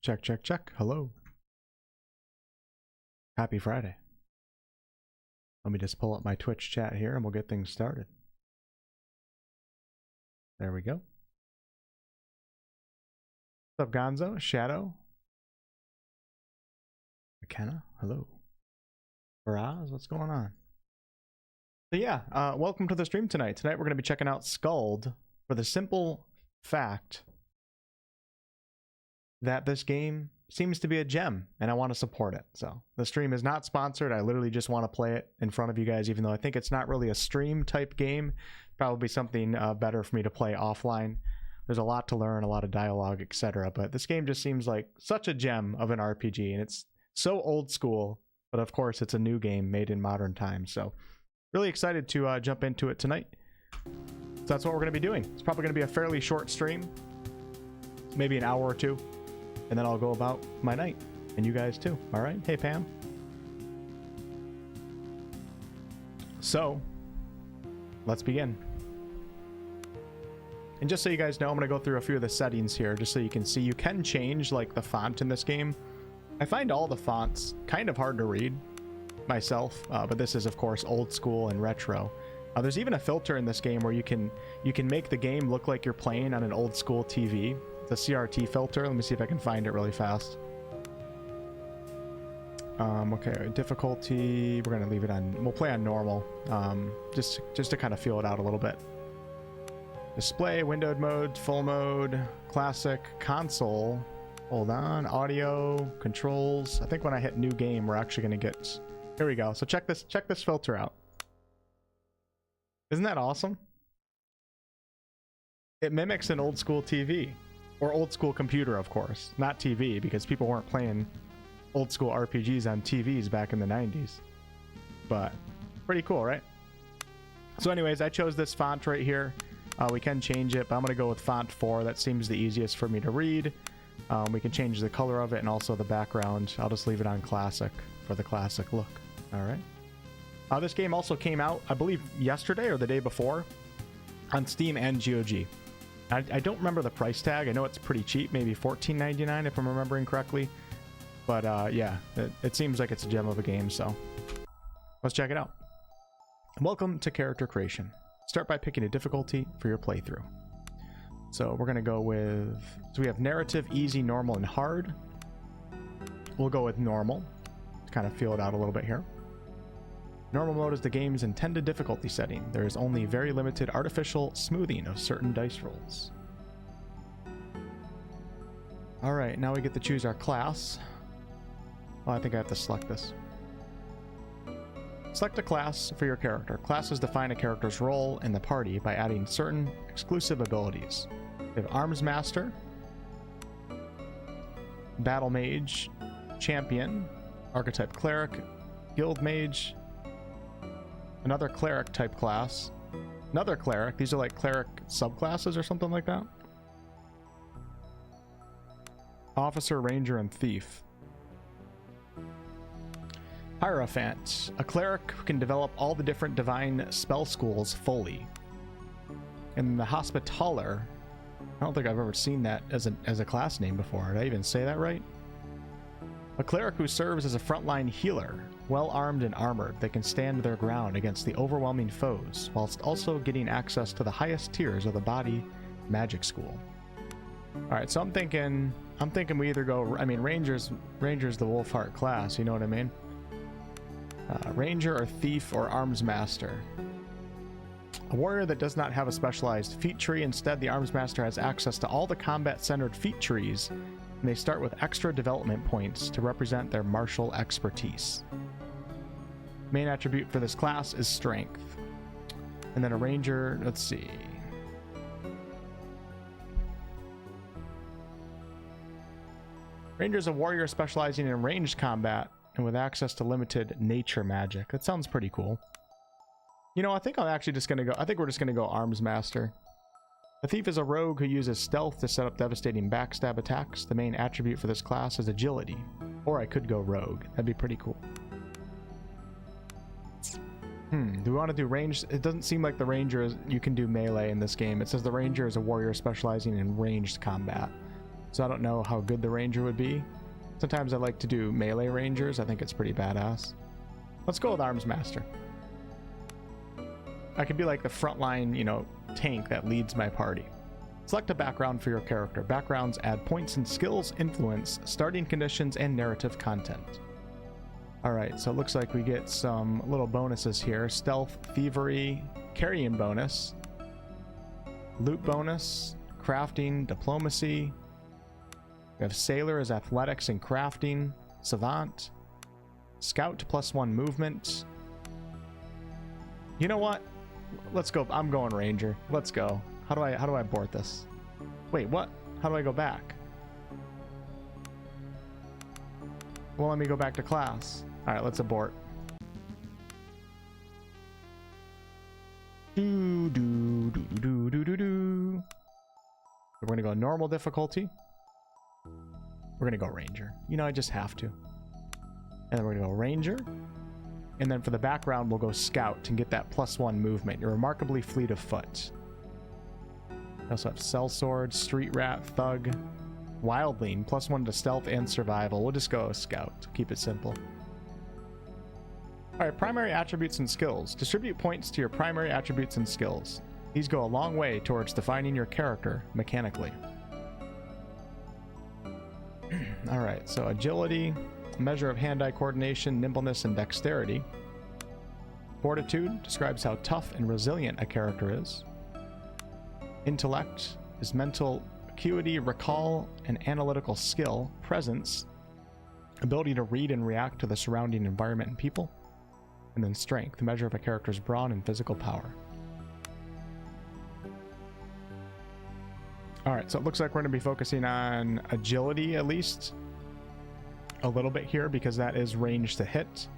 Check, check, check. Hello. Happy Friday. Let me just pull up my Twitch chat here and we'll get things started. There we go. What's up, Gonzo? Shadow? McKenna? Hello. Faraz? What's going on? So yeah, welcome to the stream tonight. Tonight we're going to be checking out SKALD for the simple fact that this game seems to be a gem and I want to support it. So the stream is not sponsored. I literally just want to play it in front of you guys, even though I think it's not really a stream type game. Probably something better for me to play offline. There's a lot to learn, a lot of dialogue, etc. But this game just seems like such a gem of an RPG, and it's so old school, but of course it's a new game made in modern times. So really excited to jump into it tonight. So that's what we're going to be doing. It's probably going to be a fairly short stream, maybe an hour or two. And then I'll go about my night. And you guys too. All right. Hey, Pam. So, let's begin. And just so you guys know, I'm going to go through a few of the settings here, just so you can see. You can change, like, the font in this game. I find all the fonts kind of hard to read myself. But this is, of course, old school and retro. There's even a filter in this game where you can make the game look like you're playing on an old school TV. The CRT filter. Let me see if I can find it really fast. Okay, difficulty, we're gonna leave it on, we'll play on normal, just to kind of feel it out a little bit. Display, windowed mode, full mode, classic, console, hold on, audio, controls. I think when I hit new game, we're actually gonna get, here we go. So check this filter out. Isn't that awesome? It mimics an old school TV. Or old school computer, of course. Not TV, because people weren't playing old school RPGs on TVs back in the 90s. But pretty cool, right? So anyways, I chose this font right here. We can change it, but I'm going to go with font 4. That seems the easiest for me to read. We can change the color of it and also the background. I'll just leave it on classic for the classic look. All right. This game also came out, I believe, yesterday or the day before on Steam and GOG. I don't remember the price tag. I know it's pretty cheap, maybe $14.99 if I'm remembering correctly. But yeah, it seems like it's a gem of a game, so let's check it out. Welcome to character creation. Start by picking a difficulty for your playthrough. So we're going to go with, so we have narrative, easy, normal, and hard. We'll go with normal to kind of feel it out a little bit here. Normal mode is the game's intended difficulty setting. There is only very limited artificial smoothing of certain dice rolls. Alright, now we get to choose our class. Oh, I think I have to select this. Select a class for your character. Classes define a character's role in the party by adding certain exclusive abilities. We have Arms Master, Battle Mage, Champion, Archetype Cleric, Guild Mage, another cleric type class, another cleric. These are like cleric subclasses or something like that. Officer, ranger, and thief. Hierophant, a cleric who can develop all the different divine spell schools fully. And the Hospitaller, I don't think I've ever seen that as a class name before. Did I even say that right? A cleric who serves as a frontline healer, well armed and armored, that can stand their ground against the overwhelming foes, whilst also getting access to the highest tiers of the body magic school. Alright, so I'm thinking we either go, I mean, Ranger's the Wolfheart class, you know what I mean? Ranger or Thief or Arms Master. A warrior that does not have a specialized feat tree. Instead, the Arms Master has access to all the combat-centered feat trees, and they start with extra development points to represent their martial expertise. Main attribute for this class is Strength. And then a Ranger, let's see. Ranger is a warrior specializing in ranged combat and with access to limited nature magic. That sounds pretty cool. You know, I think we're just gonna go Arms Master. A Thief is a rogue who uses stealth to set up devastating backstab attacks. The main attribute for this class is agility. Or I could go rogue. That'd be pretty cool. Do we want to do ranged? It doesn't seem like the ranger is, you can do melee in this game. It says the ranger is a warrior specializing in ranged combat. so I don't know how good the ranger would be. Sometimes I like to do melee rangers. I think it's pretty badass. Let's go with arms master. I could be like the frontline, you know, tank that leads my party. Select a background for your character. Backgrounds add points in skills, influence, starting conditions, and narrative content. Alright, so it looks like we get some little bonuses here. Stealth, thievery, carrying bonus, loot bonus, crafting, diplomacy. We have sailor as athletics and crafting, savant, scout +1 movement. You know what? Let's go. I'm going ranger. Let's go. How do I abort this? Wait, what? How do I go back? Well, let me go back to class. All right, let's abort. We're gonna go normal difficulty. We're gonna go ranger. You know, I just have to. And then we're gonna go ranger. And then for the background, we'll go scout and get that +1 movement. You're remarkably fleet of foot. We also have sellsword, street rat, thug, wildling, +1 to stealth and survival. We'll just go scout. Keep it simple. All right, primary attributes and skills. Distribute points to your primary attributes and skills. These go a long way towards defining your character mechanically. All right, so agility, measure of hand-eye coordination, nimbleness, and dexterity. Fortitude describes how tough and resilient a character is. Intellect is mental acuity, recall, and analytical skill. Presence, ability to read and react to the surrounding environment and people. And then strength, the measure of a character's brawn and physical power. Alright, so it looks like we're going to be focusing on agility at least a little bit here, because that is range to hit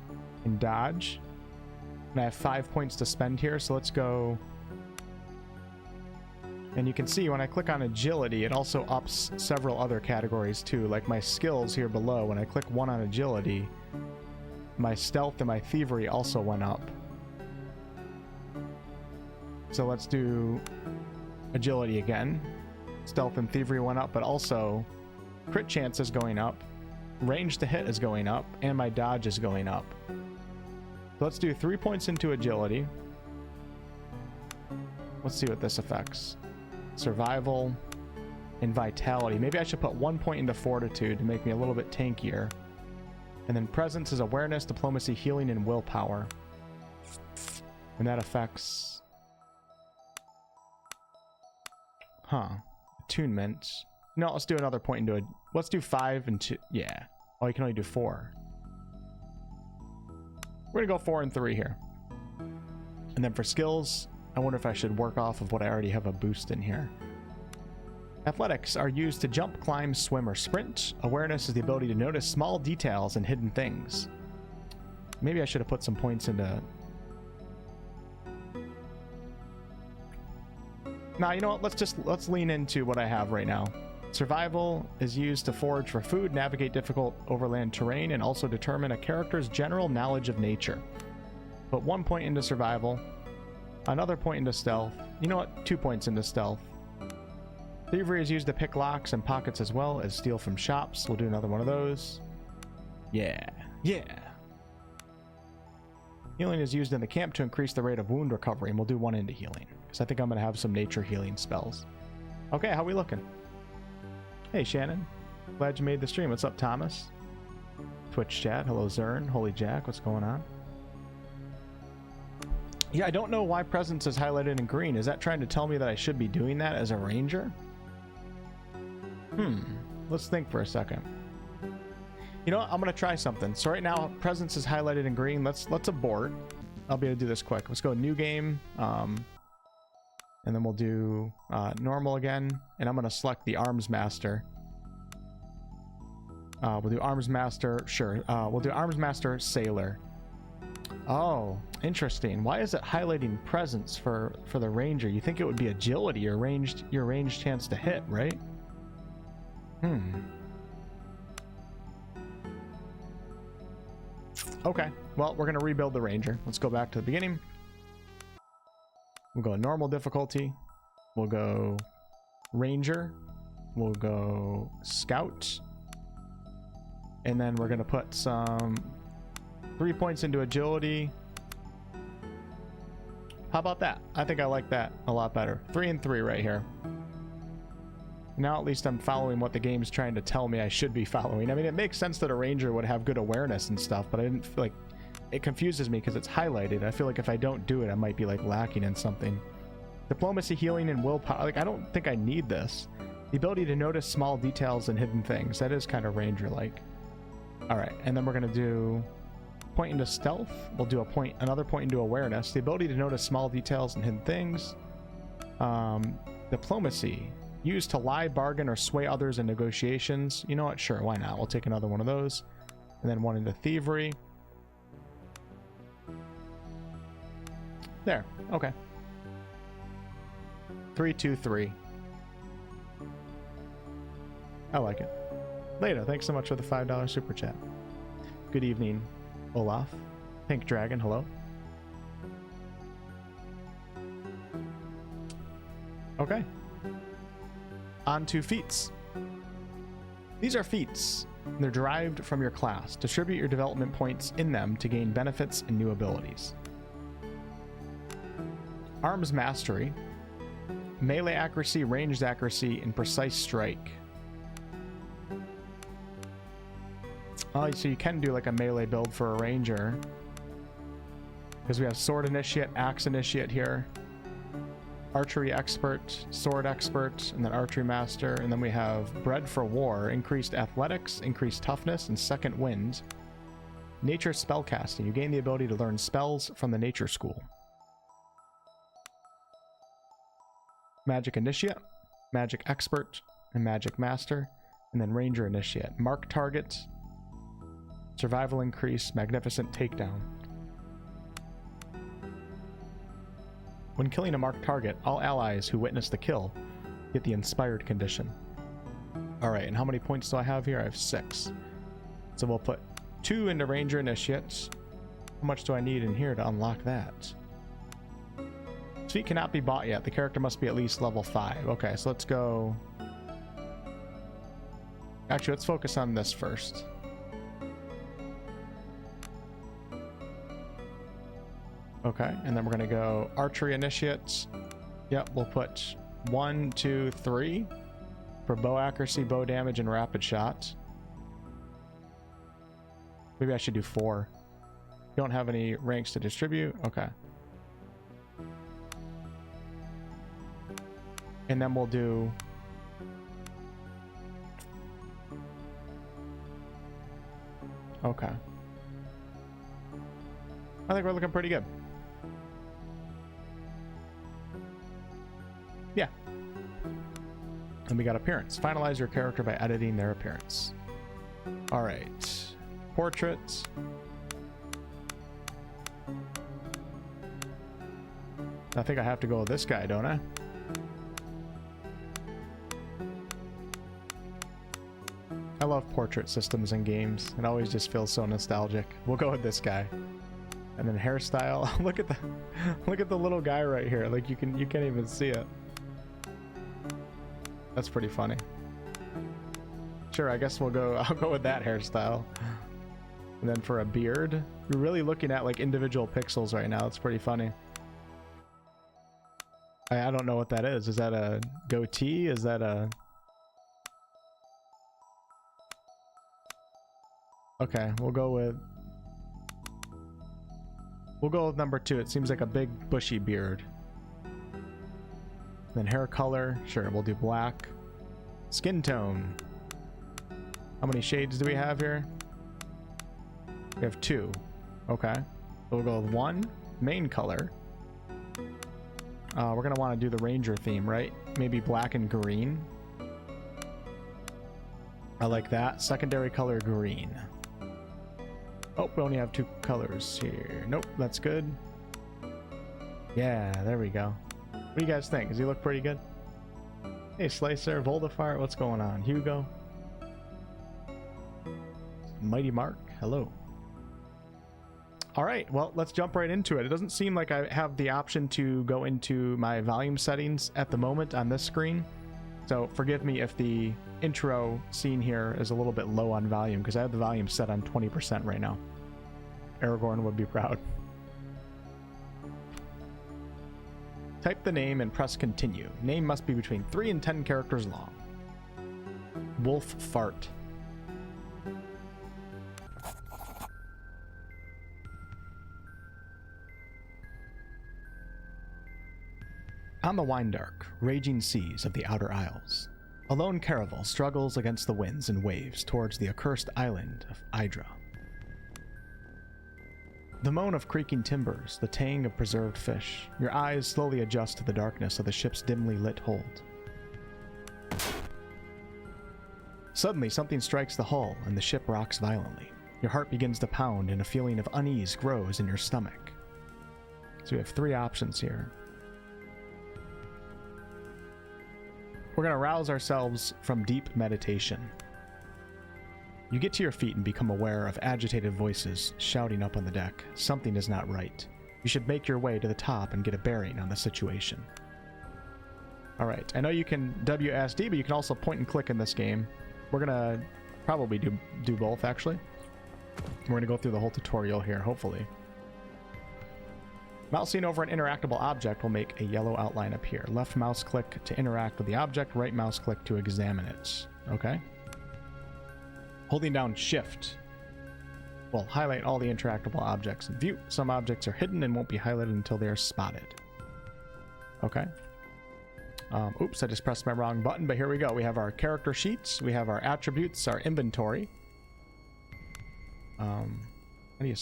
and dodge. And I have 5 points to spend here, so let's go. And you can see when I click on agility, it also ups several other categories too, like my skills here below. When I click 1 on agility, my stealth and my thievery also went up. So let's do agility again. Stealth and thievery went up, but also crit chance is going up, range to hit is going up, and my dodge is going up. So let's do 3 points into agility. Let's see what this affects. Survival and vitality. Maybe I should put 1 point into fortitude to make me a little bit tankier. And then presence is awareness, diplomacy, healing, and willpower. And that affects... Attunement. No, let's do another point into it. Let's do 5 and 2. Yeah. Oh, you can only do 4. We're gonna go 4 and 3 here. And then for skills, I wonder if I should work off of what I already have a boost in here. Athletics are used to jump, climb, swim, or sprint. Awareness is the ability to notice small details and hidden things. Maybe I should have put some points into... Nah, you know what? Let's lean into what I have right now. Survival is used to forage for food, navigate difficult overland terrain, and also determine a character's general knowledge of nature. Put 1 point into survival, another point into stealth. You know what? 2 points into stealth. Thievery is used to pick locks and pockets as well as steal from shops. We'll do another one of those. Yeah. Yeah. Healing is used in the camp to increase the rate of wound recovery, and we'll do 1 into healing, because I think I'm going to have some nature healing spells. Okay, how we looking? Hey, Shannon. Glad you made the stream. What's up, Thomas? Twitch chat. Hello, Zern. Holy Jack. What's going on? Yeah, I don't know why presence is highlighted in green. Is that trying to tell me that I should be doing that as a ranger? Let's think for a second. You know what? I'm going to try something. So right now, presence is highlighted in green. Let's abort. I'll be able to do this quick. Let's go new game. And then we'll do normal again. And I'm going to select the arms master. We'll do arms master. Sure. We'll do arms master sailor. Oh, interesting. Why is it highlighting presence for the ranger? You think it would be agility or your ranged chance to hit, right? Okay, well, we're going to rebuild the ranger. Let's go back to the beginning. We'll go normal difficulty. We'll go ranger. we'll go scout. And then we're going to put some 3 points into agility. How about that? I think I like that a lot better. 3 and 3 right here. Now at least I'm following what the game's trying to tell me I should be following. I mean, it makes sense that a ranger would have good awareness and stuff, but I didn't feel like it confuses me because it's highlighted. I feel like if I don't do it, I might be like lacking in something. Diplomacy, healing, and willpower. Like, I don't think I need this. The ability to notice small details and hidden things. That is kind of ranger-like. All right, and then we're going to do point into stealth. We'll do another point into awareness. The ability to notice small details and hidden things. Diplomacy. Used to lie, bargain, or sway others in negotiations. You know what? Sure, why not? We'll take another one of those. And then one into thievery. There. Okay. 3, 2, 3. I like it. Later, thanks so much for the $5 super chat. Good evening, Olaf. Pink Dragon, hello. Okay. On to feats. These are feats. They're derived from your class. Distribute your development points in them to gain benefits and new abilities. Arms Mastery. Melee accuracy, ranged accuracy, and precise strike. Oh, so you can do like a melee build for a ranger. Because we have Sword Initiate, Axe Initiate here. Archery Expert, Sword Expert, and then Archery Master. And then we have Bred for War, increased athletics, increased toughness, and second wind. Nature Spellcasting. You gain the ability to learn spells from the Nature School. Magic Initiate, Magic Expert, and Magic Master. And then Ranger Initiate. Mark Target. Survival increase, magnificent takedown. When killing a marked target, all allies who witness the kill get the inspired condition. Alright, and how many points do I have here? I have 6. So we'll put 2 into Ranger Initiates. How much do I need in here to unlock that? This feat cannot be bought yet. The character must be at least level 5. Okay, so let's go... Actually, let's focus on this first. Okay, and then we're going to go Archery Initiates. Yep, we'll put 1, 2, 3 for bow accuracy, bow damage, and rapid shot. Maybe I should do 4. Don't have any ranks to distribute. Okay. And then we'll do... Okay. I think we're looking pretty good. Yeah. And we got appearance. Finalize your character by editing their appearance. All right. Portraits. I think I have to go with this guy, don't I? I love portrait systems in games. It always just feels so nostalgic. We'll go with this guy. And then hairstyle. Look at the little guy right here. Like you can't even see it. That's pretty funny. Sure, I guess I'll go with that hairstyle. And then for a beard, we're really looking at like individual pixels right now. It's pretty funny. I don't know what that is. Is that a goatee? Is that a... Okay, we'll go with number 2. It seems like a big bushy beard. Then hair color, sure, we'll do black. Skin tone. How many shades do we have here? We have 2. Okay. So we'll go with 1. Main color. We're gonna want to do the ranger theme, right? Maybe black and green. I like that. Secondary color, green. Oh, we only have 2 colors here. Nope, that's good. Yeah, there we go. What do you guys think? Does he look pretty good? Hey, Slicer, Voldemort, what's going on? Hugo? Mighty Mark, hello. Alright, well, let's jump right into it. It doesn't seem like I have the option to go into my volume settings at the moment on this screen. So forgive me if the intro scene here is a little bit low on volume, because I have the volume set on 20% right now. Aragorn would be proud. Type the name and press continue. Name must be between 3 and 10 characters long. Wolf Fart. On the wine-dark, raging seas of the Outer Isles, a lone caravel struggles against the winds and waves towards the accursed island of Idra. The moan of creaking timbers, the tang of preserved fish, your eyes slowly adjust to the darkness of the ship's dimly lit hold. Suddenly, something strikes the hull and the ship rocks violently. Your heart begins to pound and a feeling of unease grows in your stomach. So we have 3 options here. We're going to rouse ourselves from deep meditation. You get to your feet and become aware of agitated voices shouting up on the deck. Something is not right. You should make your way to the top and get a bearing on the situation. Alright, I know you can WSD, but you can also point and click in this game. We're going to probably do both, actually. We're going to go through the whole tutorial here, hopefully. Mousing over an interactable object will make a yellow outline appear. Left mouse click to interact with the object, right mouse click to examine it. Okay. Holding down Shift will highlight all the interactable objects in view. Some objects are hidden and won't be highlighted until they are spotted. Okay. Oops, I just pressed my wrong button, but here we go. We have our character sheets, we have our attributes, our inventory. How do you...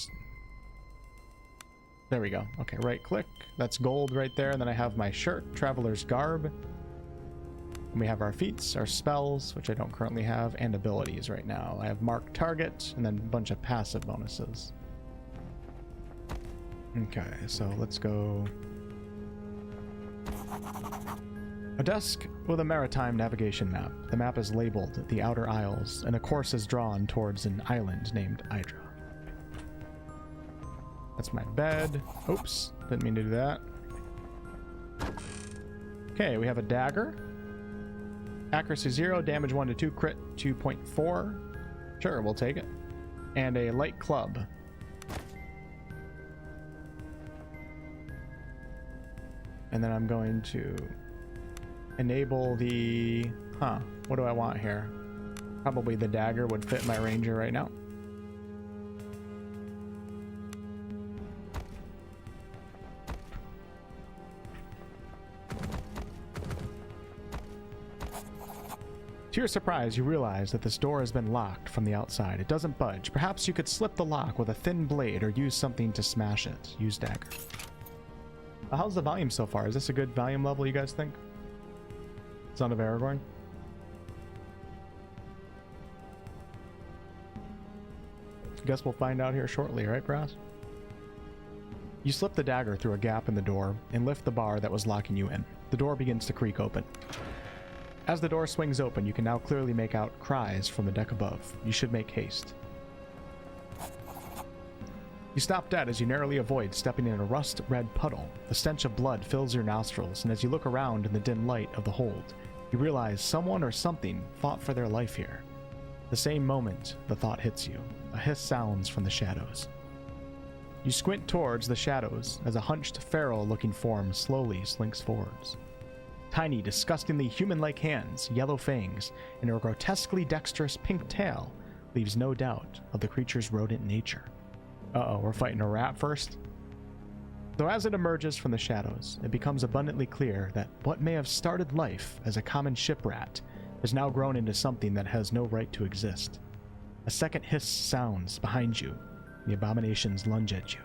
There we go. Okay, right click. That's gold right there. And then I have my shirt, Traveler's Garb. And we have our feats, our spells, which I don't currently have, and abilities right now. I have Mark Target, and then a bunch of passive bonuses. Okay, so let's go... A desk with a maritime navigation map. The map is labeled the Outer Isles, and a course is drawn towards an island named Idra. That's my bed. Oops, didn't mean to do that. Okay, we have a dagger. Accuracy 0, damage 1 to 2, crit 2.4. Sure, we'll take it. And a light club. And then I'm going to enable the... what do I want here? Probably the dagger would fit my ranger right now. To your surprise, you realize that this door has been locked from the outside. It doesn't budge. Perhaps you could slip the lock with a thin blade or use something to smash it. Use dagger. How's the volume so far? Is this a good volume level, you guys think? Son of Aragorn? Guess we'll find out here shortly, right, Brass? You slip the dagger through a gap in the door and lift the bar that was locking you in. The door begins to creak open. As the door swings open, you can now clearly make out cries from the deck above. You should make haste. You stop dead as you narrowly avoid stepping in a rust-red puddle. The stench of blood fills your nostrils, and as you look around in the dim light of the hold, you realize someone or something fought for their life here. The same moment, the thought hits you. A hiss sounds from the shadows. You squint towards the shadows as a hunched, feral-looking form slowly slinks forwards. Tiny, disgustingly human-like hands, yellow fangs, and a grotesquely dexterous pink tail leaves no doubt of the creature's rodent nature. Uh-oh, we're fighting a rat first? Though as it emerges from the shadows, it becomes abundantly clear that what may have started life as a common ship rat has now grown into something that has no right to exist. A second hiss sounds behind you. The abominations lunge at you.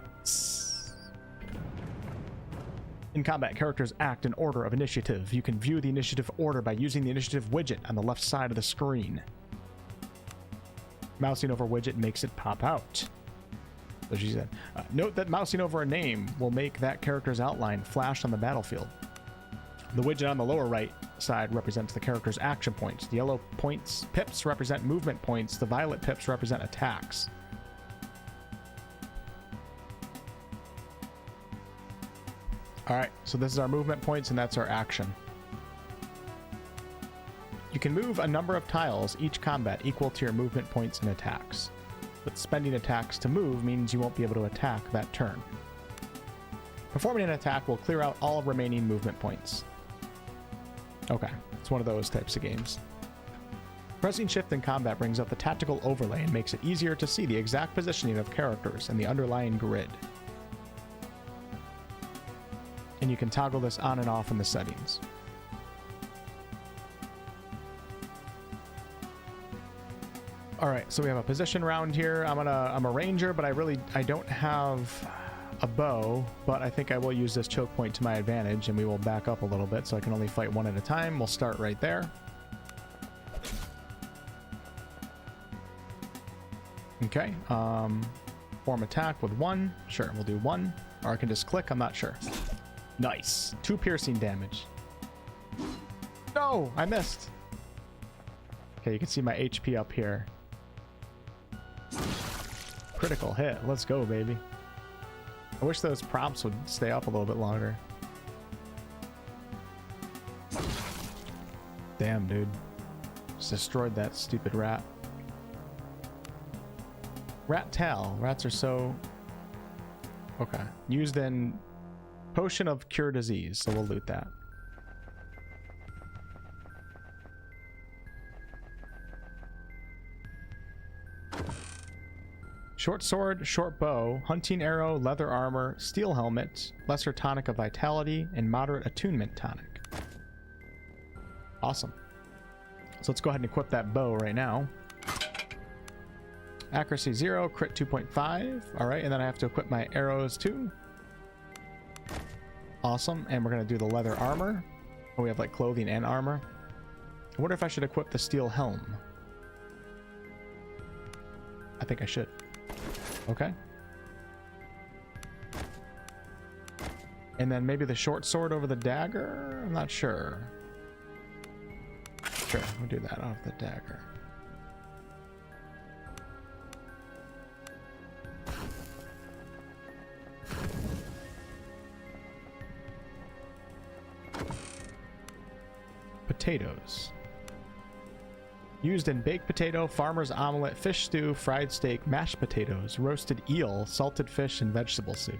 In combat, characters act in order of initiative. You can view the initiative order by using the initiative widget on the left side of the screen. Mousing over widget makes it pop out. So she said, note that mousing over a name will make that character's outline flash on the battlefield. The widget on the lower right side represents the character's action points. The yellow pips represent movement points. The violet pips represent attacks. All right, so this is our movement points, and that's our action. can move a number of tiles each combat equal to your movement points and attacks. But spending attacks to move means you won't be able to attack that turn. Performing an attack will clear out all remaining movement points. Okay, it's one of those types of games. Pressing shift in combat brings up the tactical overlay and makes it easier to see the exact positioning of characters and the underlying grid. And you can toggle this on and off in the settings. All right, so we have a position round here. I'm a ranger, but I don't have a bow, but I think I will use this choke point to my advantage, and we will back up a little bit so I can only fight one at a time. We'll start right there. Okay, form attack with 1. Sure, we'll do 1. Or I can just click, I'm not sure. Nice. 2 piercing damage. No, I missed. Okay, you can see my HP up here. Critical hit. Let's go, baby. I wish those prompts would stay up a little bit longer. Damn, dude. Just destroyed that stupid rat. Rat tail. Rats are so... Okay. Used in potion of cure disease, so we'll loot that. Short sword, short bow, hunting arrow, leather armor, steel helmet, lesser tonic of vitality, and moderate attunement tonic. Awesome. So let's go ahead and equip that bow right now. Accuracy 0, crit 2.5. All right, and then I have to equip my arrows too. Awesome, and we're gonna do the leather armor. Oh, we have like clothing and armor. I wonder if I should equip the steel helm. I think I should. Okay. And then maybe the short sword over the dagger? I'm not sure. Sure, we'll do that off the dagger. Potatoes. Used in baked potato, farmer's omelet, fish stew, fried steak, mashed potatoes, roasted eel, salted fish, and vegetable soup.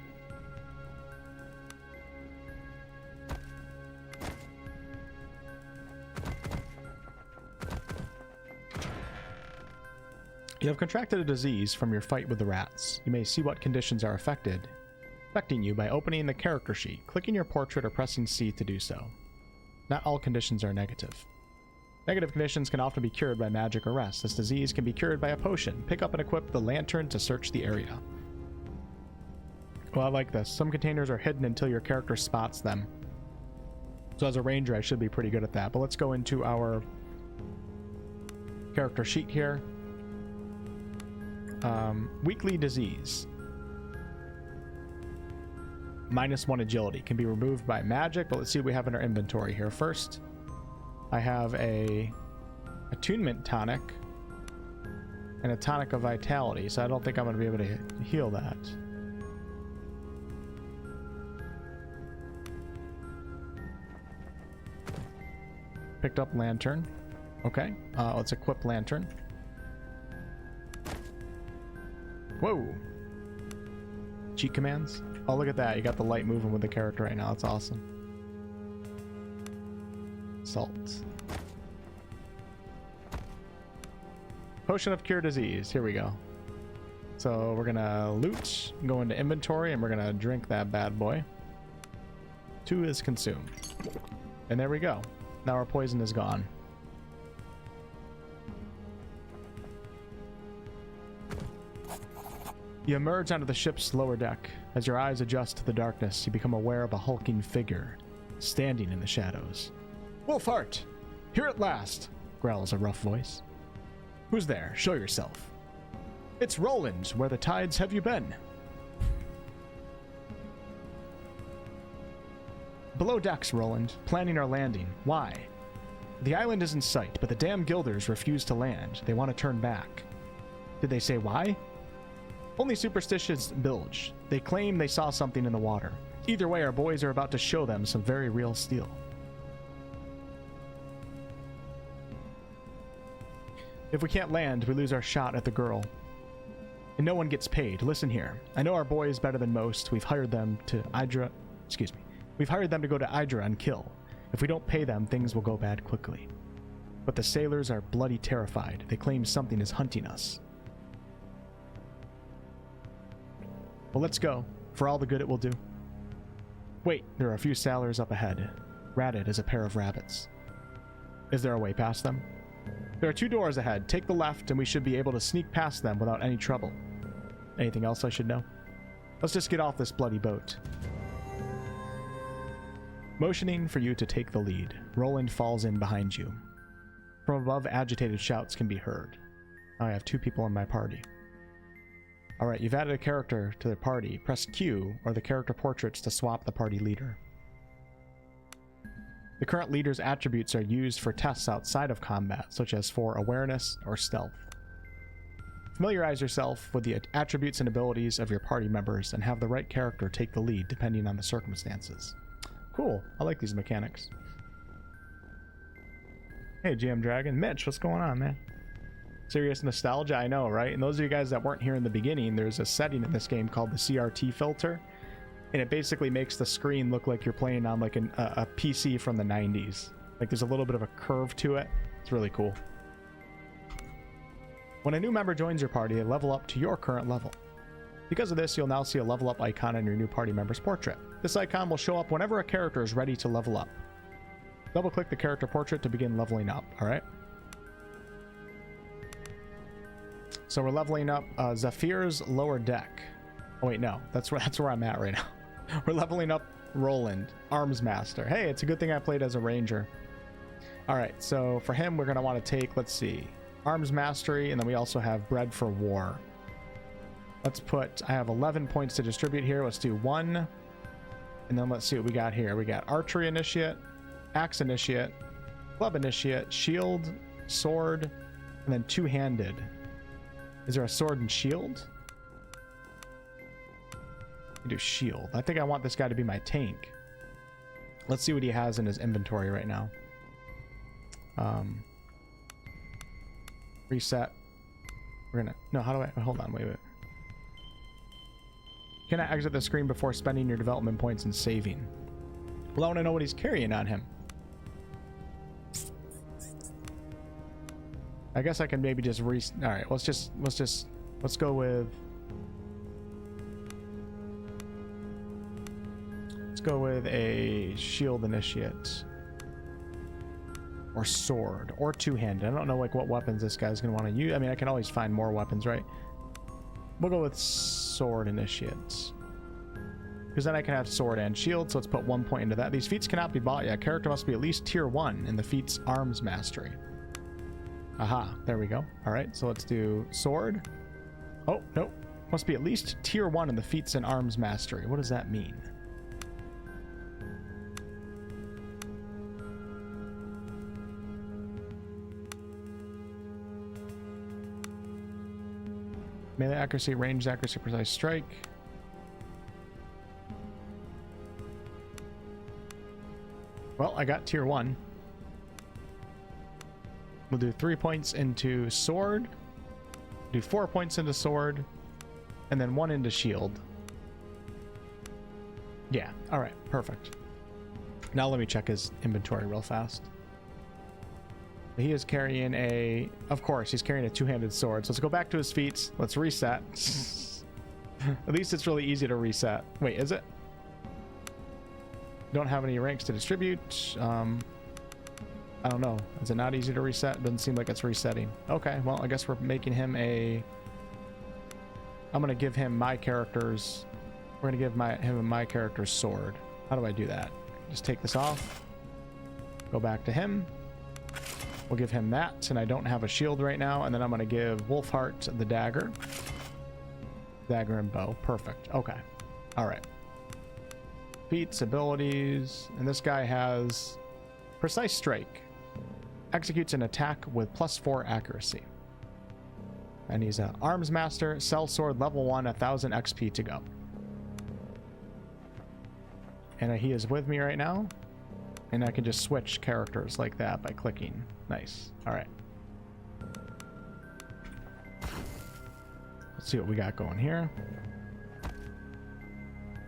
You have contracted a disease from your fight with the rats. You may see what conditions are affecting you by opening the character sheet, clicking your portrait, or pressing C to do so. Not all conditions are negative. Negative conditions can often be cured by magic or rest. This disease can be cured by a potion. Pick up and equip the lantern to search the area. Well, I like this. Some containers are hidden until your character spots them. So as a ranger, I should be pretty good at that. But let's go into our character sheet here. Weekly disease. -1 agility. Can be removed by magic, but let's see what we have in our inventory here. First, I have a attunement tonic and a tonic of vitality, so I don't think I'm going to be able to heal that. Picked up lantern. Okay, let's equip lantern. Whoa! Cheat commands. Oh, look at that. You got the light moving with the character right now. That's awesome. Salt. Potion of cure disease. Here we go. So we're gonna loot, go into inventory, and we're gonna drink that bad boy. 2 is consumed. And there we go. Now our poison is gone. You emerge onto the ship's lower deck. As your eyes adjust to the darkness, you become aware of a hulking figure standing in the shadows. "Wolfheart! Here at last!" growls a rough voice. "Who's there? Show yourself." "It's Roland. Where the tides have you been?" "Below decks, Roland. Planning our landing. Why?" "The island is in sight, but the damn Guilders refuse to land. They want to turn back." "Did they say why?" "Only superstitious bilge. They claim they saw something in the water. Either way, our boys are about to show them some very real steel." If we can't land, we lose our shot at the girl. And no one gets paid. Listen here. I know our boy is better than most. We've hired them to We've hired them to go to Hydra and kill. If we don't pay them, things will go bad quickly. But the sailors are bloody terrified. They claim something is hunting us. Well, let's go, for all the good it will do. Wait, there are a few sailors up ahead, ratted as a pair of rabbits. Is there a way past them? There are 2 doors ahead. Take the left, and we should be able to sneak past them without any trouble. Anything else I should know? Let's just get off this bloody boat. Motioning for you to take the lead, Roland falls in behind you. From above, agitated shouts can be heard. Now I have 2 people in my party. Alright, you've added a character to the party. Press Q or the character portraits to swap the party leader. The current leader's attributes are used for tests outside of combat, such as for awareness or stealth. Familiarize yourself with the attributes and abilities of your party members and have the right character take the lead depending on the circumstances. Cool, I like these mechanics. Hey GM Dragon, Mitch, what's going on, man? Serious nostalgia, I know, right? And those of you guys that weren't here in the beginning, there's a setting in this game called the CRT filter, and it basically makes the screen look like you're playing on like a PC from the 90s. Like there's a little bit of a curve to it. It's really cool. When a new member joins your party, they level up to your current level. Because of this, you'll now see a level up icon on your new party member's portrait. This icon will show up whenever a character is ready to level up. Double click the character portrait to begin leveling up, alright? So we're leveling up Zephyr's lower deck. Oh wait, no, that's where I'm at right now. We're leveling up Roland, Arms Master. Hey, it's a good thing I played as a ranger. Alright, so for him, we're going to want to take, let's see, Arms Mastery, and then we also have Bread for War. Let's put, I have 11 points to distribute here. Let's do 1, and then let's see what we got here. We got Archery Initiate, Axe Initiate, Club Initiate, Shield, Sword, and then Two-Handed. Is there a Sword and Shield? I do Shield. I think I want this guy to be my tank. Let's see what he has in his inventory right now. Reset. We're gonna, no, how do I, hold on, wait. Can I exit the screen before spending your development points and saving? Well, I want to know what he's carrying on him. I guess I can maybe just all right, let's go with, a Shield Initiate or Sword or Two-Handed. I don't know like what weapons this guy's gonna want to use. I mean, I can always find more weapons, right? We'll go with Sword Initiate, because then I can have Sword and Shield. So let's put 1 point into that. These feats cannot be bought yet. Character must be at least tier 1 in the feats Arms Mastery. Aha, there we go. All right, so let's do Sword. Oh, no. Must be at least tier 1 in the feats and Arms Mastery. What does that mean? Melee accuracy, ranged accuracy, precise strike. Well, I got tier 1. We'll do 3 points into Sword, do 4 points into Sword, and then 1 into Shield. Yeah, alright, perfect. Now let me check his inventory real fast. He is carrying a, of course, he's carrying a two-handed sword. So let's go back to his feet. Let's reset. At least it's really easy to reset. Wait, is it? Don't have any ranks to distribute. I don't know. Is it not easy to reset? Doesn't seem like it's resetting. Okay, well, I guess we're making him a... I'm going to give him my character's... We're going to give him my character's sword. How do I do that? Just take this off. Go back to him. We'll give him that, and I don't have a shield right now. And then I'm going to give Wolfheart the dagger. Dagger and bow. Perfect. Okay. All right. Feats, abilities, and this guy has Precise Strike. Executes an attack with +4 accuracy. And he's an Arms Master, Cell Sword, level 1, 1000 XP to go. And he is with me right now. And I can just switch characters like that by clicking. Nice. All right. Let's see what we got going here.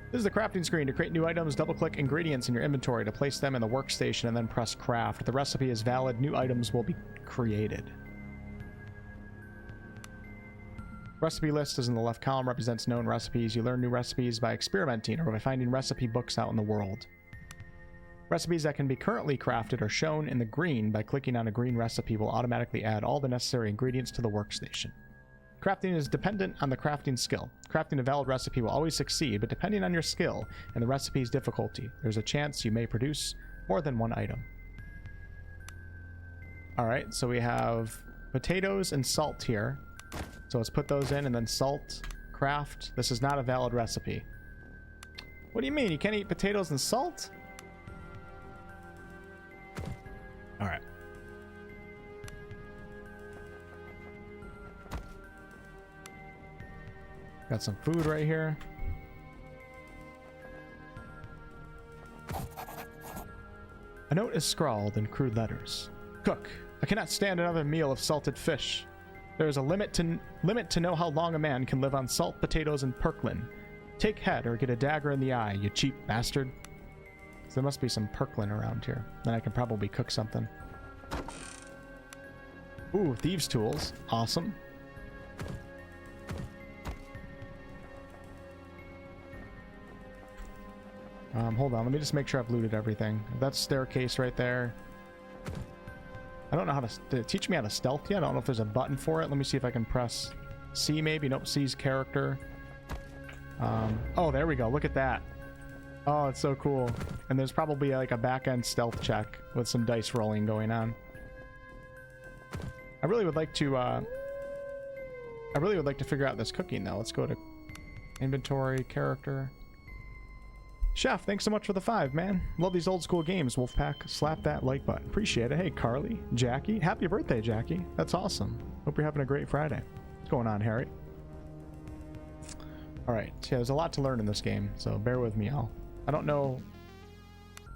This is the crafting screen. To create new items, double-click ingredients in your inventory to place them in the workstation and then press craft. If the recipe is valid, new items will be created. Recipe list is in the left column, represents known recipes. You learn new recipes by experimenting or by finding recipe books out in the world. Recipes that can be currently crafted are shown in the green. By clicking on a green recipe will automatically add all the necessary ingredients to the workstation. Crafting is dependent on the crafting skill. Crafting a valid recipe will always succeed, but depending on your skill and the recipe's difficulty, there's a chance you may produce more than one item. Alright, so we have potatoes and salt here. So let's put those in and then salt, craft. This is not a valid recipe. What do you mean? You can't eat potatoes and salt? Alright. Got some food right here. A note is scrawled in crude letters. Cook, I cannot stand another meal of salted fish. There is a limit to know how long a man can live on salt, potatoes, and perklin. Take head or get a dagger in the eye, you cheap bastard. So there must be some perklin around here. Then I can probably cook something. Ooh, thieves' tools. Awesome. Hold on, let me just make sure I've looted everything. That's staircase right there. I don't know how to teach me how to stealth yet. I don't know if there's a button for it. Let me see if I can press C maybe. Nope, C's character. Oh, there we go. Look at that. Oh, it's so cool. And there's probably like a back-end stealth check with some dice rolling going on. I really would like to figure out this cooking though. Let's go to inventory, character. Chef, thanks so much for the 5, man. Love these old school games, Wolfpack. Slap that like button. Appreciate it. Hey, Carly, Jackie. Happy birthday, Jackie. That's awesome. Hope you're having a great Friday. What's going on, Harry? Alright, yeah, there's a lot to learn in this game, so bear with me, I don't know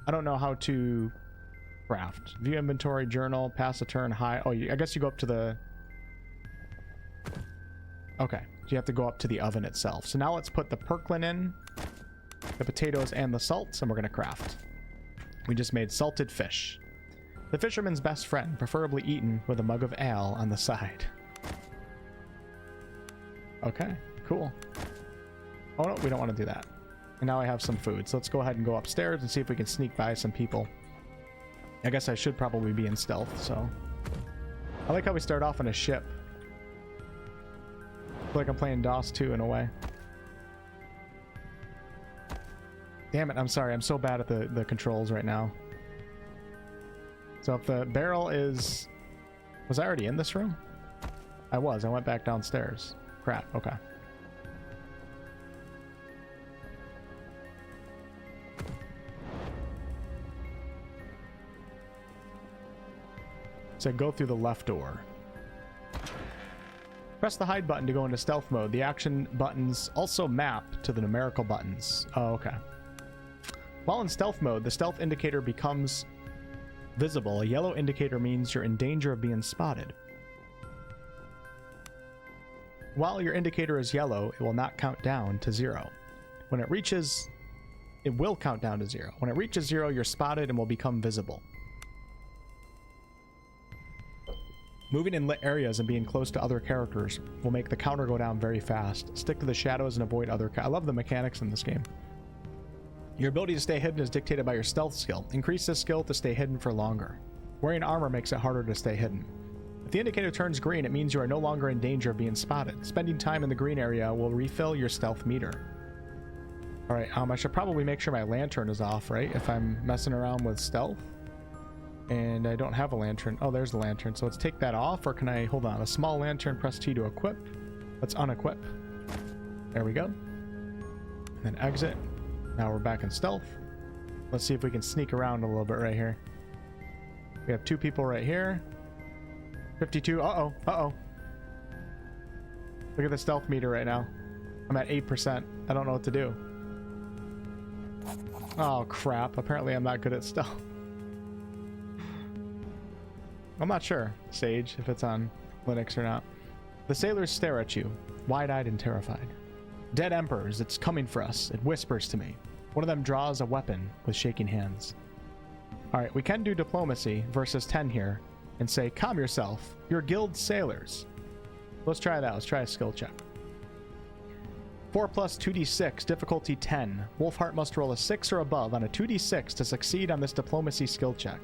how to craft. View inventory, journal, pass a turn, high. Oh, I guess you go up to the... Okay, so you have to go up to the oven itself. So now let's put the perklin in, the potatoes, and the salts, and we're going to craft. We just made salted fish. The fisherman's best friend, preferably eaten with a mug of ale on the side. Okay, cool. Oh no, we don't want to do that. And now I have some food, so let's go ahead and go upstairs and see if we can sneak by some people. I guess I should probably be in stealth, so... I like how we start off on a ship. I feel like I'm playing DOS 2 in a way. Damn it, I'm sorry. I'm so bad at the controls right now. So if the barrel is... Was I already in this room? I was. I went back downstairs. Crap. Okay. So go through the left door. Press the hide button to go into stealth mode. The action buttons also map to the numerical buttons. Oh, okay. While in stealth mode, the stealth indicator becomes visible. A yellow indicator means you're in danger of being spotted. While your indicator is yellow, it will not count down to 0. When it reaches... It will count down to 0. When it reaches 0, you're spotted and will become visible. Moving in lit areas and being close to other characters will make the counter go down very fast. Stick to the shadows and avoid other... I love the mechanics in this game. Your ability to stay hidden is dictated by your stealth skill. Increase this skill to stay hidden for longer. Wearing armor makes it harder to stay hidden. If the indicator turns green, it means you are no longer in danger of being spotted. Spending time in the green area will refill your stealth meter. Alright, I should probably make sure my lantern is off, right? If I'm messing around with stealth. And I don't have a lantern. Oh, there's the lantern. So let's take that off, or can I... Hold on. A small lantern, press T to equip. Let's unequip. There we go. And then exit. Now we're back in stealth. Let's see if we can sneak around a little bit right here. We have 2 people right here. 52. Uh-oh. Uh-oh. Look at the stealth meter right now. I'm at 8%. I don't know what to do. Oh, crap. Apparently I'm not good at stealth. I'm not sure, Sage, if it's on Linux or not. The sailors stare at you. wide-eyed and terrified. Dead Emperors, it's coming for us, it whispers to me. One of them draws a weapon with shaking hands. Alright, we can do diplomacy versus 10 here and say, calm yourself, you're guild sailors. Let's try that, let's try a skill check. 4 plus 2d6, difficulty 10. Wolfheart must roll a 6 or above on a 2d6 to succeed on this diplomacy skill check.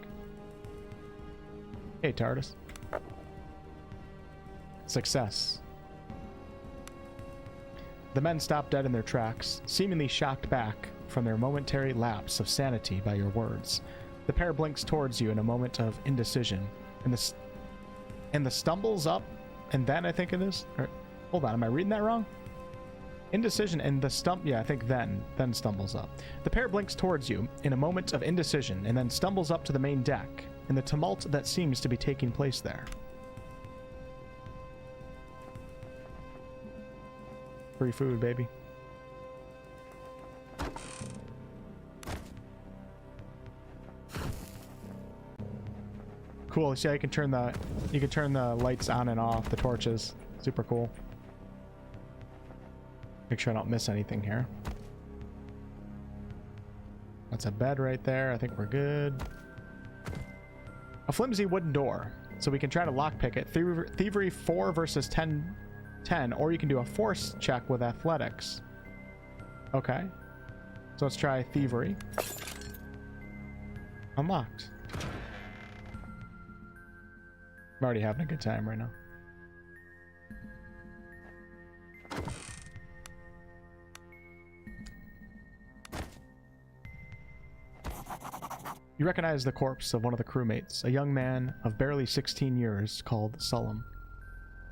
Hey, TARDIS. Success. The men stop dead in their tracks, seemingly shocked back from their momentary lapse of sanity by your words. The pair blinks towards you in a moment of indecision, and the stumbles up, and then I think it is. Or, hold on, am I reading that wrong? Indecision and the stump. Yeah, I think then stumbles up. The pair blinks towards you in a moment of indecision, and then stumbles up to the main deck in the tumult that seems to be taking place there. Free food, baby. Cool. See how you can turn the lights on and off, the torches. Super cool. Make sure I don't miss anything here. That's a bed right there. I think we're good. A flimsy wooden door. So we can try to lockpick it. Thievery 4 versus 10, or you can do a force check with athletics. Okay. So let's try thievery. Unlocked. I'm already having a good time right now. You recognize the corpse of one of the crewmates, a young man of barely 16 years called Sullum.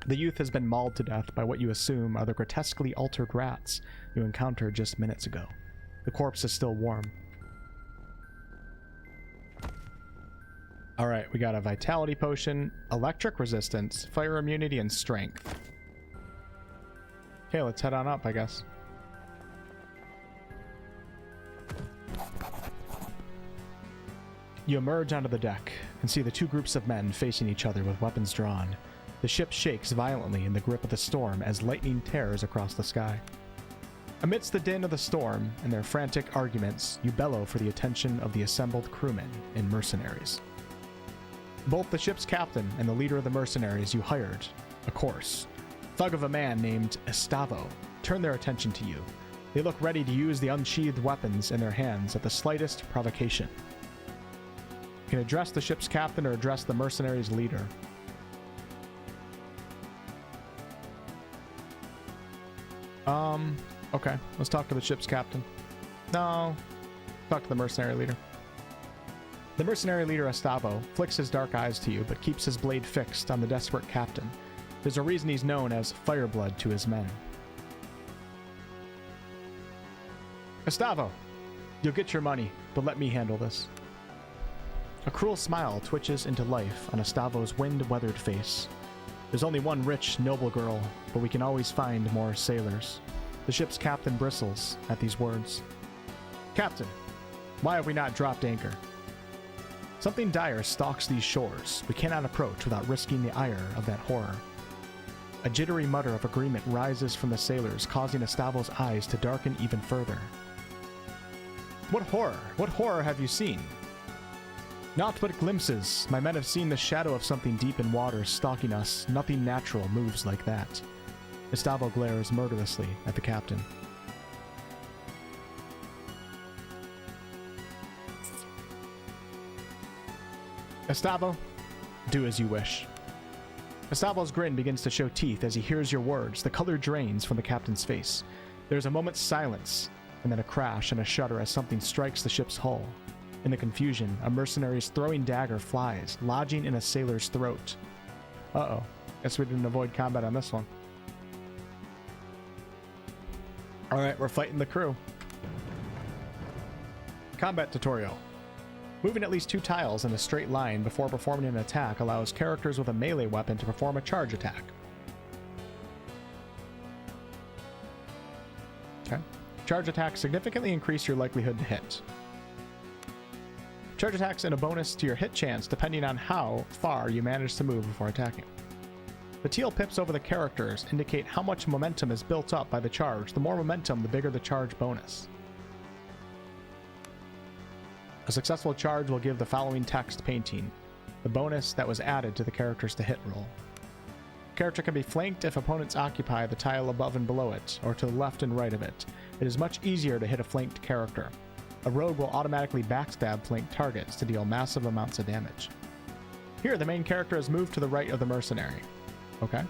The youth has been mauled to death by what you assume are the grotesquely altered rats you encountered just minutes ago. The corpse is still warm. Alright, we got a vitality potion, electric resistance, fire immunity, and strength. Okay, let's head on up, I guess. You emerge onto the deck and see the two groups of men facing each other with weapons drawn. The ship shakes violently in the grip of the storm as lightning tears across the sky. Amidst the din of the storm and their frantic arguments, you bellow for the attention of the assembled crewmen and mercenaries. Both the ship's captain and the leader of the mercenaries you hired, a coarse thug of a man named Estavo, turn their attention to you. They look ready to use the unsheathed weapons in their hands at the slightest provocation. You can address the ship's captain or address the mercenaries' leader. Okay, let's talk to the ship's captain. No, talk to the mercenary leader. The mercenary leader, Estavo, flicks his dark eyes to you, but keeps his blade fixed on the desperate captain. There's a reason he's known as Fireblood to his men. Estavo, you'll get your money, but let me handle this. A cruel smile twitches into life on Estavo's wind-weathered face. There's only one rich, noble girl, but we can always find more sailors. The ship's captain bristles at these words. Captain, why have we not dropped anchor? Something dire stalks these shores we cannot approach without risking the ire of that horror. A jittery mutter of agreement rises from the sailors, causing Estavo's eyes to darken even further. What horror have you seen? Naught but glimpses. My men have seen the shadow of something deep in water stalking us. Nothing natural moves like that. Estavo glares murderously at the captain. Estavo, do as you wish. Estavo's grin begins to show teeth as he hears your words. The color drains from the captain's face. There's a moment's silence, and then a crash and a shudder as something strikes the ship's hull. In the confusion, a mercenary's throwing dagger flies, lodging in a sailor's throat. Uh-oh. Guess we didn't avoid combat on this one. Alright, we're fighting the crew. Combat tutorial. Moving at least 2 tiles in a straight line before performing an attack allows characters with a melee weapon to perform a charge attack. Okay. Charge attacks significantly increase your likelihood to hit. Charge attacks and a bonus to your hit chance depending on how far you manage to move before attacking. The teal pips over the characters indicate how much momentum is built up by the charge. The more momentum, the bigger the charge bonus. A successful charge will give the following text painting, the bonus that was added to the character's to hit roll. The character can be flanked if opponents occupy the tile above and below it, or to the left and right of it. It is much easier to hit a flanked character. A rogue will automatically backstab flanked targets to deal massive amounts of damage. Here, the main character is moved to the right of the mercenary. Okay.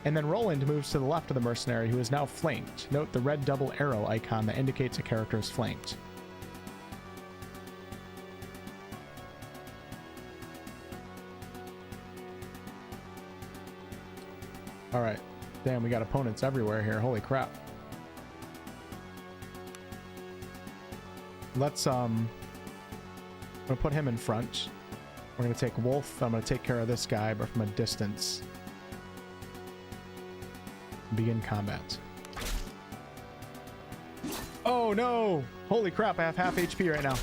And then Roland moves to the left of the mercenary, who is now flanked. Note the red double arrow icon that indicates a character is flanked. Alright. Damn, we got opponents everywhere here. Holy crap. Let's, I'm gonna put him in front. We're gonna take Wolf. I'm gonna take care of this guy, but from a distance. Begin combat. Oh no! Holy crap, I have half HP right now.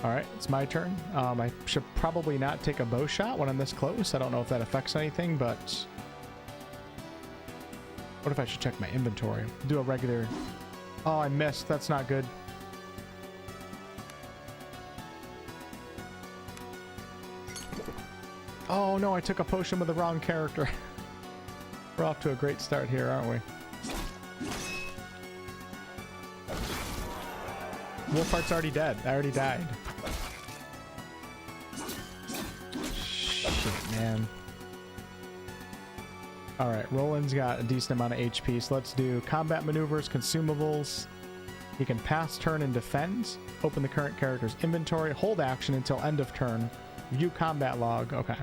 Alright, it's my turn. I should probably not take a bow shot when I'm this close. I don't know if that affects anything, but... What if I should check my inventory? Do a regular... Oh, I missed. That's not good. Oh no, I took a potion with the wrong character. We're off to a great start here, aren't we? Wolfheart's already dead. I already died. Shit, man. Alright, Roland's got a decent amount of HP, so let's do combat maneuvers, consumables. He can pass turn and defend. Open the current character's inventory. Hold action until end of turn. View combat log. Okay.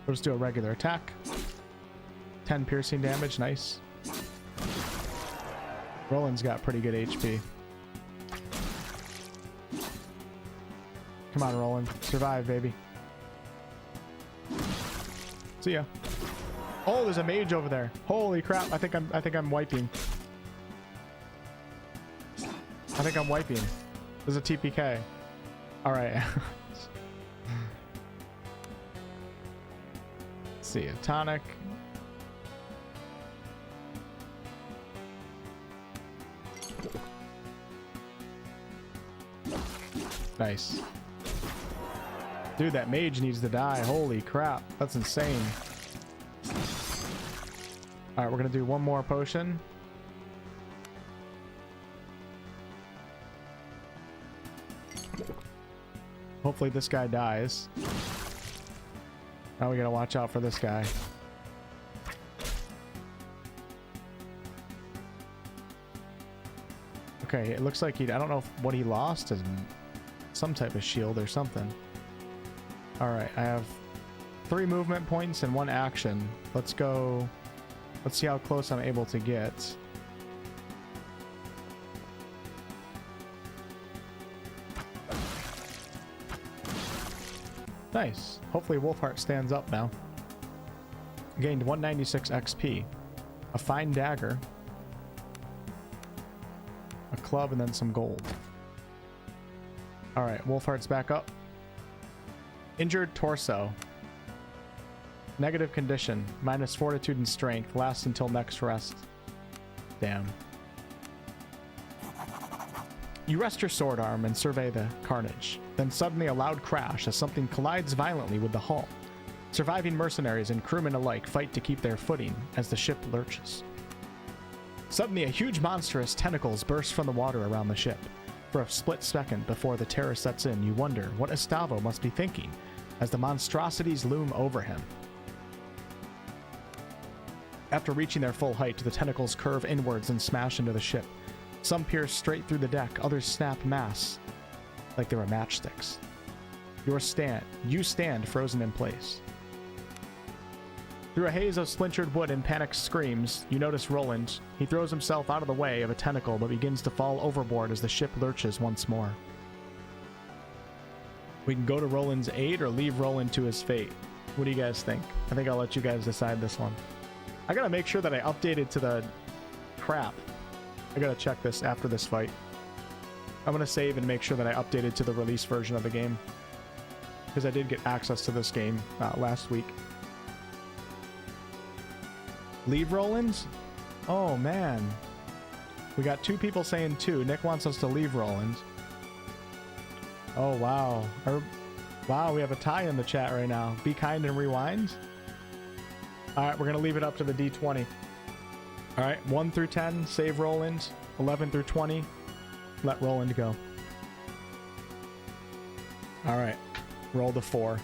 We'll just do a regular attack. 10 piercing damage. Nice. Roland's got pretty good HP. Come on, Roland. Survive, baby. See ya. Oh, there's a mage over there. Holy crap. I think I'm wiping. I think I'm wiping. There's a TPK. All right. Let's see, a tonic. Nice. Dude, that mage needs to die. Holy crap. That's insane. All right, we're going to do one more potion. Hopefully this guy dies. Now we got to watch out for this guy. Okay, it looks like I don't know what he lost is some type of shield or something. All right, I have 3 movement points and 1 action. Let's go. Let's see how close I'm able to get. Nice. Hopefully Wolfheart stands up now. Gained 196 XP. A fine dagger. A club and then some gold. Alright, Wolfheart's back up. Injured torso. Negative condition. Minus fortitude and strength. Lasts until next rest. Damn. You rest your sword arm and survey the carnage. Then suddenly a loud crash as something collides violently with the hull. Surviving mercenaries and crewmen alike fight to keep their footing as the ship lurches. Suddenly a huge monstrous tentacles burst from the water around the ship. For a split second before the terror sets in, you wonder what Estavo must be thinking as the monstrosities loom over him. After reaching their full height, the tentacles curve inwards and smash into the ship. Some pierce straight through the deck, others snap mass like they were matchsticks. You stand frozen in place. Through a haze of splintered wood and panicked screams, you notice Roland. He throws himself out of the way of a tentacle but begins to fall overboard as the ship lurches once more. We can go to Roland's aid or leave Roland to his fate. What do you guys think? I think I'll let you guys decide this one. I gotta make sure that I updated to the crap. I gotta check this after this fight. I'm gonna save and make sure that I updated to the release version of the game, because I did get access to this game last week. Leave Roland? Oh man, we got 2 people saying 2. Nick wants us to leave Roland. Oh wow, wow, we have a tie in the chat right now. Be kind and rewind. All right, we're gonna leave it up to the D20. All right, 1 through 10, save Roland. 11 through 20, let Roland go. All right, roll the 4.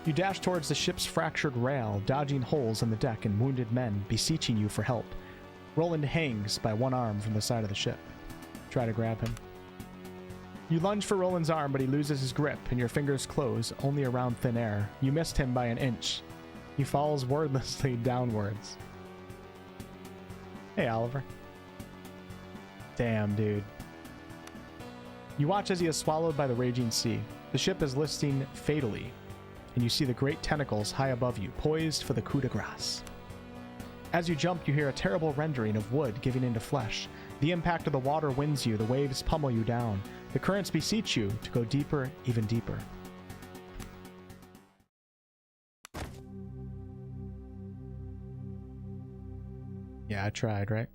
You dash towards the ship's fractured rail, dodging holes in the deck and wounded men beseeching you for help. Roland hangs by one arm from the side of the ship. Try to grab him. You lunge for Roland's arm, but he loses his grip, and your fingers close only around thin air. You missed him by an inch. He falls wordlessly downwards. Hey, Oliver. Damn, dude. You watch as he is swallowed by the raging sea. The ship is listing fatally, and you see the great tentacles high above you, poised for the coup de grace. As you jump, you hear a terrible rendering of wood giving into flesh. The impact of the water winds you, the waves pummel you down. The currents beseech you to go deeper, even deeper. Yeah, I tried, right?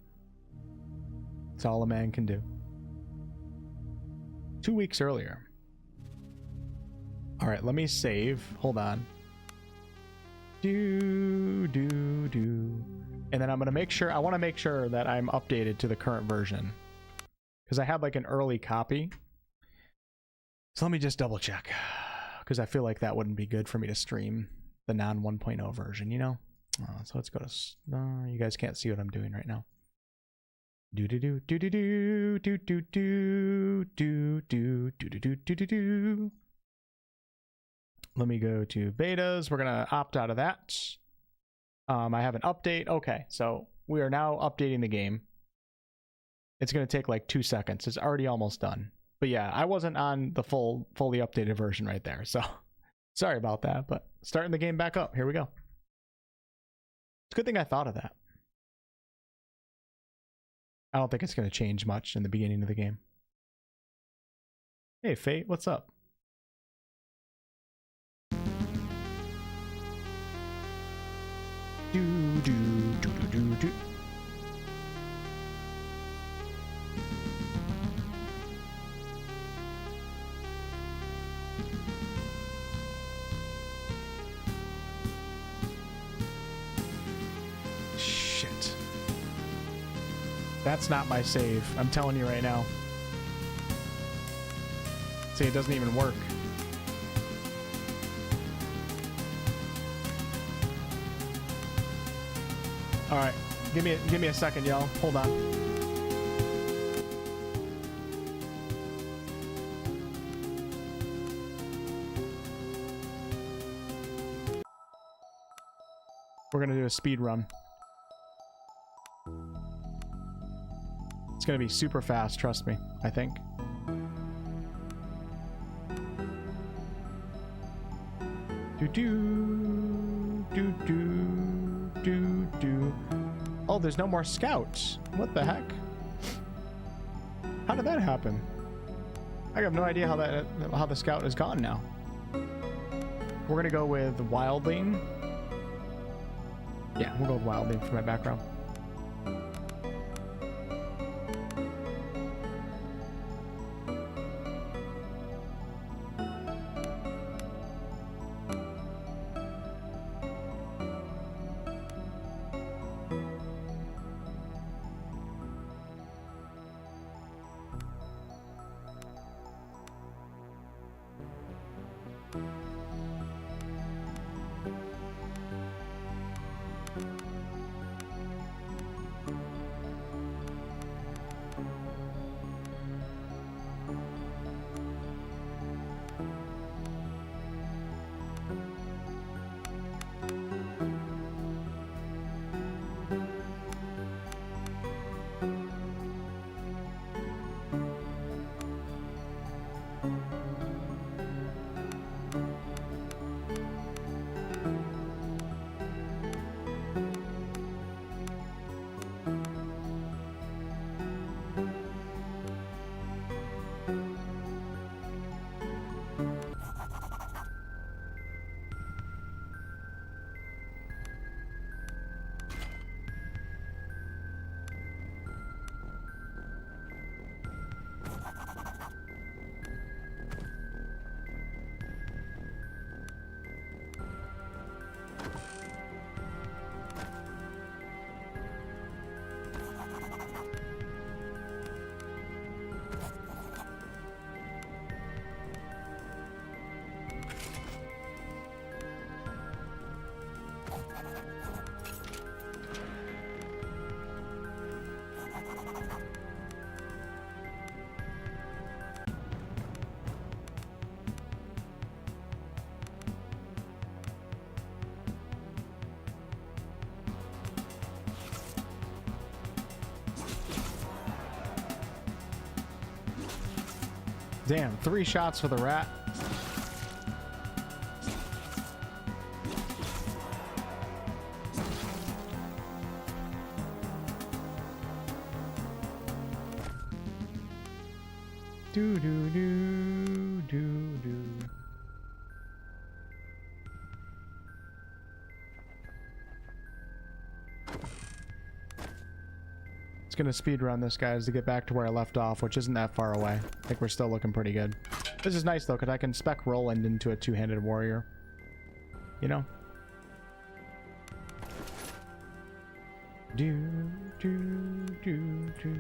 It's all a man can do. 2 weeks earlier. All right, let me save. Hold on. And then I'm going to make sure, I want to make sure that I'm updated to the current version, because I had like an early copy. So let me just double check, because I feel like that wouldn't be good for me to stream the non 1.0 version, you know? So let's go to, you guys can't see what I'm doing right now. Let me go to betas. We're gonna opt out of that. I have an update. Okay, so we are now updating the game. It's gonna take like 2 seconds. It's already almost done. But yeah, I wasn't on the fully updated version right there, so sorry about that. But starting the game back up. Here we go. It's a good thing I thought of that. I don't think it's going to change much in the beginning of the game. Hey, Fate, what's up? Do. Shit. That's not my save. I'm telling you right now. See, it doesn't even work. All right, give me a second, y'all. Hold on. We're gonna do a speed run. It's gonna be super fast, trust me, I think. Do. Oh, there's no more scouts. What the heck? How did that happen? I have no idea how the scout is gone now. We're gonna go with Wildling. Yeah, we'll go with Wildling for my background. Damn, 3 shots for the rat. Do do do do do. It's gonna speed run this, guys, to get back to where I left off, which isn't that far away. I think we're still looking pretty good. This is nice though, because I can spec Roland into a two-handed warrior. You know? Do do do do.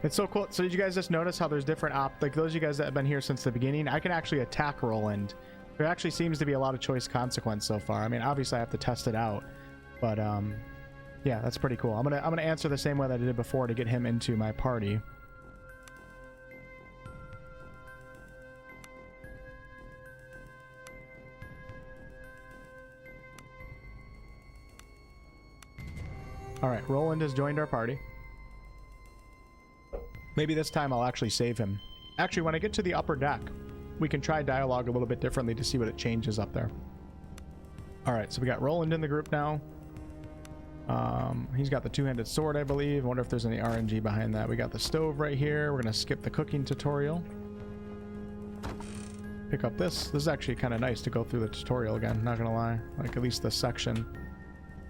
It's so cool. So did you guys just notice how there's different like those of you guys that have been here since the beginning, I can actually attack Roland. There actually seems to be a lot of choice consequence so far. I mean, obviously I have to test it out, but yeah, that's pretty cool. I'm gonna answer the same way that I did before to get him into my party. All right, Roland has joined our party. Maybe this time I'll actually save him. Actually, when I get to the upper deck, we can try dialogue a little bit differently to see what it changes up there. All right, so we got Roland in the group now. He's got the two-handed sword, I believe. I wonder if there's any RNG behind that. We got the stove right here. We're gonna skip the cooking tutorial. Pick up this. This is actually kind of nice to go through the tutorial again, not gonna lie. Like at least this section.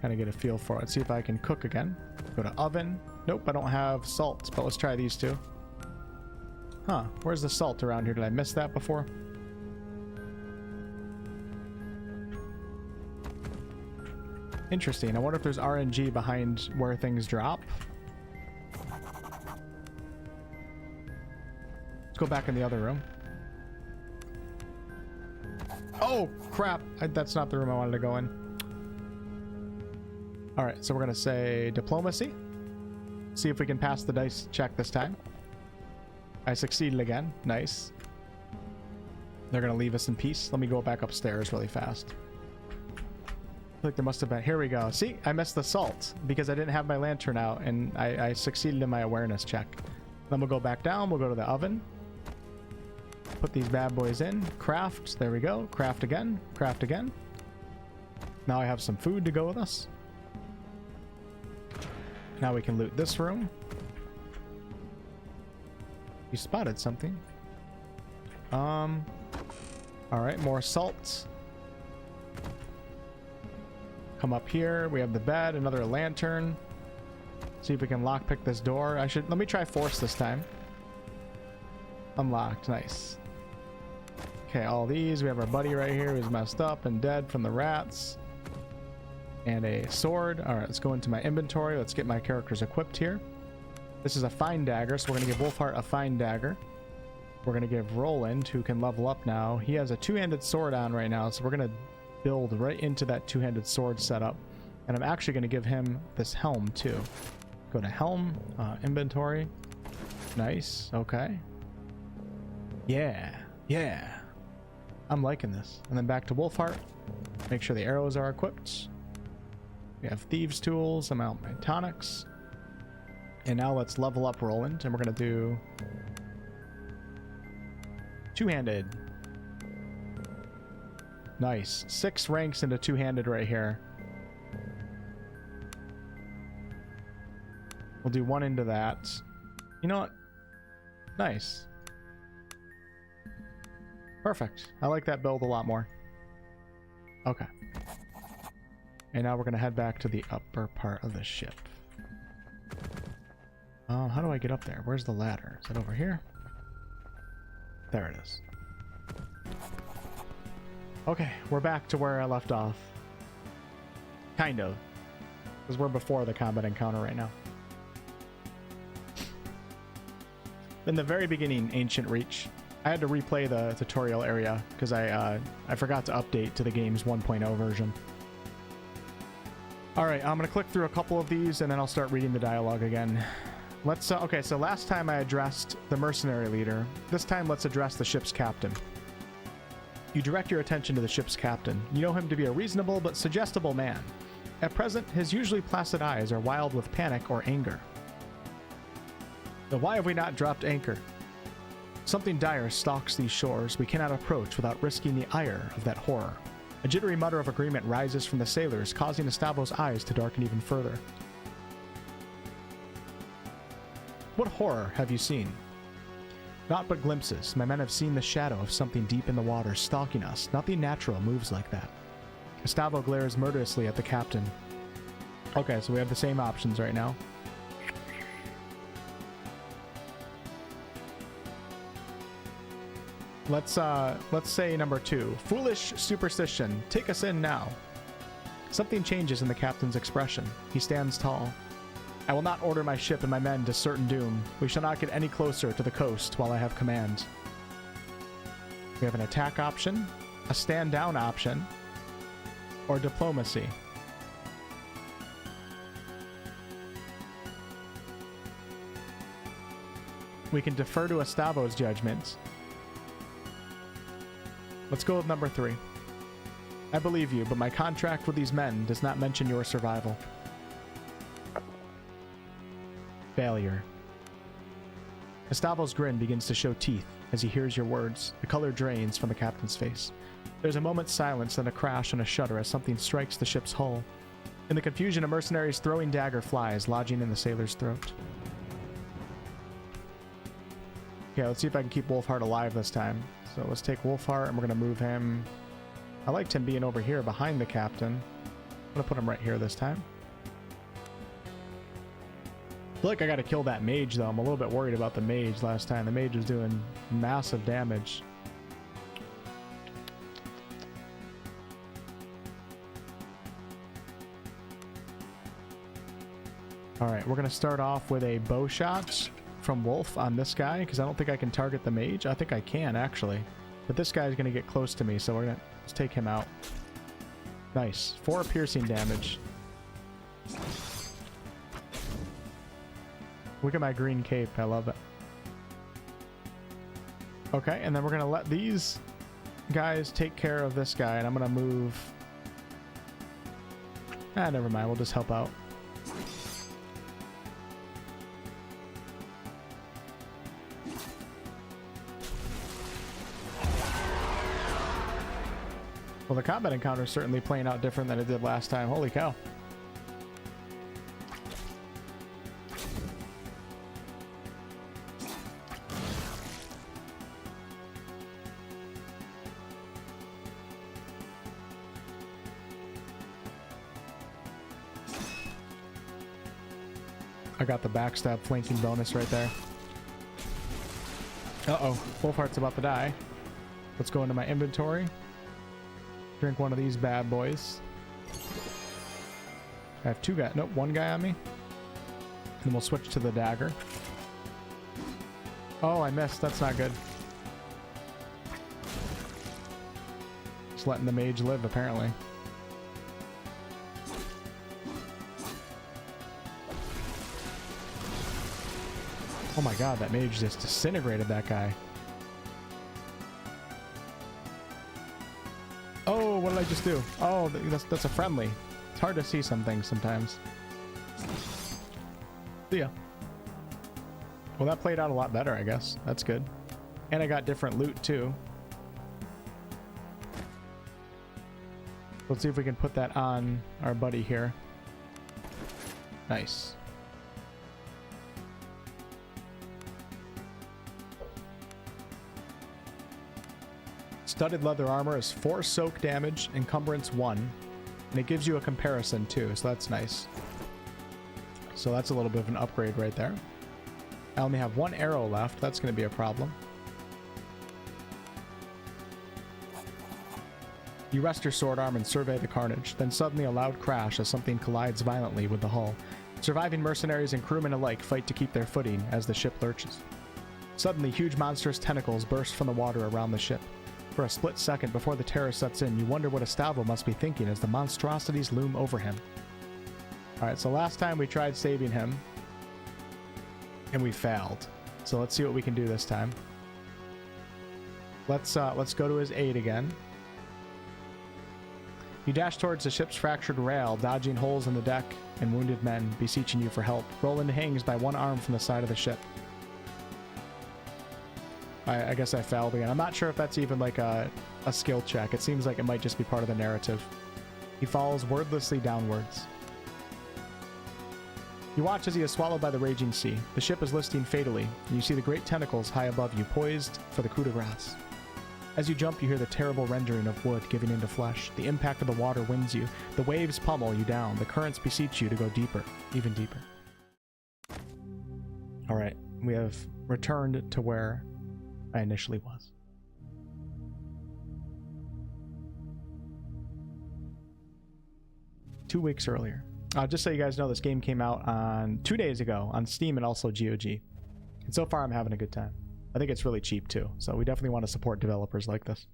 Kind of get a feel for it. See if I can cook again. Go to oven. Nope, I don't have salt, but let's try these two. Huh, where's the salt around here? Did I miss that before? Interesting. I wonder if there's RNG behind where things drop. Let's go back in the other room. Oh, crap. That's not the room I wanted to go in. All right, so we're going to say diplomacy. See if we can pass the dice check this time. I succeeded again. Nice. They're going to leave us in peace. Let me go back upstairs really fast. I feel like there must have been... Here we go. See, I missed the salt because I didn't have my lantern out, and I succeeded in my awareness check. Then we'll go back down. We'll go to the oven. Put these bad boys in. Craft. There we go. Craft again. Craft again. Now I have some food to go with us. Now we can loot this room. You spotted something. All right, more salt. Come up here. We have the bed, another lantern. See if we can lockpick this door. Let me try force this time. Unlocked, nice. Okay, all these. We have our buddy right here who's messed up and dead from the rats. And a sword. All right, let's go into my inventory. Let's get my characters equipped here. This is a fine dagger, so we're going to give Wolfheart a fine dagger. We're going to give Roland, who can level up now. He has a two-handed sword on right now, so we're going to build right into that two-handed sword setup. And I'm actually going to give him this helm, too. Go to helm, inventory. Nice, okay. Yeah, yeah. I'm liking this. And then back to Wolfheart. Make sure the arrows are equipped. We have thieves tools. I'm out my tonics. And now let's level up Roland, and we're going to do two-handed. Nice. 6 ranks into two-handed right here. We'll do 1 into that. You know what? Nice. Perfect. I like that build a lot more. Okay. And now we're going to head back to the upper part of the ship. How do I get up there? Where's the ladder? Is it over here? There it is. Okay, we're back to where I left off. Kind of. Because we're before the combat encounter right now. In the very beginning, Ancient Reach, I had to replay the tutorial area because I forgot to update to the game's 1.0 version. All right, I'm going to click through a couple of these and then I'll start reading the dialogue again. Let's, okay, so last time I addressed the mercenary leader. This time let's address the ship's captain. You direct your attention to the ship's captain. You know him to be a reasonable but suggestible man. At present, his usually placid eyes are wild with panic or anger. But why have we not dropped anchor? Something dire stalks these shores we cannot approach without risking the ire of that horror. A jittery mutter of agreement rises from the sailors, causing Estavo's eyes to darken even further. What horror have you seen? Naught but glimpses. My men have seen the shadow of something deep in the water stalking us. Nothing natural moves like that. Estavo glares murderously at the captain. Okay, so we have the same options right now. Let's say number 2. Foolish superstition. Take us in now. Something changes in the captain's expression. He stands tall. I will not order my ship and my men to certain doom. We shall not get any closer to the coast while I have command. We have an attack option, a stand down option, or diplomacy. We can defer to Estavo's judgment. Let's go with number 3. I believe you, but my contract with these men does not mention your survival. Failure. Estavo's grin begins to show teeth as he hears your words. The color drains from the captain's face. There's a moment's silence, then a crash and a shudder as something strikes the ship's hull. In the confusion, a mercenary's throwing dagger flies, lodging in the sailor's throat. Okay, let's see if I can keep Wolfheart alive this time. So let's take Wolfheart and we're going to move him. I liked him being over here behind the captain. I'm going to put him right here this time. I feel like I got to kill that mage though. I'm a little bit worried about the mage last time. The mage was doing massive damage. Alright, we're going to start off with a bow shot from Wolf on this guy, because I don't think I can target the mage. I think I can, actually. But this guy's going to get close to me, so we're going to let's take him out. Nice. 4 piercing damage. Look at my green cape. I love it. Okay, and then we're going to let these guys take care of this guy, and I'm going to move... Ah, never mind. We'll just help out. Well, the combat encounter is certainly playing out different than it did last time. Holy cow. I got the backstab flanking bonus right there. Uh-oh. Wolfheart's about to die. Let's go into my inventory. Drink one of these bad boys. I have 2 guys. Nope, 1 guy on me. And then we'll switch to the dagger. Oh, I missed. That's not good. Just letting the mage live, apparently. Oh my god, that mage just disintegrated that guy. Oh, what did I just do? Oh, that's a friendly. It's hard to see some things sometimes. See ya. Well, that played out a lot better, I guess. That's good. And I got different loot, too. Let's see if we can put that on our buddy here. Nice. Studded leather armor is 4 soak damage, encumbrance 1, and it gives you a comparison too, so that's nice. So that's a little bit of an upgrade right there. I only have 1 arrow left. That's going to be a problem. You rest your sword arm and survey the carnage, then suddenly a loud crash as something collides violently with the hull. Surviving mercenaries and crewmen alike fight to keep their footing as the ship lurches. Suddenly, huge monstrous tentacles burst from the water around the ship. For a split second before the terror sets in, you wonder what Estavo must be thinking as the monstrosities loom over him. Alright, so last time we tried saving him, and we failed. So let's see what we can do this time. Let's go to his aid again. You dash towards the ship's fractured rail, dodging holes in the deck and wounded men beseeching you for help. Roland hangs by one arm from the side of the ship. I guess I failed again. I'm not sure if that's even like a skill check. It seems like it might just be part of the narrative. He falls wordlessly downwards. You watch as he is swallowed by the raging sea. The ship is listing fatally, and you see the great tentacles high above you, poised for the coup de grace. As you jump, you hear the terrible rendering of wood giving into flesh. The impact of the water winds you. The waves pummel you down. The currents beseech you to go deeper, even deeper. All right, we have returned to where I initially was. Two weeks earlier. Just so you guys know, this game came out on 2 days ago on Steam and also GOG. And so far I'm having a good time. I think it's really cheap too, so we definitely want to support developers like this.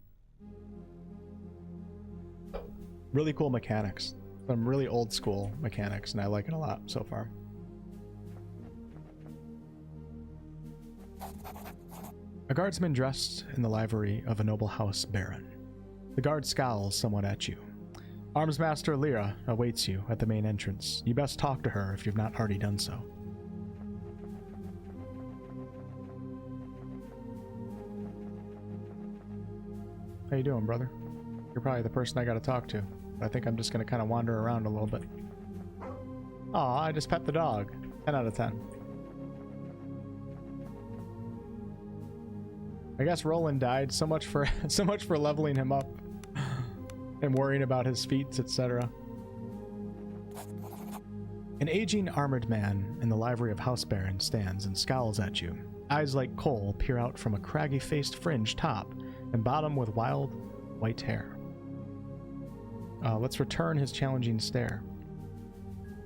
Really cool mechanics. Some really old school mechanics, and I like it a lot so far. A guardsman dressed in the livery of a noble house baron. The guard scowls somewhat at you. Armsmaster Lyra awaits you at the main entrance. You best talk to her if you've not already done so. How you doing, brother? You're probably the person I gotta talk to. But I think I'm just gonna kind of wander around a little bit. Aw, I just pet the dog. 10 out of 10. I guess Roland died. So much for leveling him up and worrying about his feats, etc. An aging armored man in the livery of House Baron stands and scowls at you. Eyes like coal peer out from a craggy-faced fringe top and bottom with wild white hair. Let's return his challenging stare.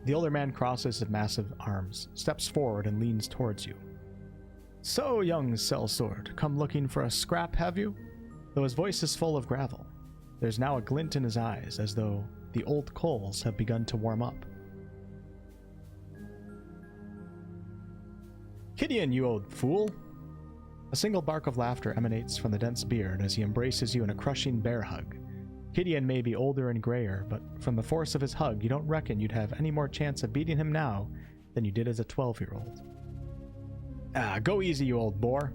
The older man crosses his massive arms, steps forward, and leans towards you. So, young sellsword, come looking for a scrap, have you? Though his voice is full of gravel, there's now a glint in his eyes, as though the old coals have begun to warm up. Gideon, you old fool! A single bark of laughter emanates from the dense beard as he embraces you in a crushing bear hug. Gideon may be older and grayer, but from the force of his hug, you don't reckon you'd have any more chance of beating him now than you did as a 12-year-old. Ah, go easy, you old boar.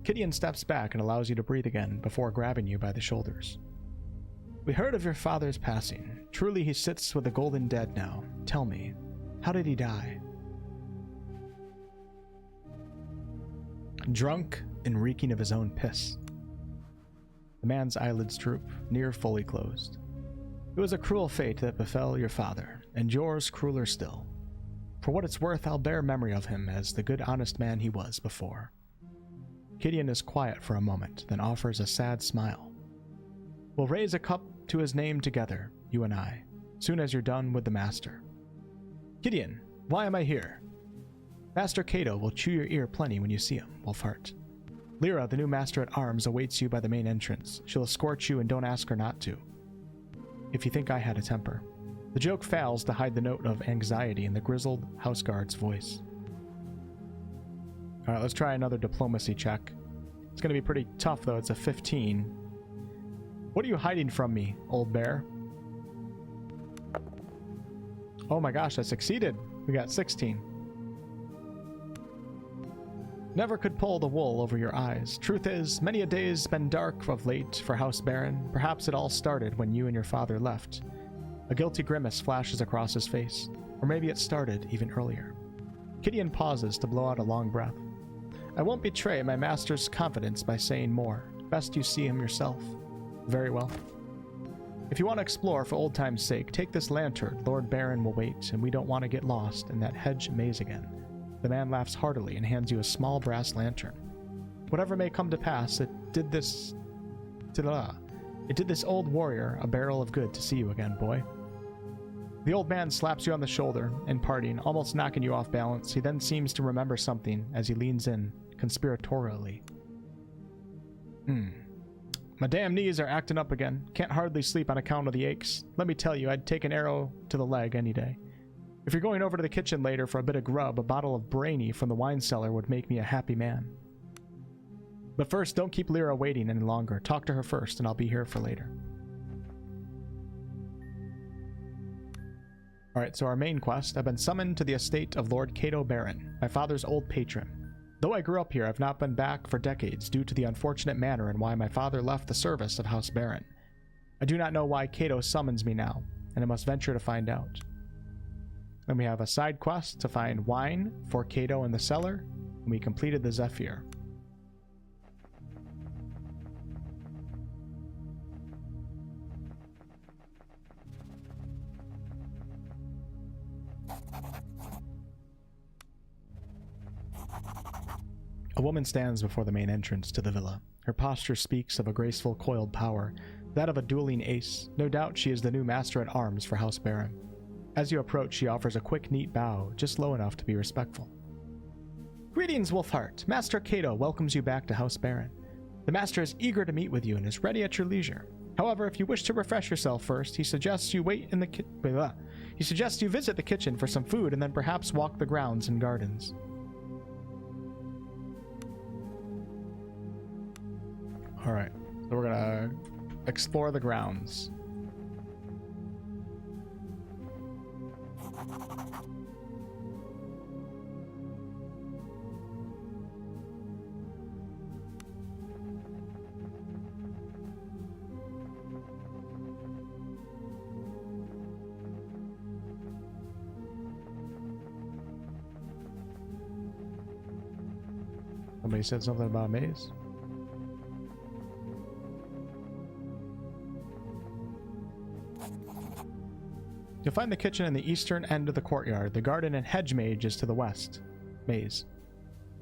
Gideon steps back and allows you to breathe again before grabbing you by the shoulders. We heard of your father's passing. Truly he sits with the golden dead now. Tell me, how did he die? Drunk and reeking of his own piss. The man's eyelids droop, near fully closed. It was a cruel fate that befell your father, and yours crueler still. For what it's worth, I'll bear memory of him as the good honest man he was before. Gideon is quiet for a moment, then offers a sad smile. We'll raise a cup to his name together, you and I, soon as you're done with the master. Gideon, why am I here? Master Cato will chew your ear plenty when you see him, Wolfheart. Lyra, the new master at arms, awaits you by the main entrance. She'll escort you and don't ask her not to. If you think I had a temper. The joke fails to hide the note of anxiety in the grizzled houseguard's voice. Alright, let's try another diplomacy check. It's going to be pretty tough, though. It's a 15. What are you hiding from me, old bear? Oh my gosh, I succeeded. We got 16. Never could pull the wool over your eyes. Truth is, many a day's been dark of late for House Baron. Perhaps it all started when you and your father left. A guilty grimace flashes across his face. Or maybe it started even earlier. Gideon pauses to blow out a long breath. I won't betray my master's confidence by saying more. Best you see him yourself. Very well. If you want to explore for old time's sake, take this lantern. Lord Baron will wait, and we don't want to get lost in that hedge maze again. The man laughs heartily and hands you a small brass lantern. Whatever may come to pass, it did this... It did this old warrior a barrel of good to see you again, boy. The old man slaps you on the shoulder in parting, almost knocking you off balance. He then seems to remember something as he leans in, conspiratorially. My damn knees are acting up again. Can't hardly sleep on account of the aches. Let me tell you, I'd take an arrow to the leg any day. If you're going over to the kitchen later for a bit of grub, a bottle of Brainy from the wine cellar would make me a happy man. But first, don't keep Lyra waiting any longer. Talk to her first, and I'll be here for later. Alright, so our main quest. I've been summoned to the estate of Lord Cato Baron, my father's old patron. Though I grew up here, I've not been back for decades due to the unfortunate manner in why my father left the service of House Baron. I do not know why Cato summons me now, and I must venture to find out. Then we have a side quest to find wine for Cato in the cellar, and we completed the Zephyr. A woman stands before the main entrance to the villa. Her posture speaks of a graceful, coiled power, that of a dueling ace. No doubt she is the new master-at-arms for House Baron. As you approach, she offers a quick, neat bow, just low enough to be respectful. Greetings, Wolfheart. Master Cato welcomes you back to House Baron. The master is eager to meet with you and is ready at your leisure. However, if you wish to refresh yourself first, he suggests you He suggests you visit the kitchen for some food and then perhaps walk the grounds and gardens. Alright, so we're gonna explore the grounds. Somebody said something about a maze. You'll find the kitchen in the eastern end of the courtyard. The garden and hedge maze is to the west. Maze.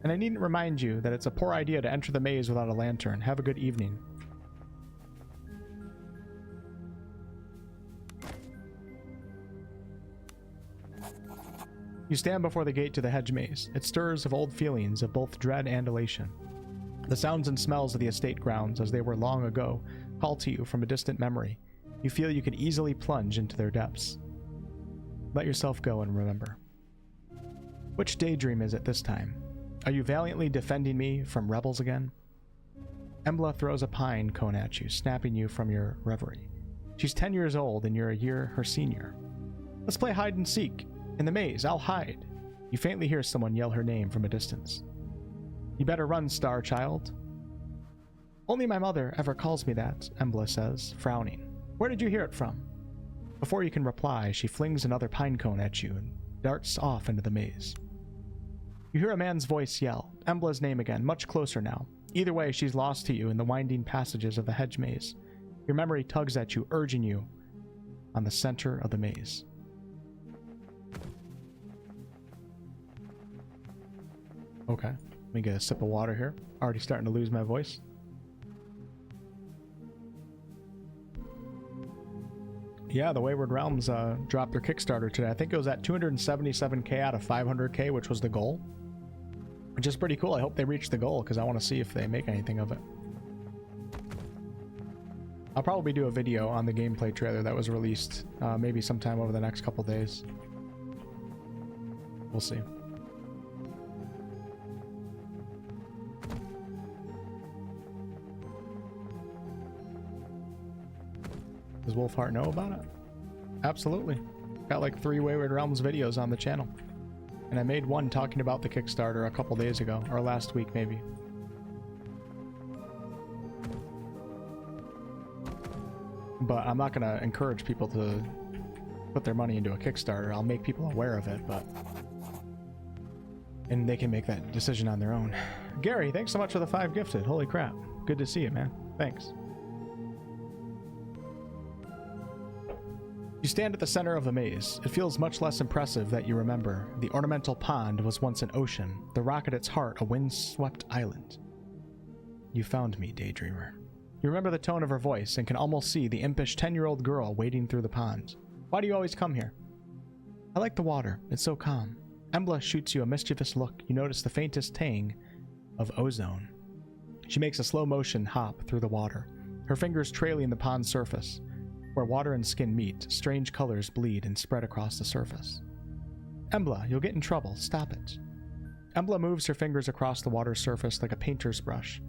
And I needn't remind you that it's a poor idea to enter the maze without a lantern. Have a good evening. You stand before the gate to the hedge maze. It stirs of old feelings of both dread and elation. The sounds and smells of the estate grounds, as they were long ago, call to you from a distant memory. You feel you could easily plunge into their depths. Let yourself go and remember. Which daydream is it this time? Are you valiantly defending me from rebels again? Embla throws a pine cone at you, snapping you from your reverie. She's 10 years old and you're a year her senior. Let's play hide and seek. In the maze, I'll hide. You faintly hear someone yell her name from a distance. You better run, star child. Only my mother ever calls me that, Embla says, frowning. Where did you hear it from? Before you can reply, she flings another pine cone at you and darts off into the maze. You hear a man's voice yell, Embla's name again, much closer now. Either way, she's lost to you in the winding passages of the hedge maze. Your memory tugs at you, urging you on the center of the maze. Okay, let me get a sip of water here. Already starting to lose my voice. Yeah, the Wayward Realms dropped their Kickstarter today. I think it was at 277k out of 500k, which was the goal. Which is pretty cool. I hope they reach the goal because I want to see if they make anything of it. I'll probably do a video on the gameplay trailer that was released maybe sometime over the next couple days. We'll see. Does Wolfheart know about it? Absolutely. Got like 3 Wayward Realms videos on the channel. And I made one talking about the Kickstarter a couple days ago, or last week maybe. But I'm not going to encourage people to put their money into a Kickstarter. I'll make people aware of it, but... and they can make that decision on their own. Gary, thanks so much for the 5 gifted. Holy crap. Good to see you, man. Thanks. You stand at the center of the maze. It feels much less impressive that you remember. The ornamental pond was once an ocean, the rock at its heart a wind-swept island. You found me, daydreamer. You remember the tone of her voice and can almost see the impish 10-year-old girl wading through the pond. Why do you always come here? I like the water. It's so calm. Embla shoots you a mischievous look. You notice the faintest tang of ozone. She makes a slow motion hop through the water, her fingers trailing the pond's surface. Where water and skin meet, strange colors bleed and spread across the surface. Embla, you'll get in trouble. Stop it. Embla moves her fingers across the water's surface like a painter's brush.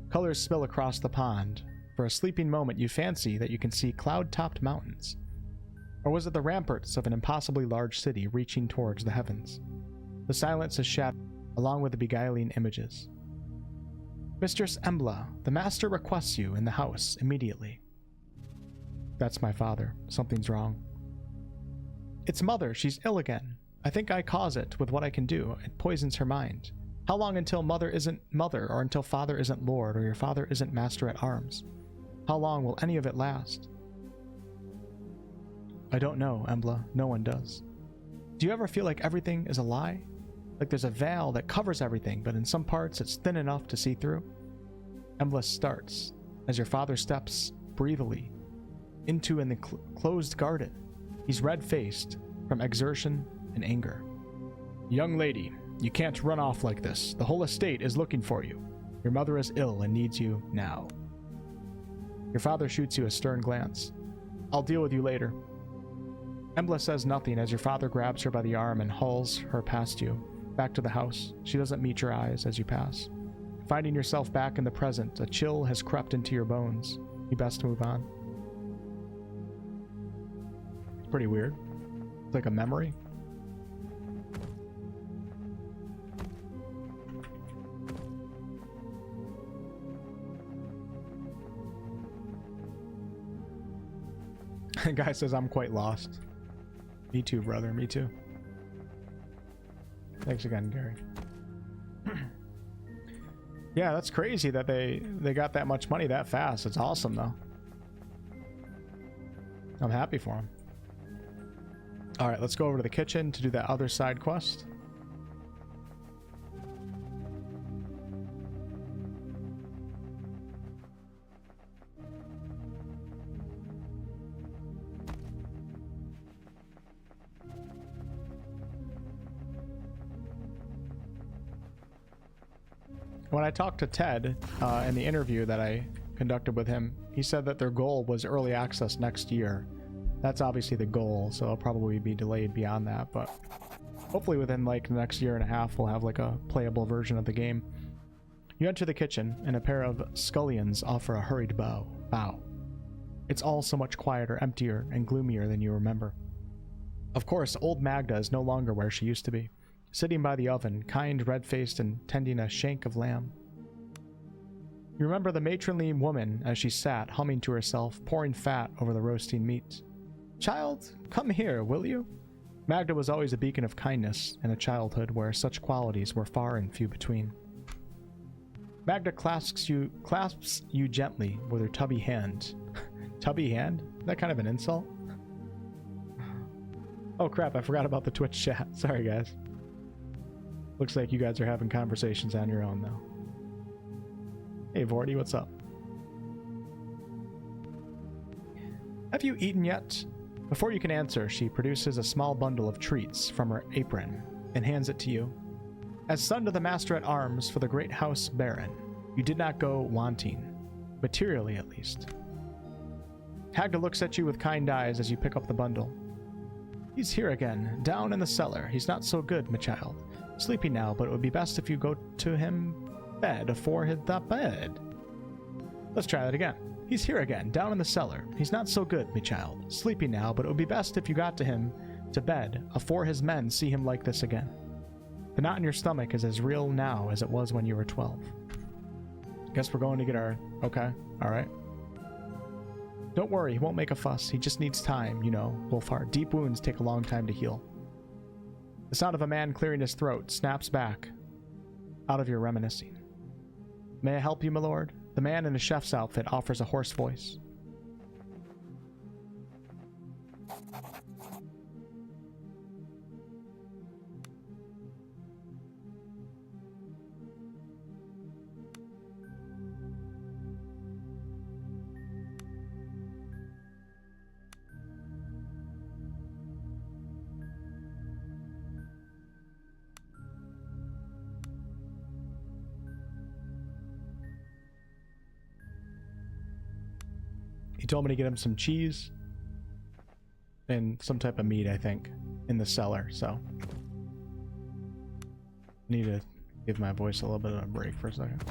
Colors spill across the pond. For a sleeping moment, you fancy that you can see cloud-topped mountains. Or was it the ramparts of an impossibly large city reaching towards the heavens? The silence is shattered, along with the beguiling images. Mistress Embla, the master requests you in the house immediately. That's my father. Something's wrong. It's Mother. She's ill again. I think I cause it with what I can do. It poisons her mind. How long until Mother isn't Mother, or until Father isn't Lord, or your father isn't Master at Arms? How long will any of it last? I don't know, Embla. No one does. Do you ever feel like everything is a lie? Like there's a veil that covers everything, but in some parts it's thin enough to see through? Embla starts as your father steps breathily into an closed garden. He's red-faced from exertion and anger. Young lady, you can't run off like this. The whole estate is looking for you. Your mother is ill and needs you now. Your father shoots you a stern glance. I'll deal with you later. Embla says nothing as your father grabs her by the arm and hauls her past you, back to the house. She doesn't meet your eyes as you pass. Finding yourself back in the present, a chill has crept into your bones. You best move on. Pretty weird. It's like a memory. The guy says I'm quite lost. Me too, brother. Me too. Thanks again, Gary. Yeah, that's crazy that they got that much money that fast. It's awesome, though. I'm happy for him. All right, let's go over to the kitchen to do that other side quest. When I talked to Ted in the interview that I conducted with him, he said that their goal was early access next year. That's obviously the goal, so it'll probably be delayed beyond that, but hopefully within like the next year and a half we'll have like a playable version of the game. You enter the kitchen and a pair of scullions offer a hurried bow. It's all so much quieter, emptier, and gloomier than you remember. Of course, old Magda is no longer where she used to be, sitting by the oven, kind, red-faced, and tending a shank of lamb. You remember the matronly woman as she sat, humming to herself, pouring fat over the roasting meat. Child, come here, will you? Magda was always a beacon of kindness in a childhood where such qualities were far and few between. Magda clasps you gently with her tubby hand. Tubby hand? Is that kind of an insult? Oh crap, I forgot about the Twitch chat. Sorry, guys. Looks like you guys are having conversations on your own, though. Hey, Vorty, what's up? Have you eaten yet? Before you can answer, she produces a small bundle of treats from her apron and hands it to you. As son to the Master at Arms for the great house Baron, you did not go wanting, materially at least. Hagda looks at you with kind eyes as you pick up the bundle. He's here again, down in the cellar. He's not so good, my child. Sleeping now, but it would be best if you go to him bed afore his that bed. Let's try that again. He's here again, down in the cellar. He's not so good, me child. Sleeping now, but it would be best if you got to him to bed afore his men see him like this again. The knot in your stomach is as real now as it was when you were 12. Guess we're going to get our... Okay, alright. Don't worry, he won't make a fuss. He just needs time, you know, Wolfheart. Deep wounds take a long time to heal. The sound of a man clearing his throat snaps back out of your reminiscing. May I help you, my lord? The man in a chef's outfit offers a hoarse voice. He told me to get him some cheese and some type of meat, I think, in the cellar, so need to give my voice a little bit of a break for a second.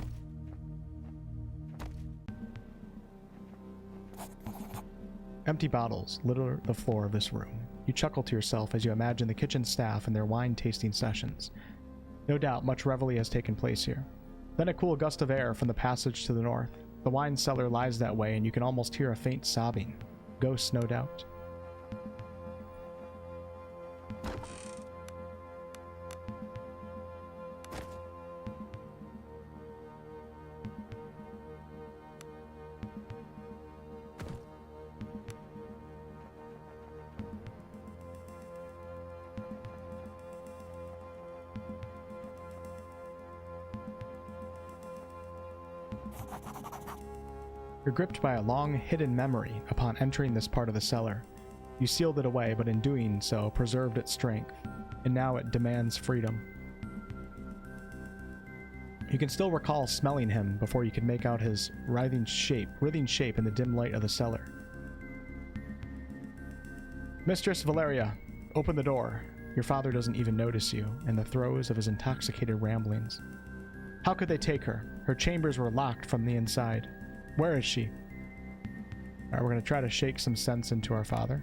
Empty bottles litter the floor of this room. You chuckle to yourself as you imagine the kitchen staff and their wine tasting sessions. No doubt much revelry has taken place here. Then a cool gust of air from the passage to the north. The wine cellar lies that way, and you can almost hear a faint sobbing. Ghosts, no doubt. You're gripped by a long, hidden memory upon entering this part of the cellar. You sealed it away, but in doing so, preserved its strength, and now it demands freedom. You can still recall smelling him before you could make out his writhing shape in the dim light of the cellar. Mistress Valeria, open the door. Your father doesn't even notice you, in the throes of his intoxicated ramblings. How could they take her? Her chambers were locked from the inside. Where is she? Alright, we're going to try to shake some sense into our father.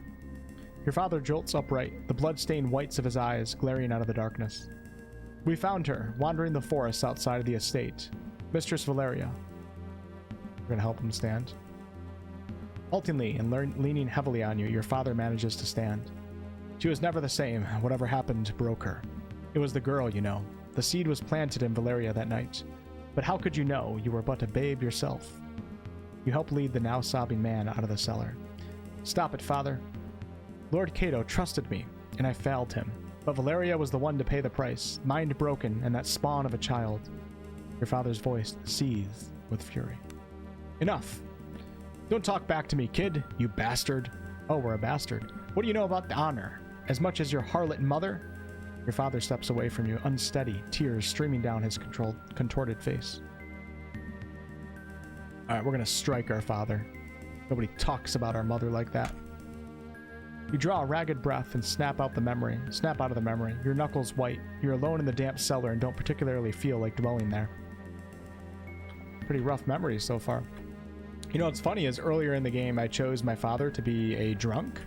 Your father jolts upright, the blood-stained whites of his eyes glaring out of the darkness. We found her, wandering the forests outside of the estate. Mistress Valeria. We're going to help him stand. Haltingly and leaning heavily on you, your father manages to stand. She was never the same. Whatever happened broke her. It was the girl, you know. The seed was planted in Valeria that night. But how could you know? You were but a babe yourself. You help lead the now sobbing man out of the cellar. Stop it, father. Lord Cato trusted me, and I failed him. But Valeria was the one to pay the price, mind broken, and that spawn of a child. Your father's voice seethed with fury. Enough. Don't talk back to me, kid, you bastard. Oh, we're a bastard. What do you know about the honor? As much as your harlot mother? Your father steps away from you, unsteady, tears streaming down his contorted face. Alright, we're gonna strike our father. Nobody talks about our mother like that. You draw a ragged breath and snap out of the memory. Your knuckles white. You're alone in the damp cellar and don't particularly feel like dwelling there. Pretty rough memories so far. You know what's funny is earlier in the game I chose my father to be a drunk.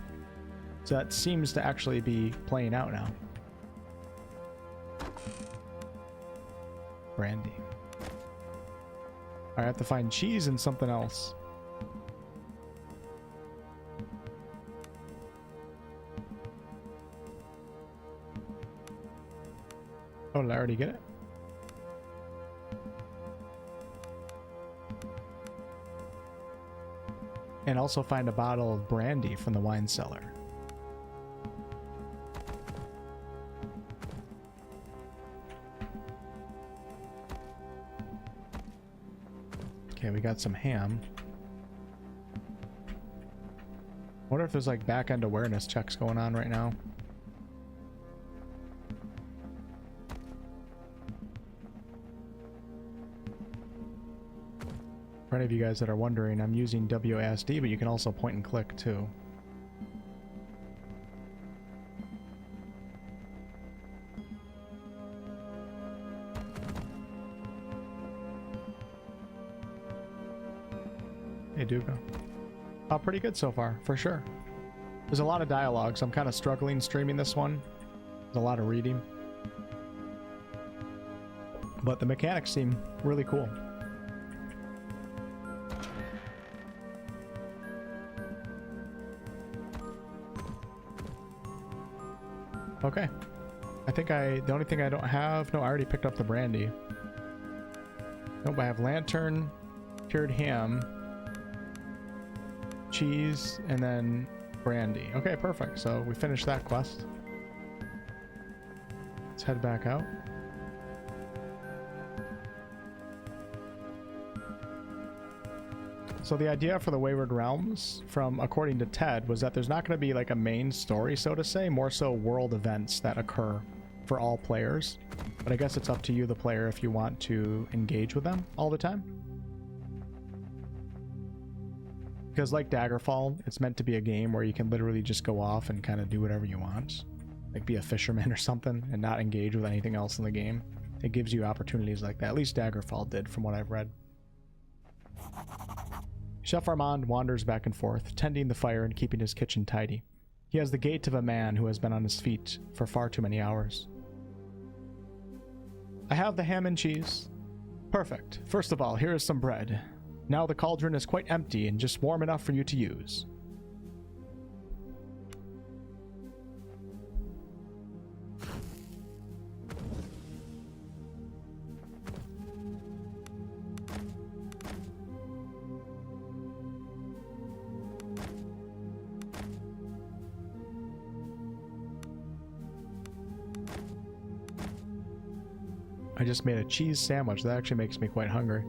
So that seems to actually be playing out now. Brandy. I have to find cheese and something else. Oh, did I already get it? And also find a bottle of brandy from the wine cellar. Okay, we got some ham. Wonder if there's like back-end awareness checks going on right now. For any of you guys that are wondering, I'm using WASD, but you can also point and click too. Hey, Duga. Oh, pretty good so far, for sure. There's a lot of dialogue, so I'm kind of struggling streaming this one. There's a lot of reading. But the mechanics seem really cool. Okay. I think the only thing I don't have... No, I already picked up the brandy. Nope, I have lantern, cured ham, cheese, and then brandy. Okay, perfect. So we finished that quest. Let's head back out. So the idea for the Wayward Realms, from according to Ted, was that there's not going to be like a main story, so to say, more so world events that occur for all players. But I guess it's up to you, the player, if you want to engage with them all the time. Because like Daggerfall, it's meant to be a game where you can literally just go off and kind of do whatever you want. Like be a fisherman or something and not engage with anything else in the game. It gives you opportunities like that. At least Daggerfall did from what I've read. Chef Armand wanders back and forth, tending the fire and keeping his kitchen tidy. He has the gait of a man who has been on his feet for far too many hours. I have the ham and cheese. Perfect. First of all, here is some bread. Now the cauldron is quite empty and just warm enough for you to use. I just made a cheese sandwich. That actually makes me quite hungry.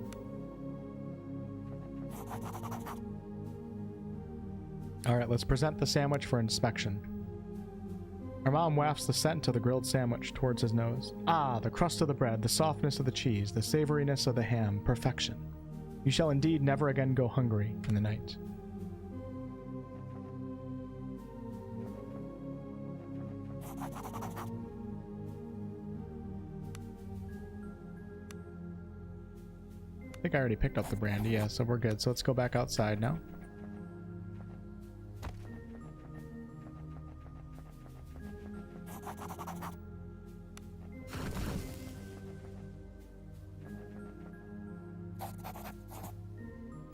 Alright, let's present the sandwich for inspection. Our mom wafts the scent of the grilled sandwich towards his nose. Ah, the crust of the bread, the softness of the cheese, the savoriness of the ham, perfection. You shall indeed never again go hungry in the night. I think I already picked up the brandy, yeah, so we're good. So let's go back outside now.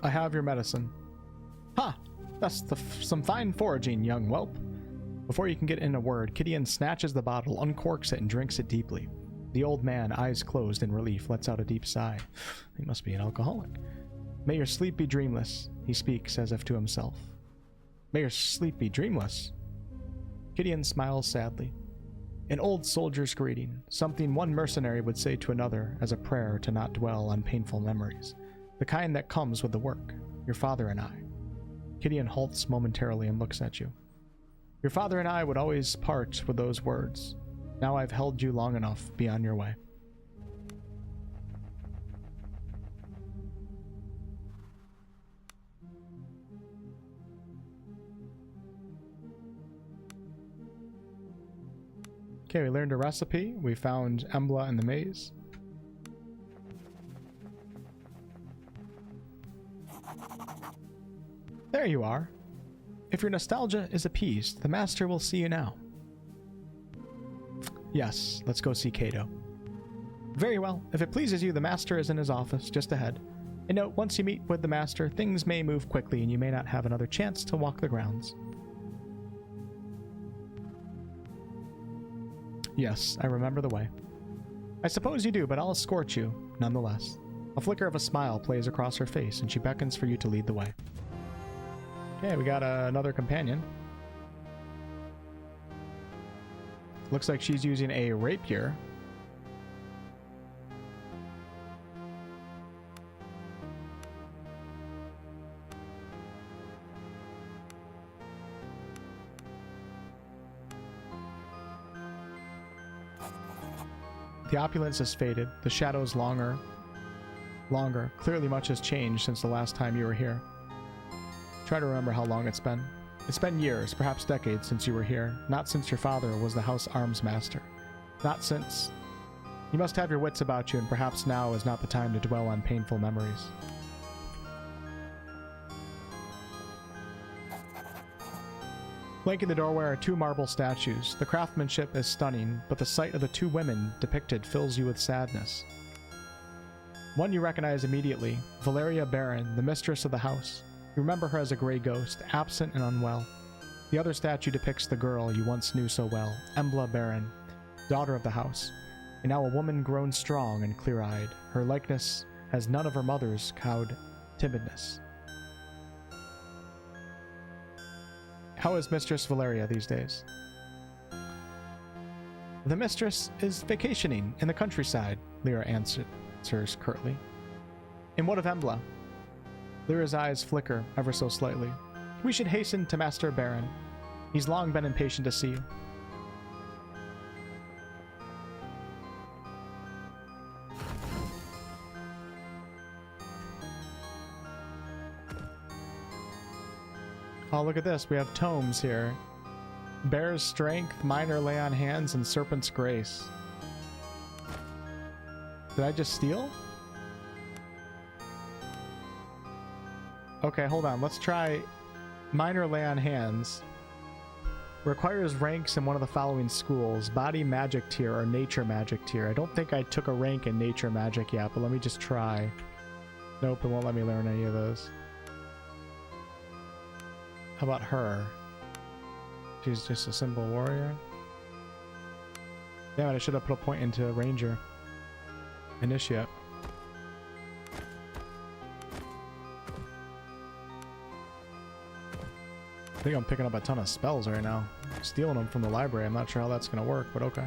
I have your medicine. Ha! That's some fine foraging, young whelp. Before you can get in a word, Gideon snatches the bottle, uncorks it, and drinks it deeply. The old man, eyes closed in relief, lets out a deep sigh. He must be an alcoholic. May your sleep be dreamless, he speaks as if to himself. May your sleep be dreamless. Gideon smiles sadly. An old soldier's greeting, something one mercenary would say to another as a prayer to not dwell on painful memories. The kind that comes with the work, your father and I. Gideon halts momentarily and looks at you. Your father and I would always part with those words. Now I've held you long enough, be on your way. Okay, we learned a recipe. We found Embla in the maze. There you are. If your nostalgia is appeased, the master will see you now. Yes, let's go see Cato. Very well. If it pleases you, the master is in his office, just ahead. And note, once you meet with the master, things may move quickly and you may not have another chance to walk the grounds. Yes, I remember the way. I suppose you do, but I'll escort you, nonetheless. A flicker of a smile plays across her face, and she beckons for you to lead the way. Okay, we got another companion. Looks like she's using a rapier. The opulence has faded, the shadows longer. Clearly much has changed since the last time you were here. Try to remember how long it's been. It's been years, perhaps decades since you were here. Not since your father was the house arms master. Not since... You must have your wits about you, and perhaps now is not the time to dwell on painful memories. Flanking the doorway are two marble statues. The craftsmanship is stunning, but the sight of the two women depicted fills you with sadness. One you recognize immediately, Valeria Baron, the mistress of the house. You remember her as a gray ghost, absent and unwell. The other statue depicts the girl you once knew so well, Embla Baron, daughter of the house, and now a woman grown strong and clear-eyed. Her likeness has none of her mother's cowed timidness. How is Mistress Valeria these days? The mistress is vacationing in the countryside, Lyra answers curtly. And what of Embla? Lyra's eyes flicker ever so slightly. We should hasten to Master Baron. He's long been impatient to see you. Oh, look at this. We have tomes here. Bear's Strength, Minor Lay on Hands, and Serpent's Grace. Did I just steal? Okay, hold on. Let's try Minor Lay on Hands. Requires ranks in one of the following schools: Body Magic tier or Nature Magic tier. I don't think I took a rank in Nature Magic yet, but let me just try. Nope, it won't let me learn any of those. How about her? She's just a simple warrior. Damn it, I should have put a point into Ranger. Initiate. I think I'm picking up a ton of spells right now. Stealing them from the library. I'm not sure how that's going to work, but okay.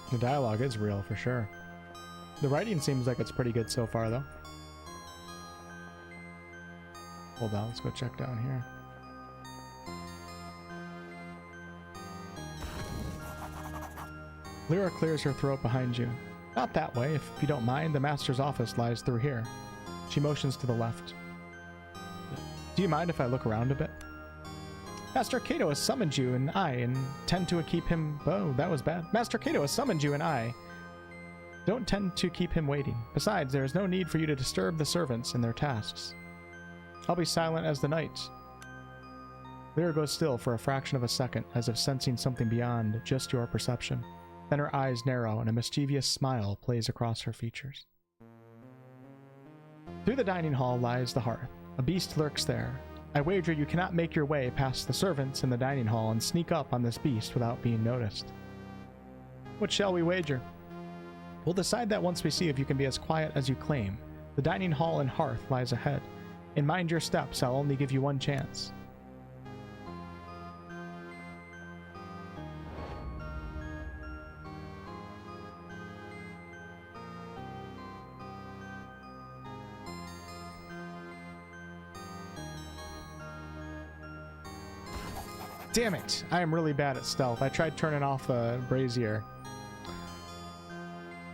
The dialogue is real for sure. The writing seems like it's pretty good so far though. Hold on, let's go check down here. Lyra clears her throat behind you. Not that way, if you don't mind. The master's office lies through here. She motions to the left. Do you mind if I look around a bit? Master Cato has summoned you, and I intend to keep him... Oh, that was bad. Master Cato has summoned you, and I don't tend to keep him waiting. Besides, there is no need for you to disturb the servants in their tasks. I'll be silent as the night. Lyra goes still for a fraction of a second, as if sensing something beyond just your perception. Then her eyes narrow, and a mischievous smile plays across her features. Through the dining hall lies the hearth. A beast lurks there. I wager you cannot make your way past the servants in the dining hall and sneak up on this beast without being noticed. What shall we wager? We'll decide that once we see if you can be as quiet as you claim. The dining hall and hearth lies ahead. And mind your steps, I'll only give you one chance. Damn it! I am really bad at stealth. I tried turning off the brazier.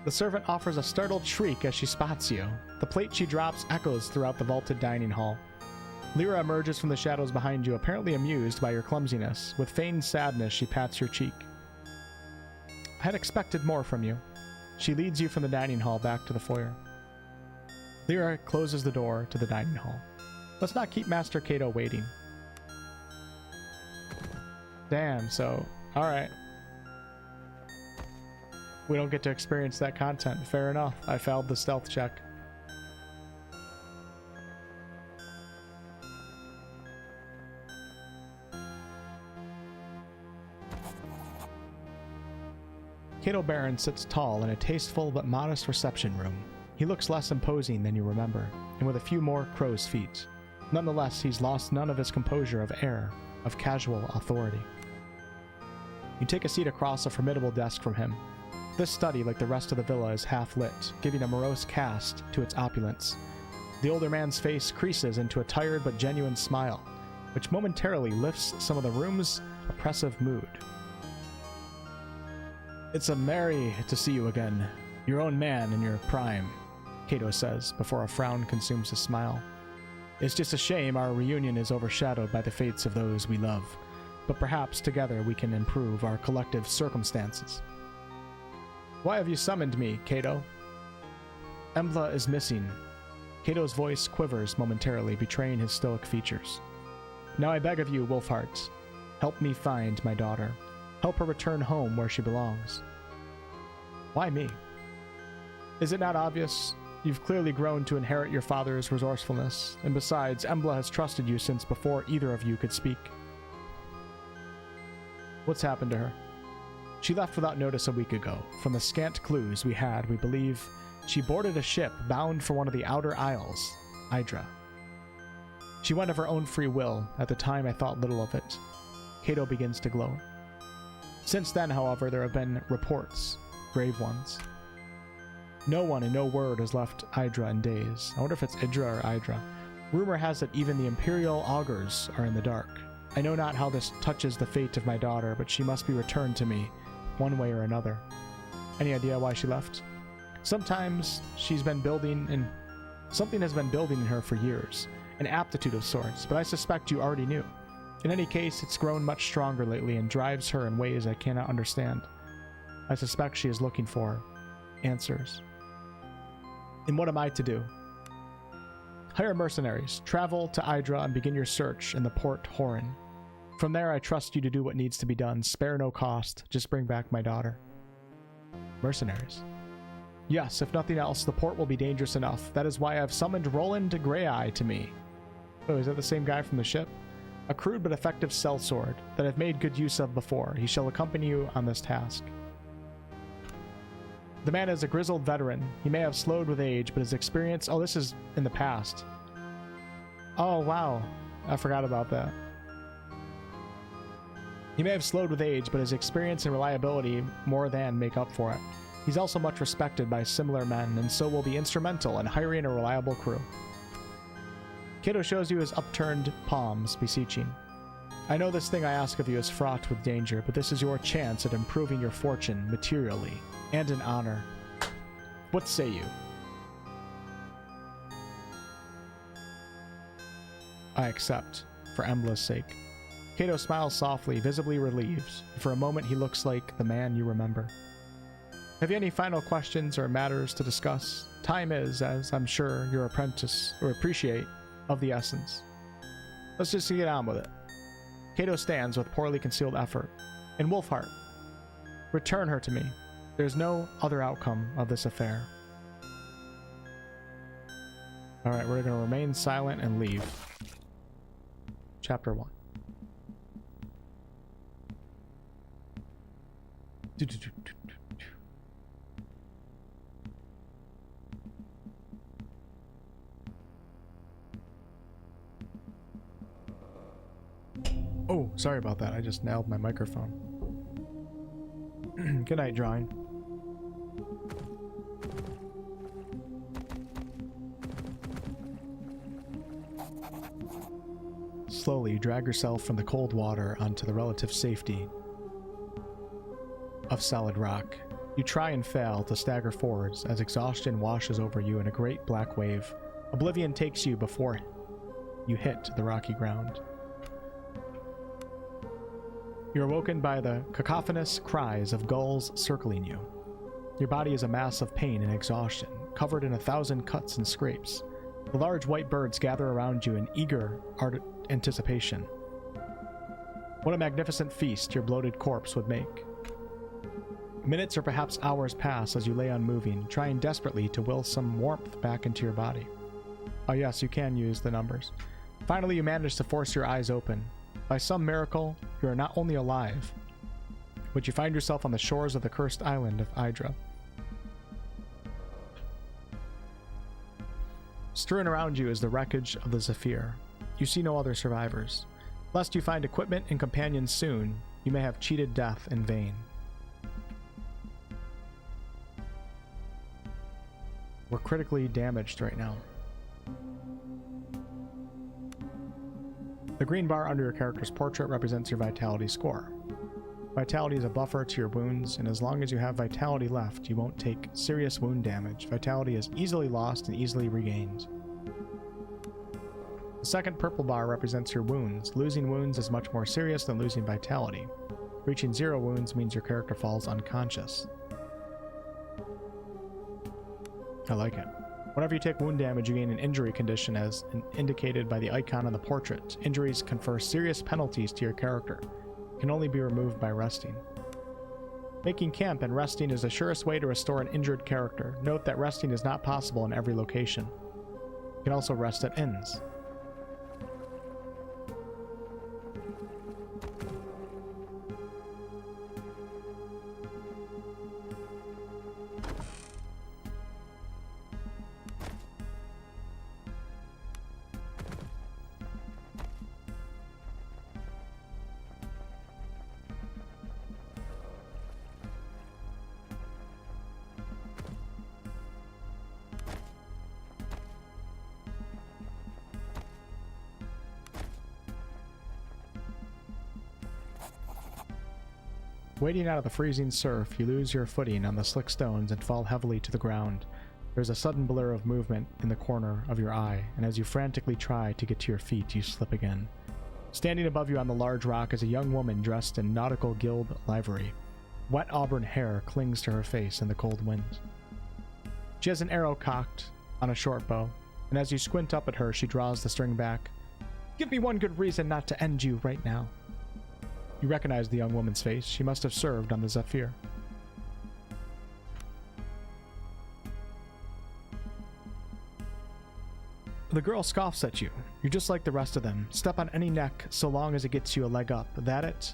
The servant offers a startled shriek as she spots you. The plate she drops echoes throughout the vaulted dining hall. Lyra emerges from the shadows behind you, apparently amused by your clumsiness. With feigned sadness, she pats your cheek. I had expected more from you. She leads you from the dining hall back to the foyer. Lyra closes the door to the dining hall. Let's not keep Master Cato waiting. Damn, so, alright. We don't get to experience that content. Fair enough. I failed the stealth check. Cato Baron sits tall in a tasteful but modest reception room. He looks less imposing than you remember, and with a few more crow's feet. Nonetheless, he's lost none of his composure of air, of casual authority. You take a seat across a formidable desk from him. This study, like the rest of the villa, is half-lit, giving a morose cast to its opulence. The older man's face creases into a tired but genuine smile, which momentarily lifts some of the room's oppressive mood. It's a merry to see you again. Your own man in your prime, Cato says, before a frown consumes his smile. It's just a shame our reunion is overshadowed by the fates of those we love, but perhaps together we can improve our collective circumstances. Why have you summoned me, Cato? Embla is missing. Cato's voice quivers momentarily, betraying his stoic features. Now I beg of you, Wolfheart, help me find my daughter. Help her return home where she belongs. Why me? Is it not obvious? You've clearly grown to inherit your father's resourcefulness, and besides, Embla has trusted you since before either of you could speak. What's happened to her? She left without notice a week ago. From the scant clues we had, we believe she boarded a ship bound for one of the outer isles, Hydra. She went of her own free will. At the time, I thought little of it. Cato begins to glow. Since then, however, there have been reports, grave ones. No one and no word has left Hydra in days. I wonder if it's Idra or Hydra. Rumor has it even the Imperial augurs are in the dark. I know not how this touches the fate of my daughter, but she must be returned to me, one way or another. Any idea why she left? Sometimes she's been building in... Something has been building in her for years. An aptitude of sorts, but I suspect you already knew. In any case, it's grown much stronger lately and drives her in ways I cannot understand. I suspect she is looking for answers. And what am I to do? Hire mercenaries, travel to Idra and begin your search in the Port Horin. From there, I trust you to do what needs to be done. Spare no cost. Just bring back my daughter. Mercenaries? Yes, if nothing else, the port will be dangerous enough. That is why I've summoned Roland Greyeye to me. Oh, is that the same guy from the ship? A crude but effective sellsword that I've made good use of before. He shall accompany you on this task. The man is a grizzled veteran. He may have slowed with age, but his experience... Oh, this is in the past. Oh, wow. I forgot about that. He may have slowed with age, but his experience and reliability more than make up for it. He's also much respected by similar men, and so will be instrumental in hiring a reliable crew. Cato shows you his upturned palms, beseeching. I know this thing I ask of you is fraught with danger, but this is your chance at improving your fortune materially and in honor. What say you? I accept, for Embla's sake. Cato smiles softly, visibly relieved. For a moment, he looks like the man you remember. Have you any final questions or matters to discuss? Time is, as I'm sure your apprentice or appreciate, of the essence. Let's just get on with it. Cato stands with poorly concealed effort. And Wolfheart, return her to me. There's no other outcome of this affair. Alright, we're going to remain silent and leave. Chapter 1. Oh, sorry about that. I just nailed my microphone. Good night, drawing. Slowly, you drag yourself from the cold water onto the relative safety of solid rock. You try and fail to stagger forwards as exhaustion washes over you in a great black wave. Oblivion takes you before you hit the rocky ground. You're awoken by the cacophonous cries of gulls circling you. Your body is a mass of pain and exhaustion, covered in 1,000 cuts and scrapes. The large white birds gather around you in eager anticipation. What a magnificent feast your bloated corpse would make. Minutes or perhaps hours pass as you lay unmoving, trying desperately to will some warmth back into your body. Oh yes, you can use the numbers. Finally, you manage to force your eyes open. By some miracle, you are not only alive, but you find yourself on the shores of the cursed island of Idra. Strewn around you is the wreckage of the Zephyr. You see no other survivors. Lest you find equipment and companions soon, you may have cheated death in vain. We're critically damaged right now. The green bar under your character's portrait represents your vitality score. Vitality is a buffer to your wounds, and as long as you have vitality left, you won't take serious wound damage. Vitality is easily lost and easily regained. The second purple bar represents your wounds. Losing wounds is much more serious than losing vitality. Reaching 0 wounds means your character falls unconscious. I like it. Whenever you take wound damage, you gain an injury condition as indicated by the icon on the portrait. Injuries confer serious penalties to your character. It can only be removed by resting. Making camp and resting is the surest way to restore an injured character. Note that resting is not possible in every location. You can also rest at inns. Wading out of the freezing surf, you lose your footing on the slick stones and fall heavily to the ground. There's a sudden blur of movement in the corner of your eye, and as you frantically try to get to your feet, you slip again. Standing above you on the large rock is a young woman dressed in nautical guild livery. Wet auburn hair clings to her face in the cold wind. She has an arrow cocked on a short bow, and as you squint up at her, she draws the string back. Give me one good reason not to end you right now. You recognize the young woman's face. She must have served on the Zephyr. The girl scoffs at you. You're just like the rest of them. Step on any neck so long as it gets you a leg up. That it?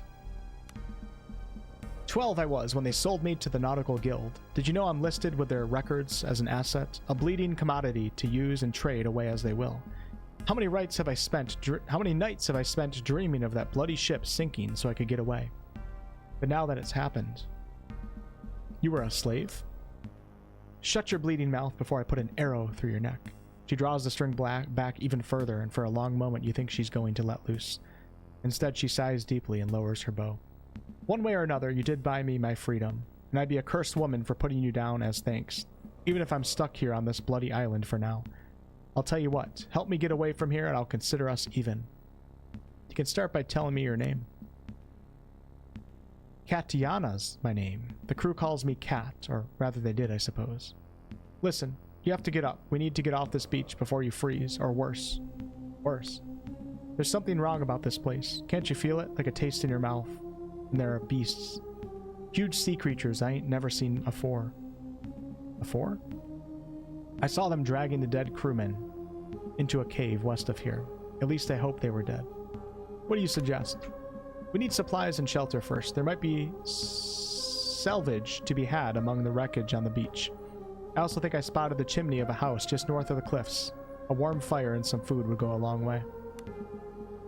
12 I was when they sold me to the Nautical Guild. Did you know I'm listed with their records as an asset? A bleeding commodity to use and trade away as they will. How many nights have I spent dreaming of that bloody ship sinking so I could get away? But now that it's happened... You were a slave? Shut your bleeding mouth before I put an arrow through your neck. She draws the string back even further, and for a long moment you think she's going to let loose. Instead, she sighs deeply and lowers her bow. One way or another, you did buy me my freedom, and I'd be a cursed woman for putting you down as thanks, even if I'm stuck here on this bloody island for now. I'll tell you what, help me get away from here and I'll consider us even. You can start by telling me your name. Katiana's my name. The crew calls me Kat, or rather they did, I suppose. Listen, you have to get up. We need to get off this beach before you freeze, or worse. Worse. There's something wrong about this place. Can't you feel it? Like a taste in your mouth. And there are beasts. Huge sea creatures I ain't never seen afore. Afore? I saw them dragging the dead crewmen into a cave west of here. At least I hope they were dead. What do you suggest? We need supplies and shelter first. There might be salvage to be had among the wreckage on the beach. I also think I spotted the chimney of a house just north of the cliffs. A warm fire and some food would go a long way.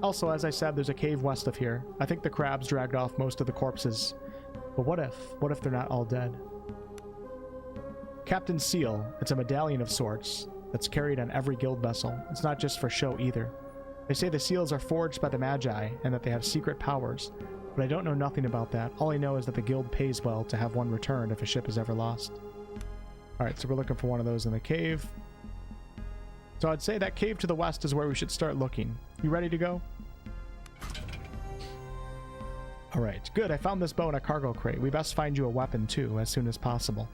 Also, as I said, there's a cave west of here. I think the crabs dragged off most of the corpses. But what if? What if they're not all dead? Captain Seal, it's a medallion of sorts that's carried on every guild vessel. It's not just for show either. They say the seals are forged by the Magi and that they have secret powers, but I don't know nothing about that. All I know is that the guild pays well to have one returned if a ship is ever lost. Alright, so we're looking for one of those in the cave. So I'd say that cave to the west is where we should start looking. You ready to go? Alright, good. I found this bow in a cargo crate. We best find you a weapon too, as soon as possible.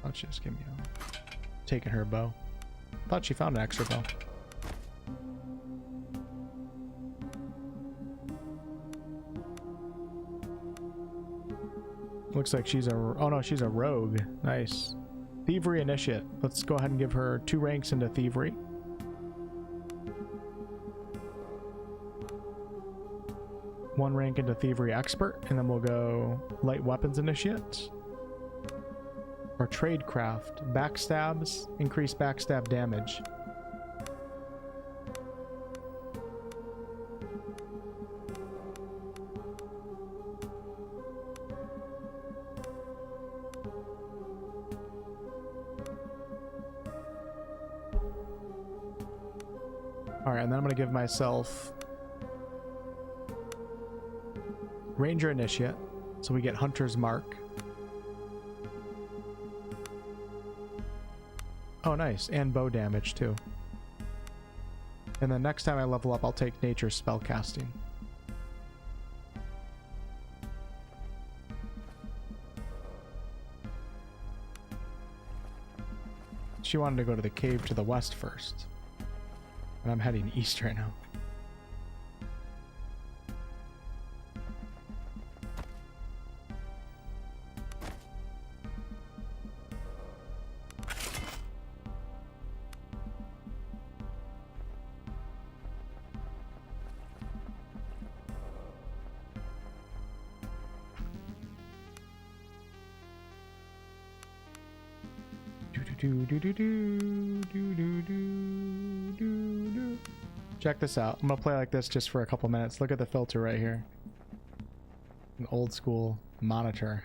Thought she just gave me taking her bow. Thought she found an extra bow. Looks like she's a... Oh no, she's a rogue. Nice. Thievery Initiate. Let's go ahead and give her 2 ranks into Thievery. One rank into Thievery Expert, and then we'll go Light Weapons Initiate. Or Tradecraft. Backstabs. Increase backstab damage. Alright, and then I'm going to give myself Ranger Initiate, so we get Hunter's Mark. Oh, nice. And bow damage, too. And then next time I level up, I'll take Nature's Spellcasting. She wanted to go to the cave to the west first. And I'm heading east right now. Check this out. I'm gonna play like this just for a couple minutes. Look at the filter right here. An old school monitor.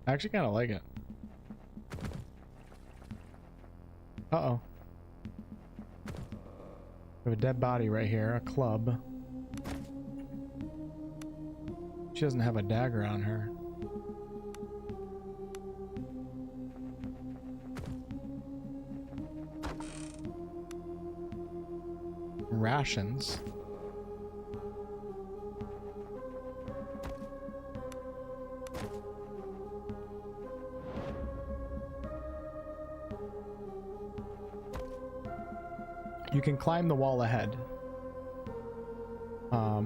I actually kind of like it. Uh-oh. We have a dead body right here, a club. She doesn't have a dagger on her. Rations. You can climb the wall ahead.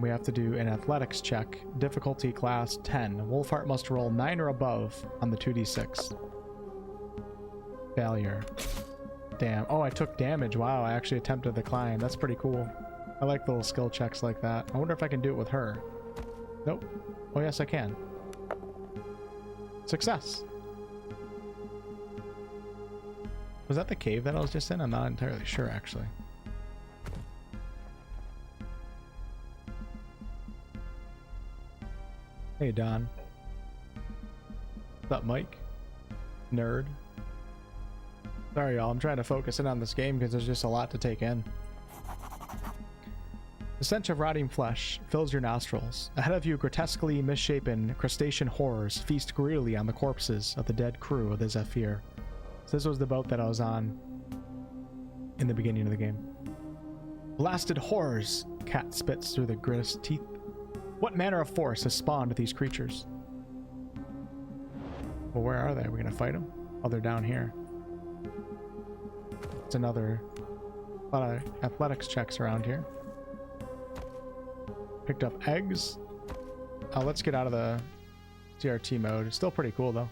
We have to do an athletics check. Difficulty class 10. Wolfheart must roll 9 or above on the 2d6. Failure. Damn. Oh, I took damage. Wow, I actually attempted the climb. That's pretty cool. I like little skill checks like that. I wonder if I can do it with her. Nope. Oh, yes, I can. Success. Was that the cave that I was just in? I'm not entirely sure, actually. Hey, Don. What's up, Mike? Nerd. Sorry, y'all. I'm trying to focus in on this game because there's just a lot to take in. The stench of rotting flesh fills your nostrils. Ahead of you, grotesquely misshapen crustacean horrors feast greedily on the corpses of the dead crew of the Zephyr. So this was the boat that I was on in the beginning of the game. Blasted horrors! Cat spits through the gritted teeth. What manner of force has spawned these creatures? Well, where are they? Are we gonna fight them? Oh, they're down here. It's another lot of athletics checks around here. Picked up eggs. Oh, let's get out of the CRT mode. It's still pretty cool though.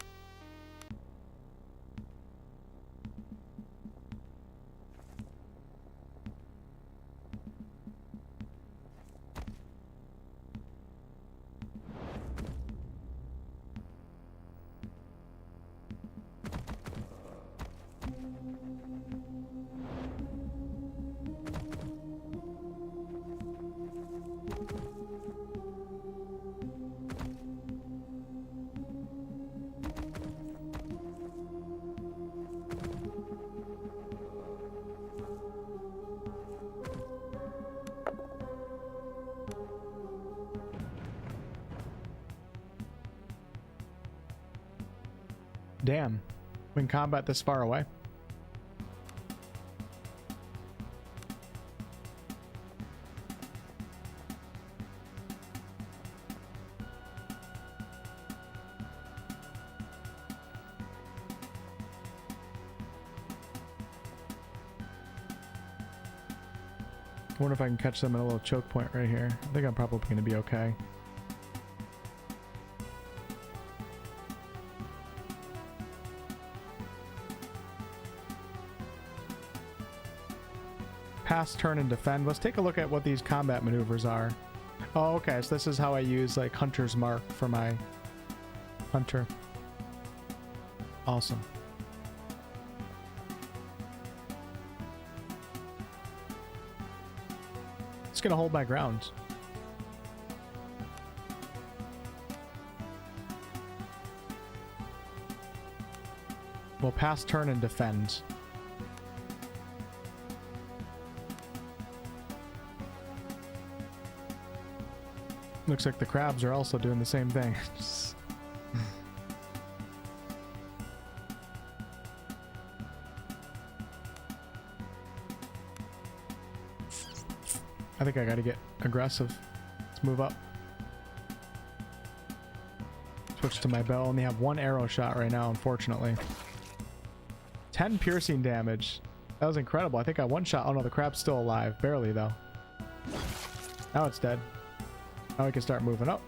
Damn. We can combat this far away. I wonder if I can catch them at a little choke point right here. I think I'm probably going to be okay. Pass, turn, and defend. Let's take a look at what these combat maneuvers are. Oh, okay. So this is how I use like Hunter's Mark for my hunter. Awesome. Just gonna hold my ground. We'll pass, turn, and defend. Looks like the crabs are also doing the same thing. I think I gotta get aggressive. Let's move up. Switch to my bow. Only have one arrow shot right now, unfortunately. 10 piercing damage. That was incredible. I think I one shot. Oh no, the crab's still alive. Barely though. Now it's dead. Now we can start moving up.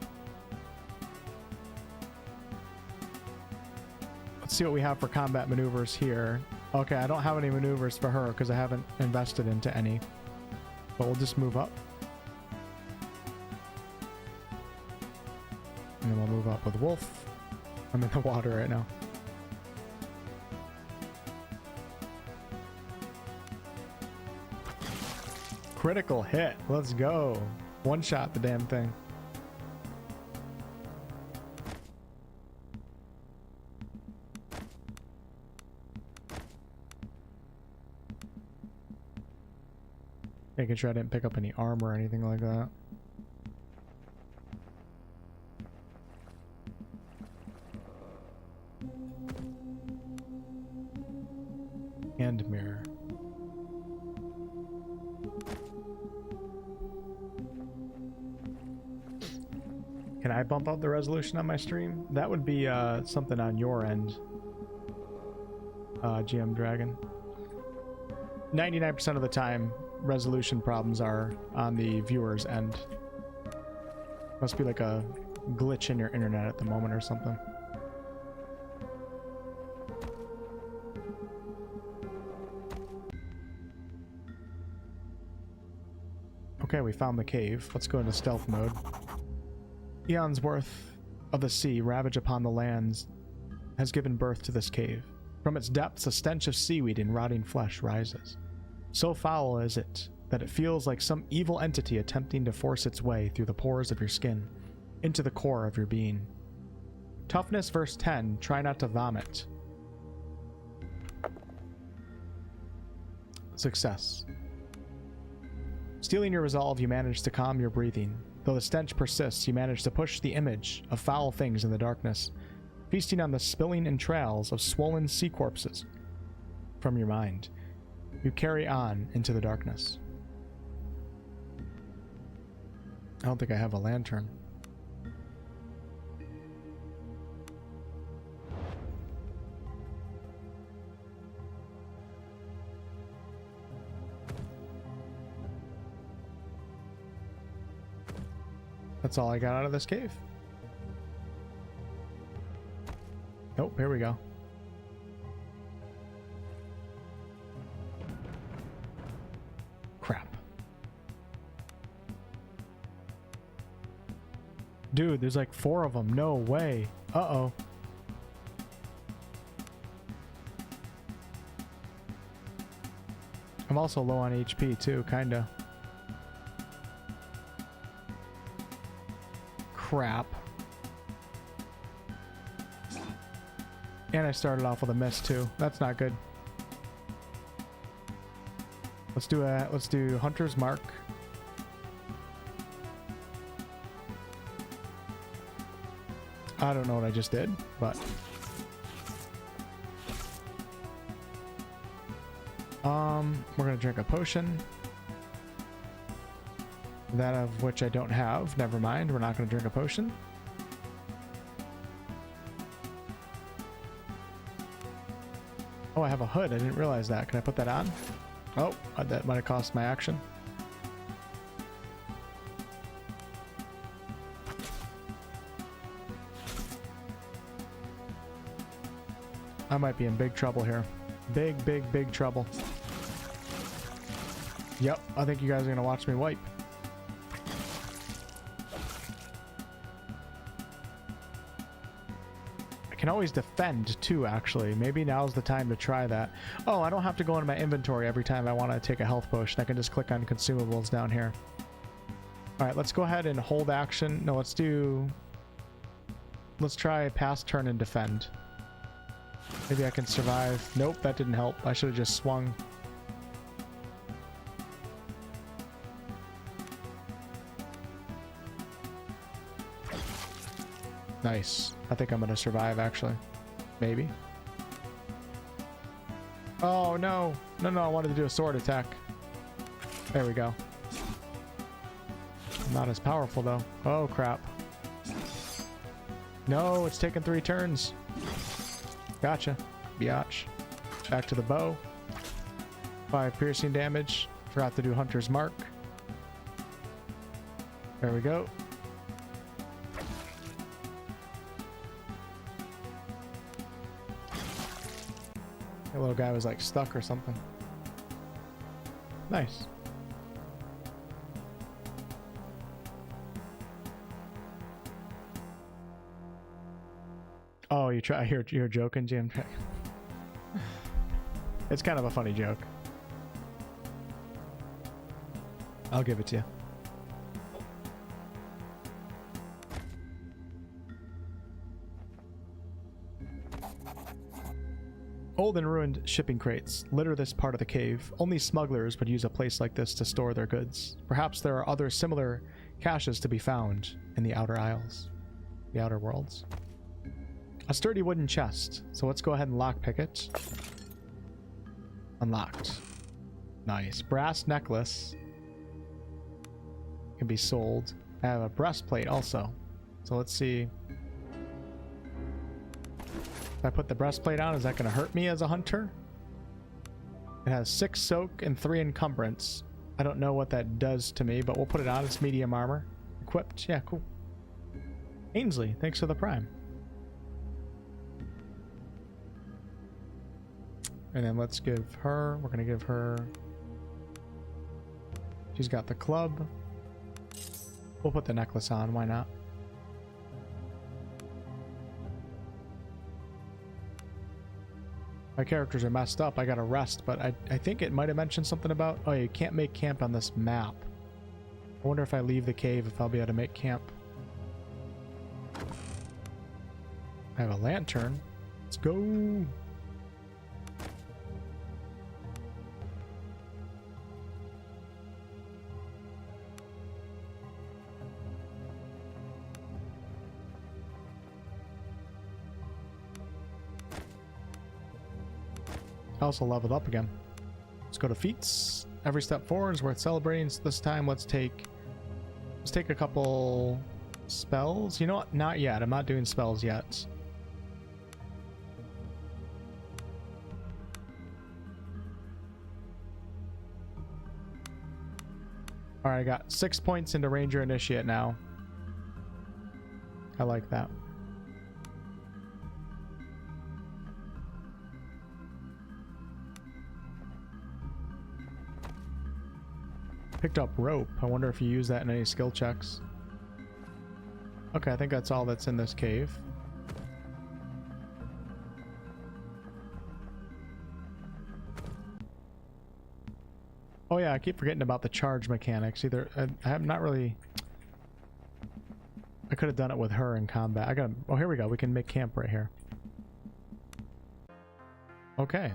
Let's see what we have for combat maneuvers here. Okay, I don't have any maneuvers for her because I haven't invested into any. But we'll just move up. And then we'll move up with Wolf. I'm in the water right now. Critical hit. Let's go. One shot the damn thing. Making sure I didn't pick up any armor or anything like that. Hand mirror. Can I bump up the resolution on my stream? That would be something on your end, GM Dragon. 99% of the time, resolution problems are on the viewer's end. Must be like a glitch in your internet at the moment or something. Okay, we found the cave. Let's go into stealth mode. Eons worth of the sea, ravage upon the lands, has given birth to this cave. From its depths, a stench of seaweed and rotting flesh rises. So foul is it that it feels like some evil entity attempting to force its way through the pores of your skin, into the core of your being. Toughness verse 10, try not to vomit. Success. Stealing your resolve, you manage to calm your breathing. Though the stench persists, you manage to push the image of foul things in the darkness, feasting on the spilling entrails of swollen sea corpses from your mind. You carry on into the darkness. I don't think I have a lantern. That's all I got out of this cave. Nope, here we go. Crap. Dude, there's like 4 of them. No way. Uh-oh. I'm also low on HP too, kinda. Crap. And I started off with a miss too. That's not good. Let's do Hunter's Mark. I don't know what I just did, but we're gonna drink a potion. That of which I don't have. Never mind, we're not gonna drink a potion. Oh, I have a hood. I didn't realize that. Can I put that on? Oh, that might have cost my action. I might be in big trouble here. Big trouble. Yep, I think you guys are gonna watch me wipe. I can always defend too, actually. Maybe now's the time to try that. Oh, I don't have to go into my inventory every time I want to take a health potion. I can just click on consumables down here. All right, let's go ahead and hold action. No, let's try pass turn and defend. Maybe I can survive. Nope, that didn't help. I should have just swung. Nice. I think I'm gonna survive, actually. Maybe. Oh, no. No, I wanted to do a sword attack. There we go. Not as powerful, though. Oh, crap. No, it's taken 3 turns. Gotcha. Biatch. Back to the bow. 5 piercing damage. Forgot to do Hunter's Mark. There we go. The little guy was like stuck or something. Nice. Oh, you're joking, Jim? It's kind of a funny joke. I'll give it to you. Old and ruined shipping crates litter this part of the cave. Only smugglers would use a place like this to store their goods. Perhaps there are other similar caches to be found in the outer isles, the outer worlds. A sturdy wooden chest. So let's go ahead and lockpick it. Unlocked. Nice. Brass necklace. Can be sold. I have a breastplate also. So let's see. If I put the breastplate on, is that going to hurt me as a hunter? It has 6 soak and 3 encumbrance. I don't know what that does to me, but we'll put it on. It's medium armor. Equipped. Yeah, cool. Ainsley, thanks for the prime. And then let's give her, we're going to give her, she's got the club. We'll put the necklace on, why not? My characters are messed up. I gotta rest, but I think it might have mentioned something about, oh, you can't make camp on this map. I wonder if I leave the cave if I'll be able to make camp. I have a lantern. Let's go. I also leveled up again. Let's go to feats. Every step forward is worth celebrating. So this time let's take a couple spells. You know what? Not yet. I'm not doing spells yet. Alright, I got 6 points into Ranger Initiate now. I like that. Picked up rope. I wonder if you use that in any skill checks. Okay, I think that's all that's in this cave. Oh yeah, I keep forgetting about the charge mechanics. Either I'm not really. I could have done it with her in combat. I got. Oh, here we go. We can make camp right here. Okay.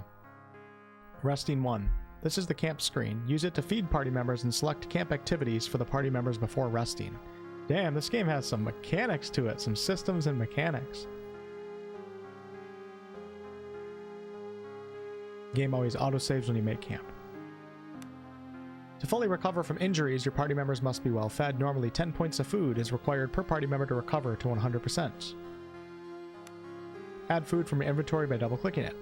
Resting 1. This is the camp screen. Use it to feed party members and select camp activities for the party members before resting. Damn, this game has some mechanics to it. Some systems and mechanics. Game always autosaves when you make camp. To fully recover from injuries, your party members must be well fed. Normally 10 points of food is required per party member to recover to 100%. Add food from your inventory by double-clicking it.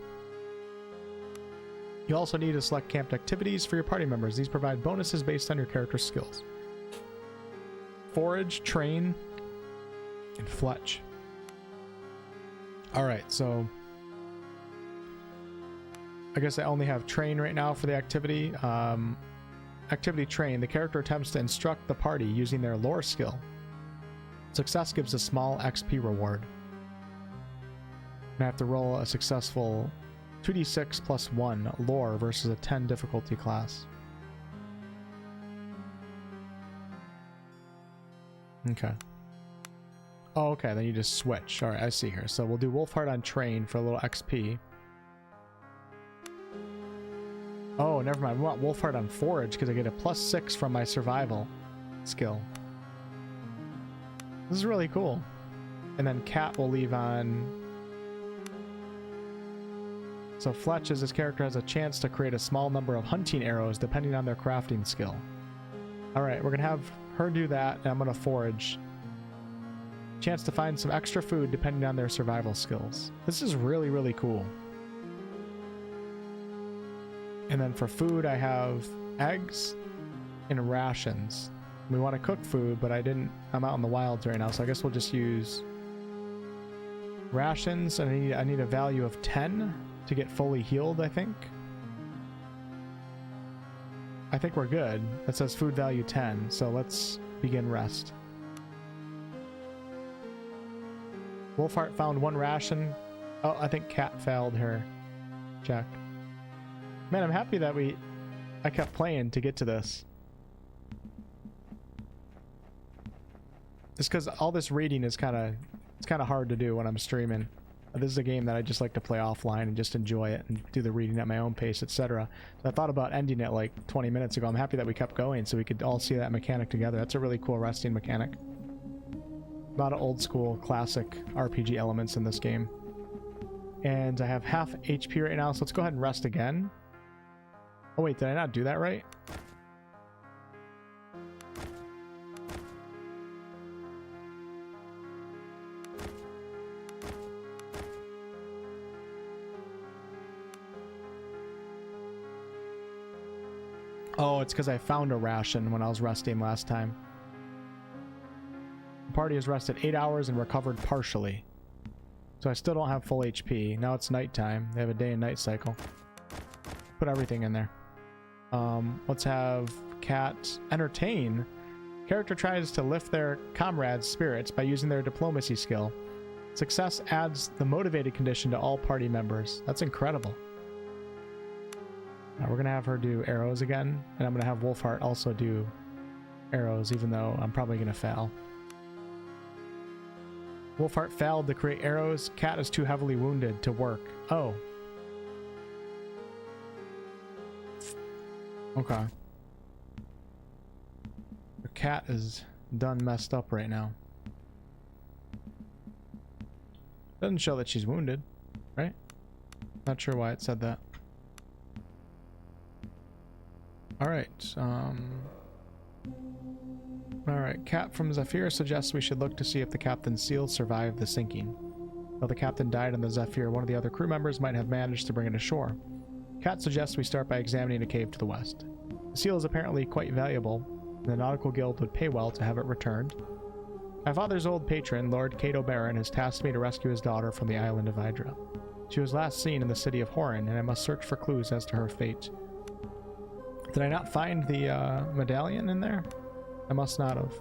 You also need to select camped activities for your party members. These provide bonuses based on your character's skills. Forage, train, and fletch. Alright, so I guess I only have train right now for the activity. Activity train. The character attempts to instruct the party using their lore skill. Success gives a small XP reward. And I have to roll a successful 2d6 plus 1 lore versus a 10 difficulty class. Okay. Oh, okay, then you just switch. Alright, I see here. So we'll do Wolfheart on train for a little XP. Oh, never mind. We want Wolfheart on forage because I get a +6 from my survival skill. This is really cool. And then Cat will leave on. So Fletch, as this character, has a chance to create a small number of hunting arrows depending on their crafting skill. Alright, we're going to have her do that, and I'm going to forage. Chance to find some extra food depending on their survival skills. This is really, really cool. And then for food, I have eggs and rations. We want to cook food, but I'm out in the wilds right now, so I guess we'll just use rations. And I need a value of 10 to get fully healed, I think. I think we're good. It says food value 10, so let's begin rest. Wolfheart found 1 ration. Oh, I think Cat failed her check. Man, I'm happy that I kept playing to get to this. Just because all this raiding is it's kind of hard to do when I'm streaming. this is a game that I just like to play offline and just enjoy it and do the reading at my own pace, etc. So I thought about ending it like 20 minutes ago. I'm happy that we kept going so we could all see that mechanic together. That's a really cool resting mechanic. A lot of old school classic RPG elements in this game. And I have half HP right now, so let's go ahead and rest again. Oh wait, did I not do that right? Oh, it's because I found a ration when I was resting last time. The party has rested 8 hours and recovered partially. So I still don't have full HP. Now it's nighttime. They have a day and night cycle. Put everything in there. Let's have cat entertain. Character tries to lift their comrades' spirits by using their diplomacy skill. Success adds the motivated condition to all party members. That's incredible. Now we're going to have her do arrows again, and I'm going to have Wolfheart also do arrows, even though I'm probably going to fail. Wolfheart failed to create arrows. Cat is too heavily wounded to work. Oh. Okay. The cat is done messed up right now. Doesn't show that she's wounded, right? Not sure why it said that. Alright, Alright, Cap from Zephyr suggests we should look to see if the Captain's seal survived the sinking. Though the Captain died on the Zephyr, one of the other crew members might have managed to bring it ashore. Cat suggests we start by examining a cave to the west. The seal is apparently quite valuable, and the Nautical Guild would pay well to have it returned. My father's old patron, Lord Cato Baron, has tasked me to rescue his daughter from the island of Hydra. She was last seen in the city of Horin, and I must search for clues as to her fate. Did I not find the medallion in there? I must not have.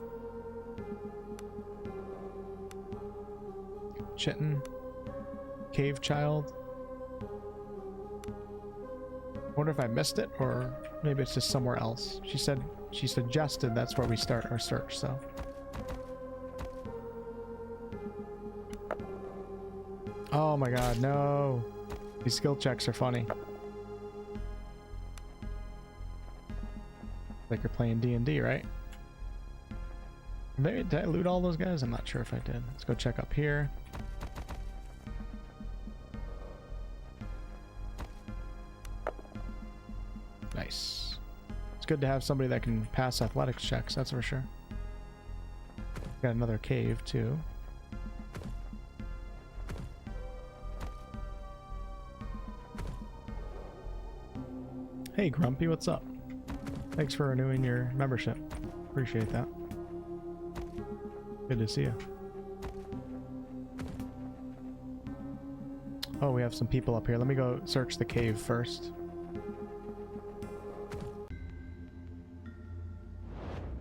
Chitin. Cave child. I wonder if I missed it, or maybe it's just somewhere else. She suggested that's where we start our search, so. Oh my god, no. These skill checks are funny. Like you're playing D&D, right? Maybe, did I loot all those guys? I'm not sure if I did. Let's go check up here. Nice. It's good to have somebody that can pass athletics checks, that's for sure. Got another cave, too. Hey, Grumpy, what's up? Thanks for renewing your membership. Appreciate that. Good to see you. Oh, we have some people up here. Let me go search the cave first.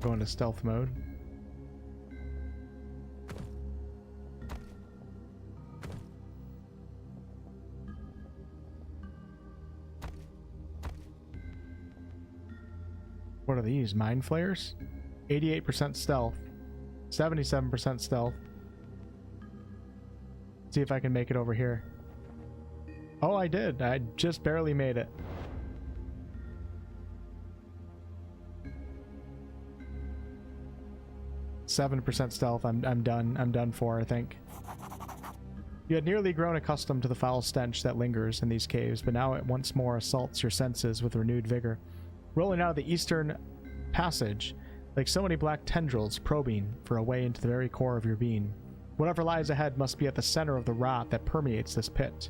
Go into stealth mode. What are these? Mind flayers? 88% stealth. 77% stealth. See if I can make it over here. Oh, I did. I just barely made it. %7 stealth. I'm done. I'm done for, I think. You had nearly grown accustomed to the foul stench that lingers in these caves, but now it once more assaults your senses with renewed vigor. Rolling out of the eastern passage, like so many black tendrils probing for a way into the very core of your being. Whatever lies ahead must be at the center of the rot that permeates this pit.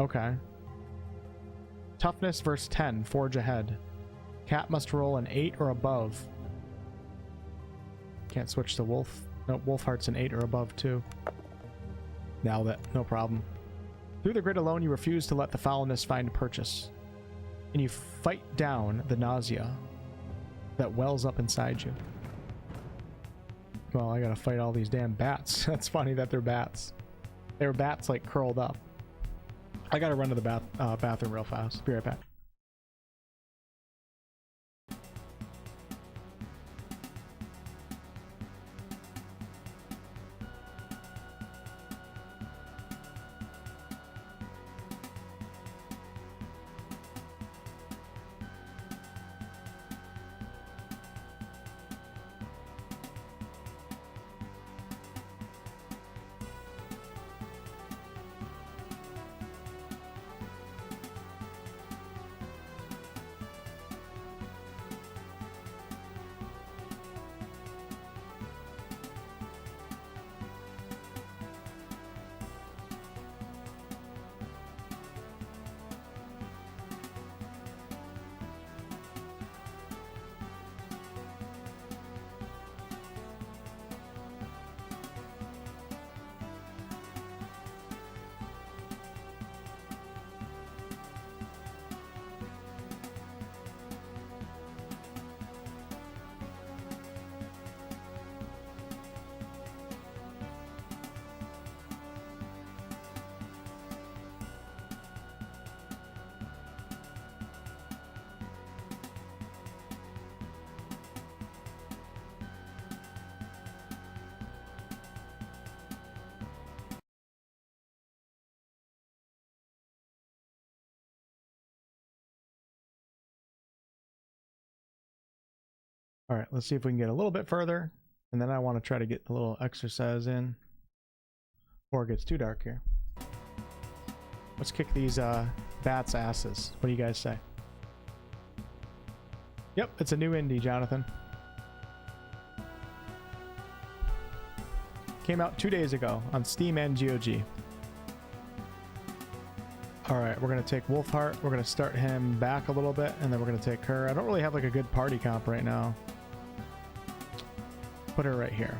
Okay. Toughness verse 10, forge ahead. Cat must roll an 8 or above. Can't switch to Wolf. No, Wolfheart's an 8 or above too. Now that, no problem. Through the grid alone, you refuse to let the foulness find purchase. And you fight down the nausea that wells up inside you. Well, I gotta fight all these damn bats. That's funny that they're bats. They were bats like curled up. I gotta run to the bathroom real fast. Be right back. All right, let's see if we can get a little bit further, and then I want to try to get a little exercise in before it gets too dark here. Let's kick these bats' asses. What do you guys say? Yep, it's a new indie, Jonathan. Came out 2 days ago on Steam and GOG. Alright, we're going to take Wolfheart. We're going to start him back a little bit, and then we're going to take her. I don't really have like a good party comp right now. Put her right here.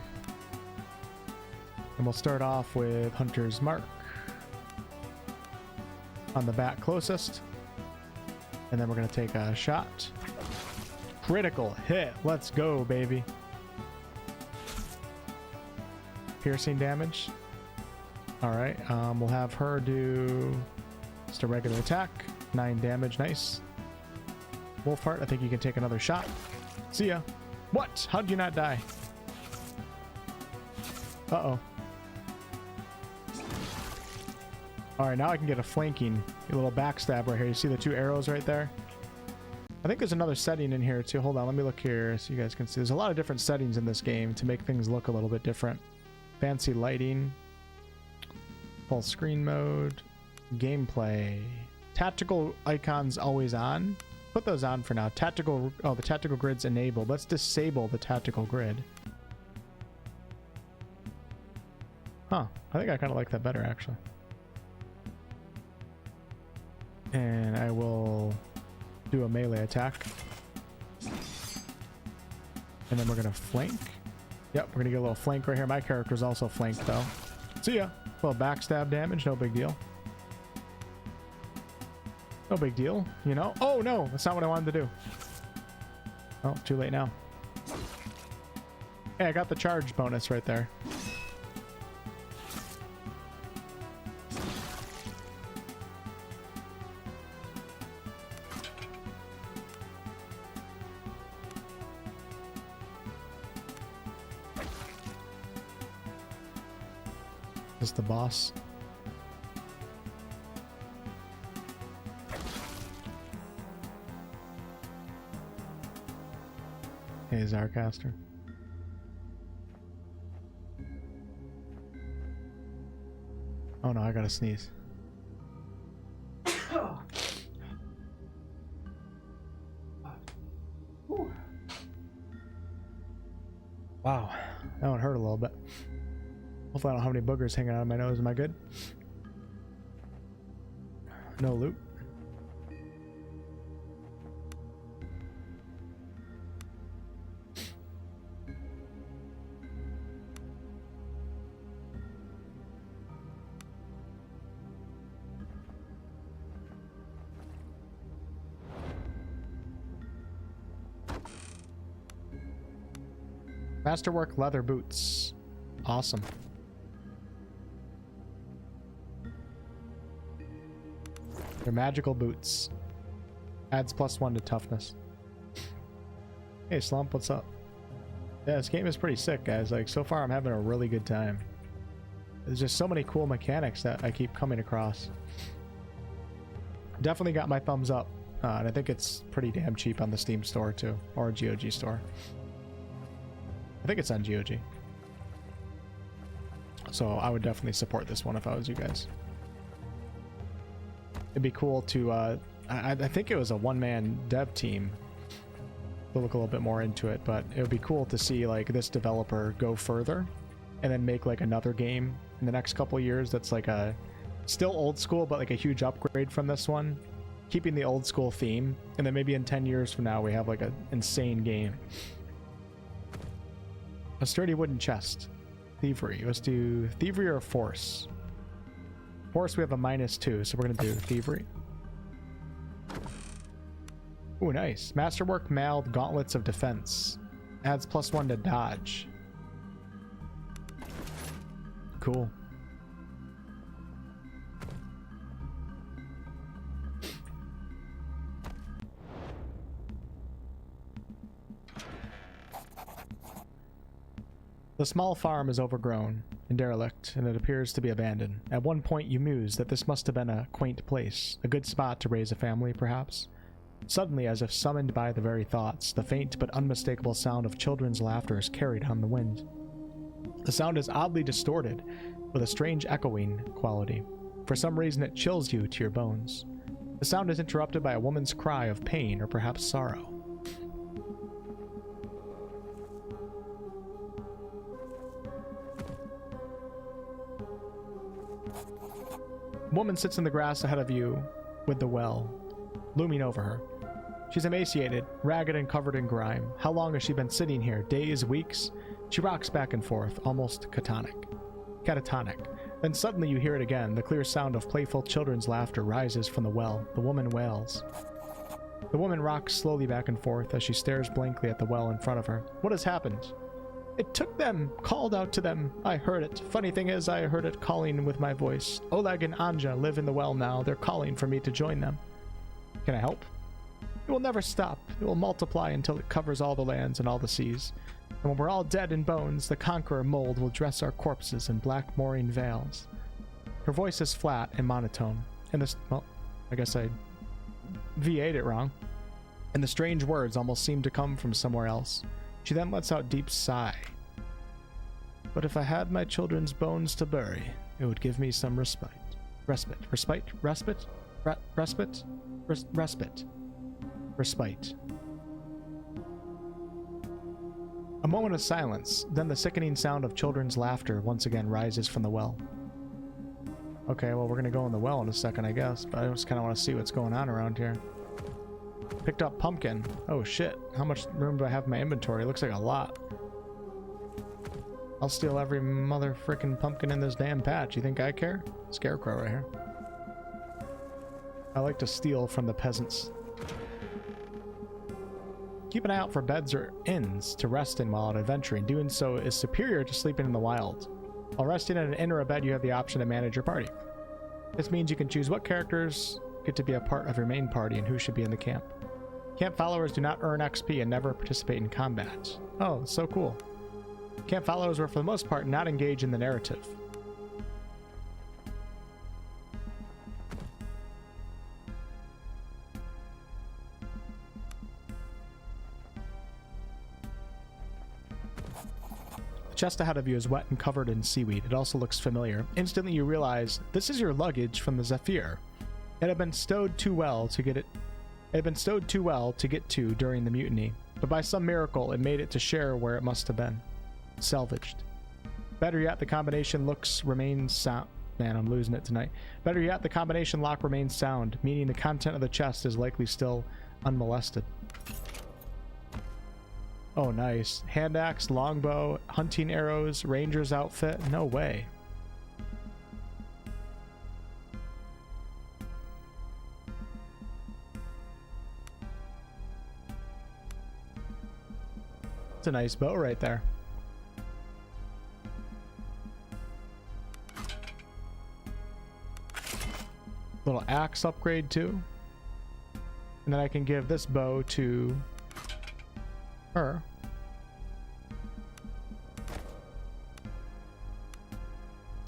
And we'll start off with Hunter's Mark on the back closest. And then we're going to take a shot. Critical hit. Let's go, baby. Piercing damage. Alright, we'll have her do just a regular attack. 9 damage. Nice. Wolfheart, I think you can take another shot. See ya. What? How'd you not die? Uh-oh. Alright, now I can get a flanking. A little backstab right here. You see the 2 arrows right there? I think there's another setting in here too. Hold on, let me look here so you guys can see. There's a lot of different settings in this game to make things look a little bit different. Fancy lighting. Full screen mode. Gameplay. Tactical icons always on. Put those on for now. Tactical, oh, the tactical grid's enabled. Let's disable the tactical grid. Huh, I think I kind of like that better actually. And I will do a melee attack. And then we're gonna flank. Yep, we're gonna get a little flank right here. My character's also flanked though. See ya. Well, backstab damage, no big deal. No big deal, you know? Oh no, that's not what I wanted to do. Oh, too late now. Hey, I got the charge bonus right there. Is the boss. Hey, Zarcaster. Oh no, I gotta sneeze. Wow, that one hurt a little bit. Hopefully I don't have any boogers hanging out of my nose. Am I good? No loot. Masterwork leather boots. Awesome. They're magical boots. Adds +1 to toughness. Hey Slump, what's up? Yeah, this game is pretty sick, guys. Like, so far I'm having a really good time. There's just so many cool mechanics that I keep coming across. Definitely got my thumbs up. And I think it's pretty damn cheap on the Steam store too. Or GOG store. I think it's on GOG. So I would definitely support this one if I was you guys. It'd be cool to, I think it was a one-man dev team. To look a little bit more into it, but it would be cool to see like this developer go further and then make like another game in the next couple of years that's like a still old school but like a huge upgrade from this one, keeping the old school theme, and then maybe in 10 years from now we have like an insane game. A sturdy wooden chest. Thievery. Let's do thievery or force. Force we have a -2, so we're gonna do thievery. Ooh, nice. Masterwork mailed gauntlets of defense. Adds +1 to dodge. Cool. The small farm is overgrown and derelict, and it appears to be abandoned. At one point you muse that this must have been a quaint place, a good spot to raise a family, perhaps. Suddenly, as if summoned by the very thoughts, the faint but unmistakable sound of children's laughter is carried on the wind. The sound is oddly distorted, with a strange echoing quality. For some reason, it chills you to your bones. The sound is interrupted by a woman's cry of pain or perhaps sorrow. A woman sits in the grass ahead of you with the well looming over her. She's emaciated, ragged, and covered in grime. How long has she been sitting here? Days, weeks? She rocks back and forth, almost catatonic. Then suddenly you hear it again. The clear sound of playful children's laughter rises from the well. The woman wails. The woman rocks slowly back and forth as she stares blankly at the well in front of her. What has happened? It took them, called out to them. I heard it. Funny thing is, I heard it calling with my voice. Oleg and Anja live in the well now. They're calling for me to join them. Can I help? It will never stop. It will multiply until it covers all the lands and all the seas. And when we're all dead in bones, the conqueror mold will dress our corpses in black mooring veils. Her voice is flat and monotone. And this, well, I guess I VA'd it wrong. And the strange words almost seem to come from somewhere else. She then lets out a deep sigh. But if I had my children's bones to bury, it would give me some respite. Respite. A moment of silence, then the sickening sound of children's laughter once again rises from the well. Okay, well, we're gonna go in the well in a second, I guess, but I just kind of want to see what's going on around here. Picked up pumpkin. Oh shit, how much room do I have in my inventory? Looks like a lot. I'll steal every mother frickin' pumpkin in this damn patch. You think I care? Scarecrow right here. I like to steal from the peasants. Keep an eye out for beds or inns to rest in while out adventuring. Doing so is superior to sleeping in the wild. While resting in an inn or a bed, you have the option to manage your party. This means you can choose what characters get to be a part of your main party and who should be in the camp. Camp followers do not earn XP and never participate in combat. Oh, so cool. Camp followers will, for the most part, not engage in the narrative. The chest ahead of you is wet and covered in seaweed. It also looks familiar. Instantly you realize this is your luggage from the Zephyr. It had been stowed too well to get to during the mutiny, but by some miracle it made it to share where it must have been. Salvaged. Better yet, the combination remains sound. Man, I'm losing it tonight. Better yet, the combination lock remains sound, meaning the content of the chest is likely still unmolested. Oh, nice. Hand axe, longbow, hunting arrows, ranger's outfit. No way. It's a nice bow right there. Little axe upgrade too. And then I can give this bow to her.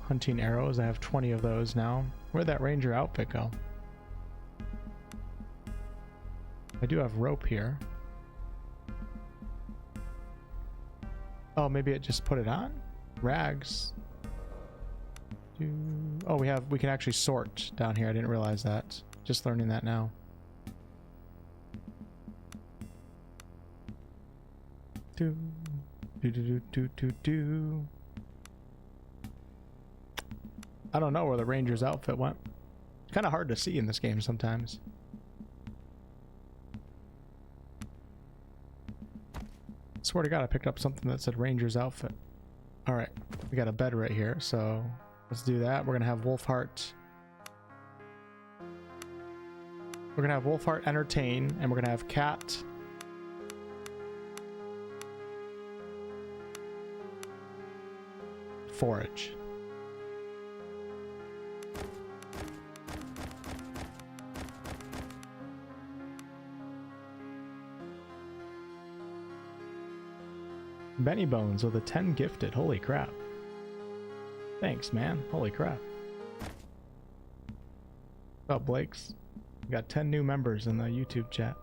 Hunting arrows. I have 20 of those now. Where'd that ranger outfit go? I do have rope here. Oh, maybe it just put it on? Rags. Oh, we can actually sort down here. I didn't realize that. Just learning that now. Do do do do do do. I don't know where the ranger's outfit went. It's kind of hard to see in this game sometimes. Swear to God, I picked up something that said ranger's outfit. All right, we got a bed right here, so let's do that. We're gonna have Wolfheart. We're gonna have Wolfheart entertain, and we're gonna have Cat forage. Benny Bones with a 10 gifted. Holy crap. Thanks, man. Holy crap. What's up, Blakes? We got 10 new members in the YouTube chat.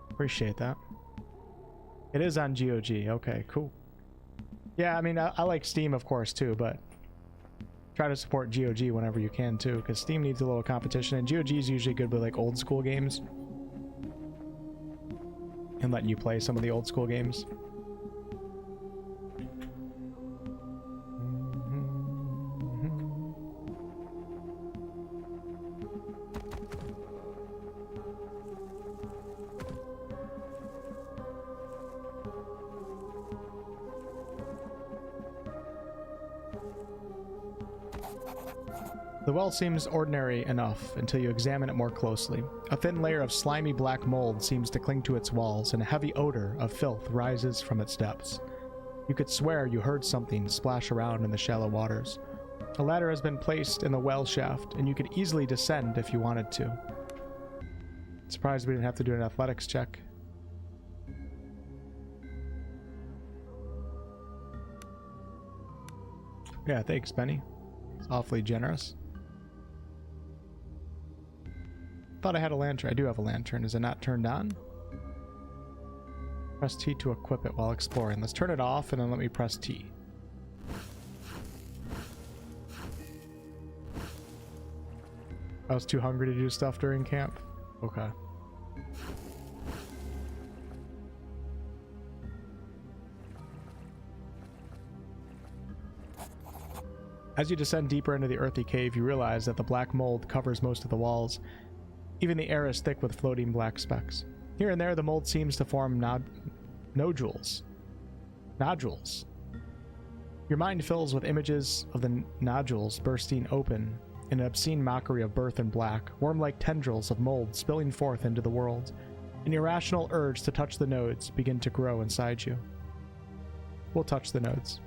Appreciate that. It is on GOG. Okay, cool. Yeah, I mean, I like Steam, of course, too, but try to support GOG whenever you can, too, because Steam needs a little competition, and GOG is usually good with, like, old school games. And letting you play some of the old school games. The well seems ordinary enough until you examine it more closely. A thin layer of slimy black mold seems to cling to its walls, and a heavy odor of filth rises from its depths. You could swear you heard something splash around in the shallow waters. A ladder has been placed in the well shaft, and you could easily descend if you wanted to. Surprised we didn't have to do an athletics check. Yeah, thanks, Benny. It's awfully generous. Thought I had a lantern. I do have a lantern. Is it not turned on? Press T to equip it while exploring. Let's turn it off and then let me press T. I was too hungry to do stuff during camp. Okay. As you descend deeper into the earthy cave, you realize that the black mold covers most of the walls. Even the air is thick with floating black specks. Here and there, the mold seems to form nodules. Nodules. Your mind fills with images of the nodules bursting open in an obscene mockery of birth in black, worm-like tendrils of mold spilling forth into the world. An irrational urge to touch the nodes begin to grow inside you. We'll touch the nodes.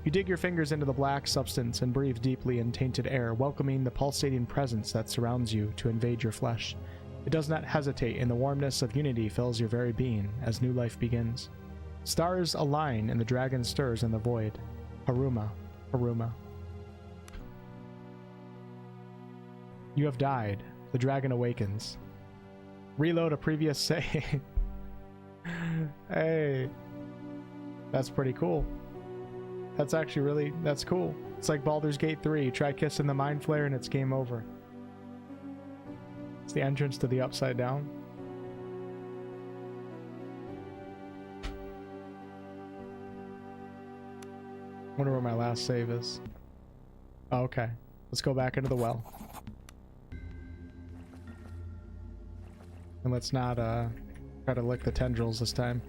You dig your fingers into the black substance and breathe deeply in tainted air, welcoming the pulsating presence that surrounds you to invade your flesh. It does not hesitate, and the warmness of unity fills your very being as new life begins. Stars align and the dragon stirs in the void. Haruma, Haruma. You have died. The dragon awakens. Reload a previous save. Hey. That's pretty cool. That's actually really, that's cool. It's like Baldur's Gate 3. Try kissing the Mind Flayer and it's game over. It's the entrance to the Upside Down. Wonder where my last save is. Oh, okay. Let's go back into the well. And let's not try to lick the tendrils this time.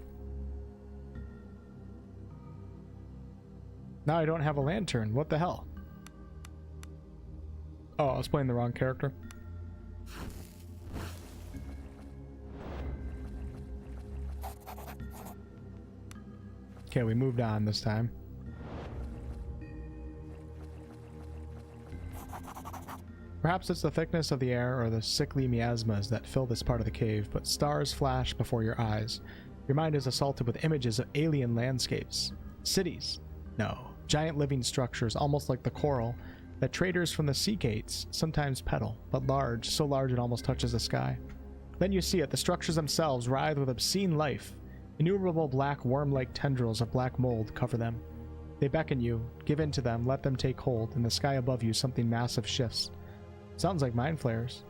Now I don't have a lantern. What the hell? Oh, I was playing the wrong character. Okay, we moved on this time. Perhaps it's the thickness of the air or the sickly miasmas that fill this part of the cave, but stars flash before your eyes. Your mind is assaulted with images of alien landscapes. Cities. No. Giant living structures, almost like the coral, that traders from the sea gates sometimes peddle, but large, so large it almost touches the sky. Then you see it, the structures themselves writhe with obscene life. Innumerable black worm-like tendrils of black mold cover them. They beckon you, give in to them, let them take hold. In the sky above you, something massive shifts. Sounds like mind flayers.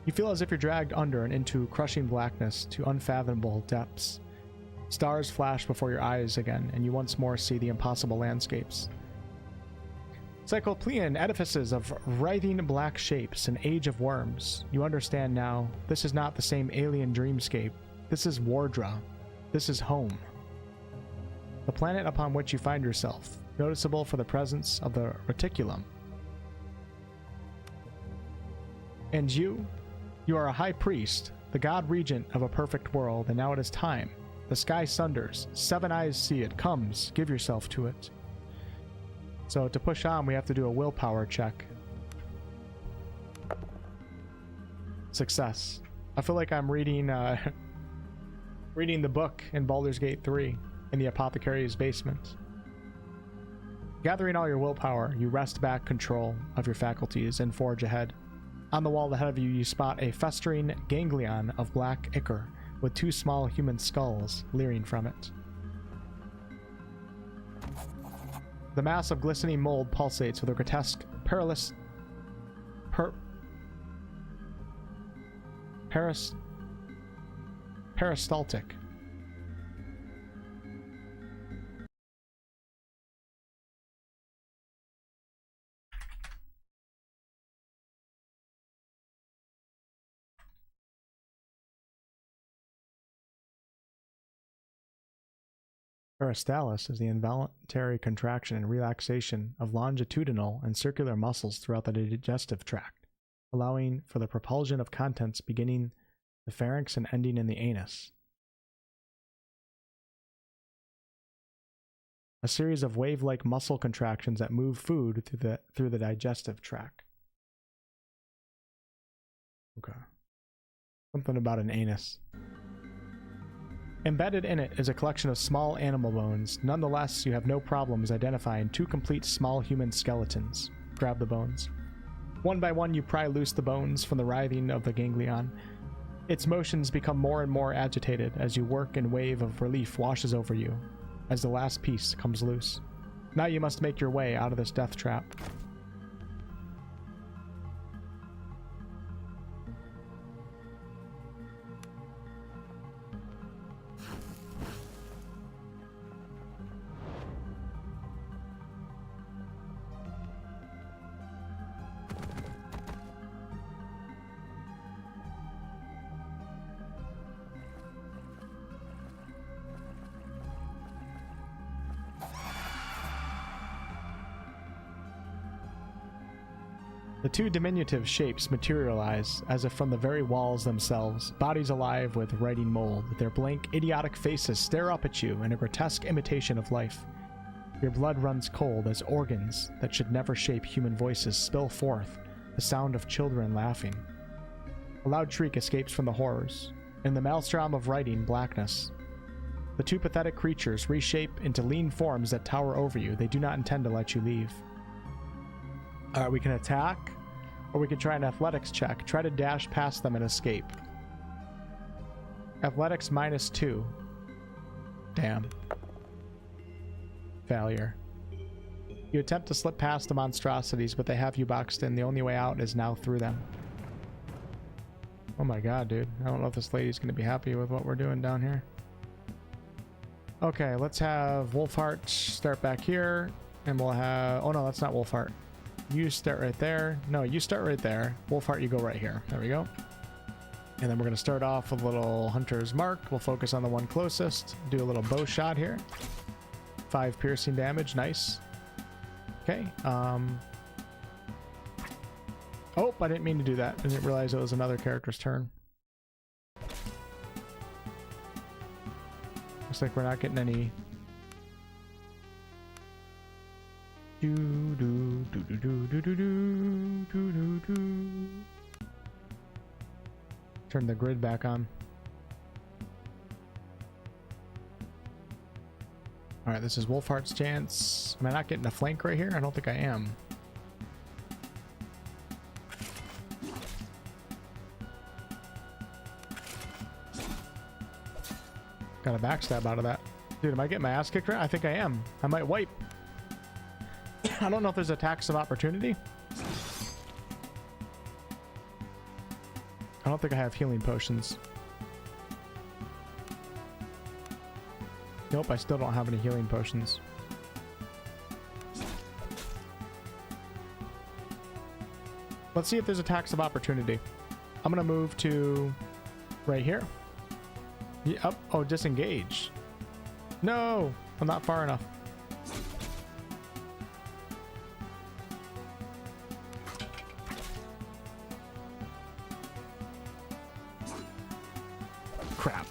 You feel as if you're dragged under and into crushing blackness to unfathomable depths. Stars flash before your eyes again, and you once more see the impossible landscapes. Cyclopean edifices of writhing black shapes, an age of worms. You understand now, this is not the same alien dreamscape. This is Wardra. This is home. The planet upon which you find yourself, noticeable for the presence of the reticulum. And you are a high priest, the god regent of a perfect world, and now it is time. The sky sunders, 7 eyes see it, comes, give yourself to it. So to push on, we have to do a willpower check. Success. I feel like I'm reading reading the book in Baldur's Gate 3 in the apothecary's basement. Gathering all your willpower, you wrest back control of your faculties and forge ahead. On the wall ahead of you, you spot a festering ganglion of black ichor with 2 small human skulls leering from it. The mass of glistening mold pulsates with a grotesque peristaltic. Peristalsis is the involuntary contraction and relaxation of longitudinal and circular muscles throughout the digestive tract, allowing for the propulsion of contents beginning the pharynx and ending in the anus. A series of wave-like muscle contractions that move food through the digestive tract. Okay. Something about an anus. Embedded in it is a collection of small animal bones. Nonetheless, you have no problems identifying 2 complete small human skeletons. Grab the bones. One by one, you pry loose the bones from the writhing of the ganglion. Its motions become more and more agitated as you work, and wave of relief washes over you as the last piece comes loose. Now you must make your way out of this death trap. The 2 diminutive shapes materialize as if from the very walls themselves, bodies alive with writing mold. Their blank, idiotic faces stare up at you in a grotesque imitation of life. Your blood runs cold as organs that should never shape human voices spill forth the sound of children laughing. A loud shriek escapes from the horrors. In the maelstrom of writing blackness, the 2 pathetic creatures reshape into lean forms that tower over you. They do not intend to let you leave. Alright, we can attack, or we can try an athletics check. Try to dash past them and escape. Athletics -2. Damn. Failure. You attempt to slip past the monstrosities, but they have you boxed in. The only way out is now through them. Oh my god, dude. I don't know if this lady's going to be happy with what we're doing down here. Okay, let's have Wolfheart start back here, and we'll have... Oh no, that's not Wolfheart. You start right there. No, you start right there. Wolfheart, you go right here. There we go. And then we're going to start off with a little hunter's mark. We'll focus on the one closest. Do a little bow shot here. 5 piercing damage. Nice. Okay. Oh, I didn't mean to do that. I didn't realize it was another character's turn. Looks like we're not getting any... Do do do do do do do do do do. Turn the grid back on. All right, this is Wolfheart's chance. Am I not getting a flank right here? I don't think I am. Got a backstab out of that. Dude, am I getting my ass kicked right? I think I am. I might wipe. I don't know if there's attacks of opportunity. I don't think I have healing potions. Nope, I still don't have any healing potions. Let's see if there's attacks of opportunity. I'm gonna move to right here. Yep. Oh, disengage. No, I'm not far enough. Crap.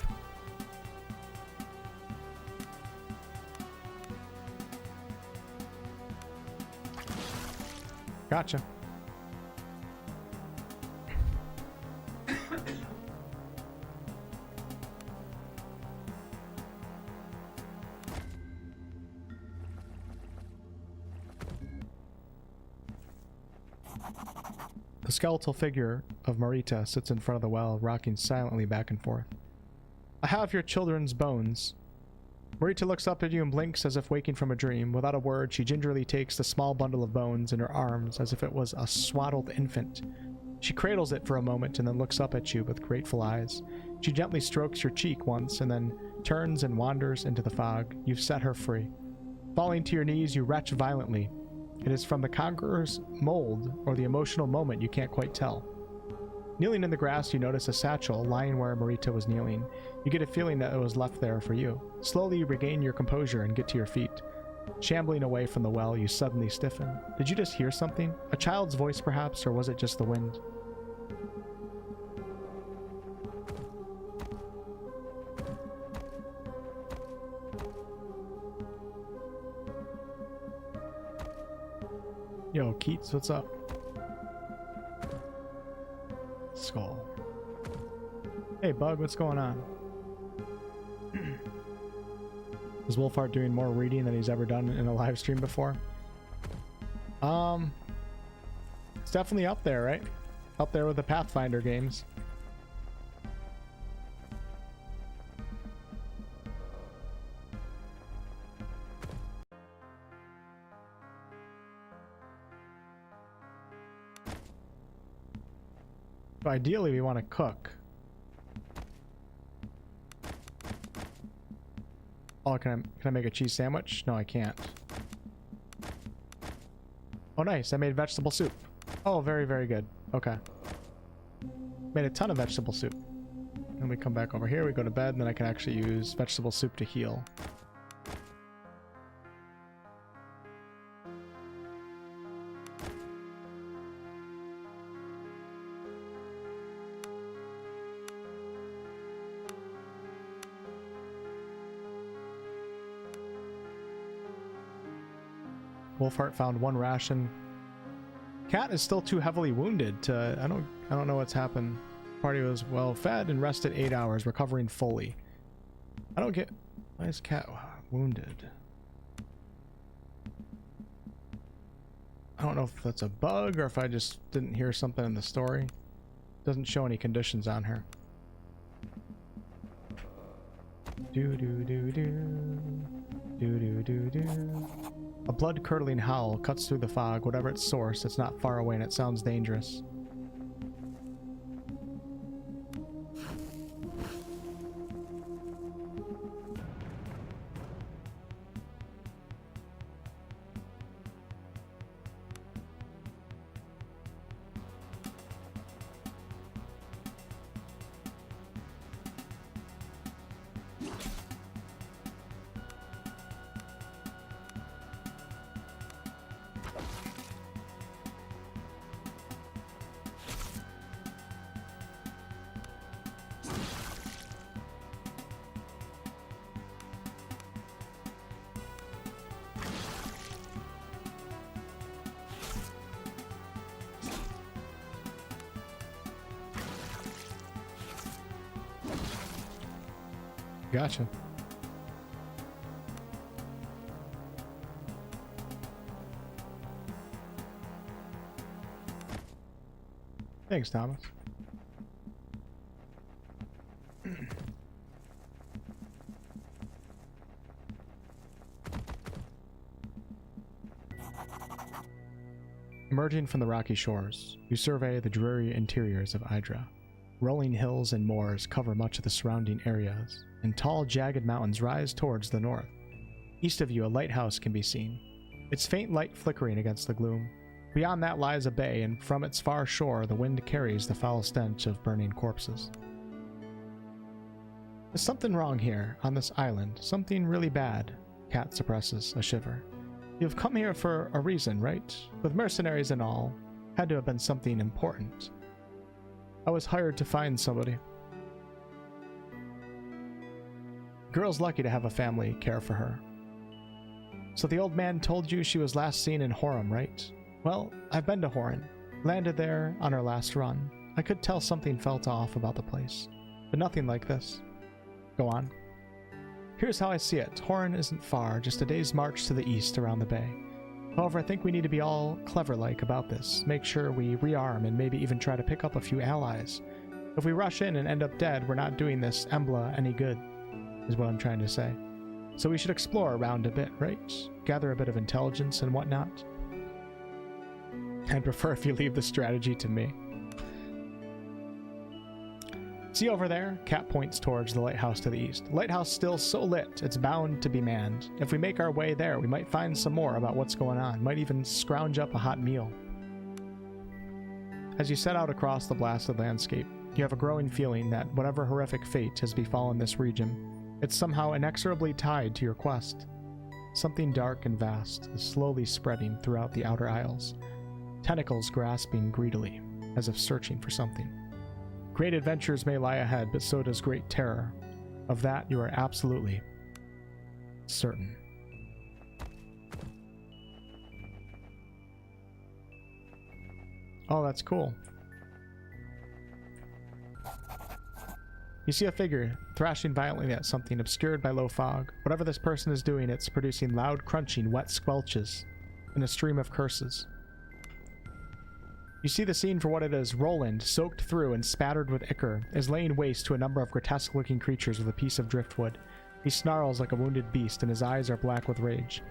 Gotcha. The skeletal figure of Marita sits in front of the well, rocking silently back and forth. I have your children's bones. Marita looks up at you and blinks as if waking from a dream. Without a word, she gingerly takes the small bundle of bones in her arms as if it was a swaddled infant. She cradles it for a moment and then looks up at you with grateful eyes. She gently strokes your cheek once and then turns and wanders into the fog. You've set her free. Falling to your knees, you retch violently. It is from the conqueror's mold or the emotional moment, you can't quite tell. Kneeling in the grass, you notice a satchel lying where Marita was kneeling. You get a feeling that it was left there for you. Slowly, you regain your composure and get to your feet. Shambling away from the well, you suddenly stiffen. Did you just hear something? A child's voice, perhaps, or was it just the wind? Yo, Keats, what's up? Skull. Hey, Bug, what's going on? Is Wolfheart doing more reading than he's ever done in a live stream before? It's definitely up there, right? Up there with the Pathfinder games. So ideally, we want to cook. Oh, can I make a cheese sandwich? No, I can't. Oh, nice. I made vegetable soup. Oh, very, very good. Okay. Made a ton of vegetable soup. Then we come back over here, we go to bed, and then I can actually use vegetable soup to heal. Wolfheart found one ration. Cat is still too heavily wounded to... I don't know what's happened. Party was well fed and rested 8 hours, recovering fully. I don't get... Why is Cat wounded? I don't know if that's a bug or if I just didn't hear something in the story. Doesn't show any conditions on her. A blood-curdling howl cuts through the fog. Whatever its source, it's not far away and it sounds dangerous. Gotcha. Thanks, Thomas. Emerging from the rocky shores, you survey the dreary interiors of Hydra. Rolling hills and moors cover much of the surrounding areas, and tall, jagged mountains rise towards the north. East of you, a lighthouse can be seen, its faint light flickering against the gloom. Beyond that lies a bay, and from its far shore the wind carries the foul stench of burning corpses. There's something wrong here, on this island. Something really bad. Cat suppresses a shiver. You've come here for a reason, right? With mercenaries and all. Had to have been something important. I was hired to find somebody. Girl's lucky to have a family care for her. So the old man told you she was last seen in Horum, right? Well, I've been to Horan. Landed there on our last run. I could tell something felt off about the place, but nothing like this. Go on. Here's how I see it. Horan isn't far, just a day's march to the east around the bay. However, I think we need to be all clever-like about this. Make sure we rearm and maybe even try to pick up a few allies. If we rush in and end up dead, we're not doing this Embla any good, is what I'm trying to say. So we should explore around a bit, right? Gather a bit of intelligence and whatnot. I'd prefer if you leave the strategy to me. See over there? Cat points towards the lighthouse to the east. Lighthouse still so lit, it's bound to be manned. If we make our way there, we might find some more about what's going on. Might even scrounge up a hot meal. As you set out across the blasted landscape, you have a growing feeling that whatever horrific fate has befallen this region, it's somehow inexorably tied to your quest. Something dark and vast is slowly spreading throughout the outer isles, tentacles grasping greedily, as if searching for something. Great adventures may lie ahead, but so does great terror. Of that you are absolutely certain. Oh, that's cool. You see a figure thrashing violently at something obscured by low fog. Whatever this person is doing, it's producing loud crunching, wet squelches in a stream of curses. You see the scene for what it is. Roland, soaked through and spattered with ichor, is laying waste to a number of grotesque-looking creatures with a piece of driftwood. He snarls like a wounded beast, and his eyes are black with rage.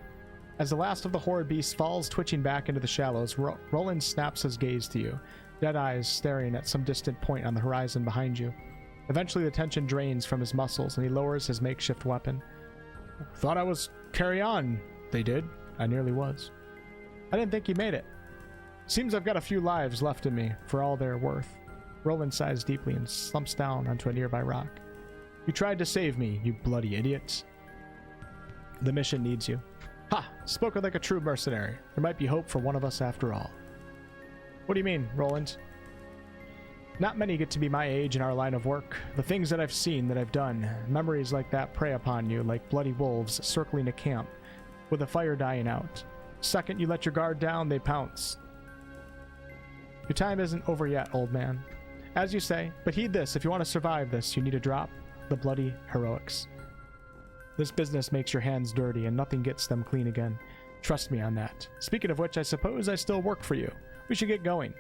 As the last of the horrid beasts falls twitching back into the shallows, Roland snaps his gaze to you, dead eyes staring at some distant point on the horizon behind you. Eventually the tension drains from his muscles, and he lowers his makeshift weapon. Thought I was carry on. They did. I nearly was. I didn't think you made it. Seems I've got a few lives left in me, for all they're worth. Roland sighs deeply and slumps down onto a nearby rock. You tried to save me, you bloody idiot. The mission needs you. Ha! Spoken like a true mercenary. There might be hope for one of us after all. What do you mean, Roland? Not many get to be my age in our line of work. The things that I've seen, that I've done, memories like that prey upon you like bloody wolves circling a camp, with the fire dying out. Second you let your guard down, they pounce. Your time isn't over yet, old man. As you say, but heed this, if you want to survive this, you need to drop the bloody heroics. This business makes your hands dirty, and nothing gets them clean again. Trust me on that. Speaking of which, I suppose I still work for you. We should get going.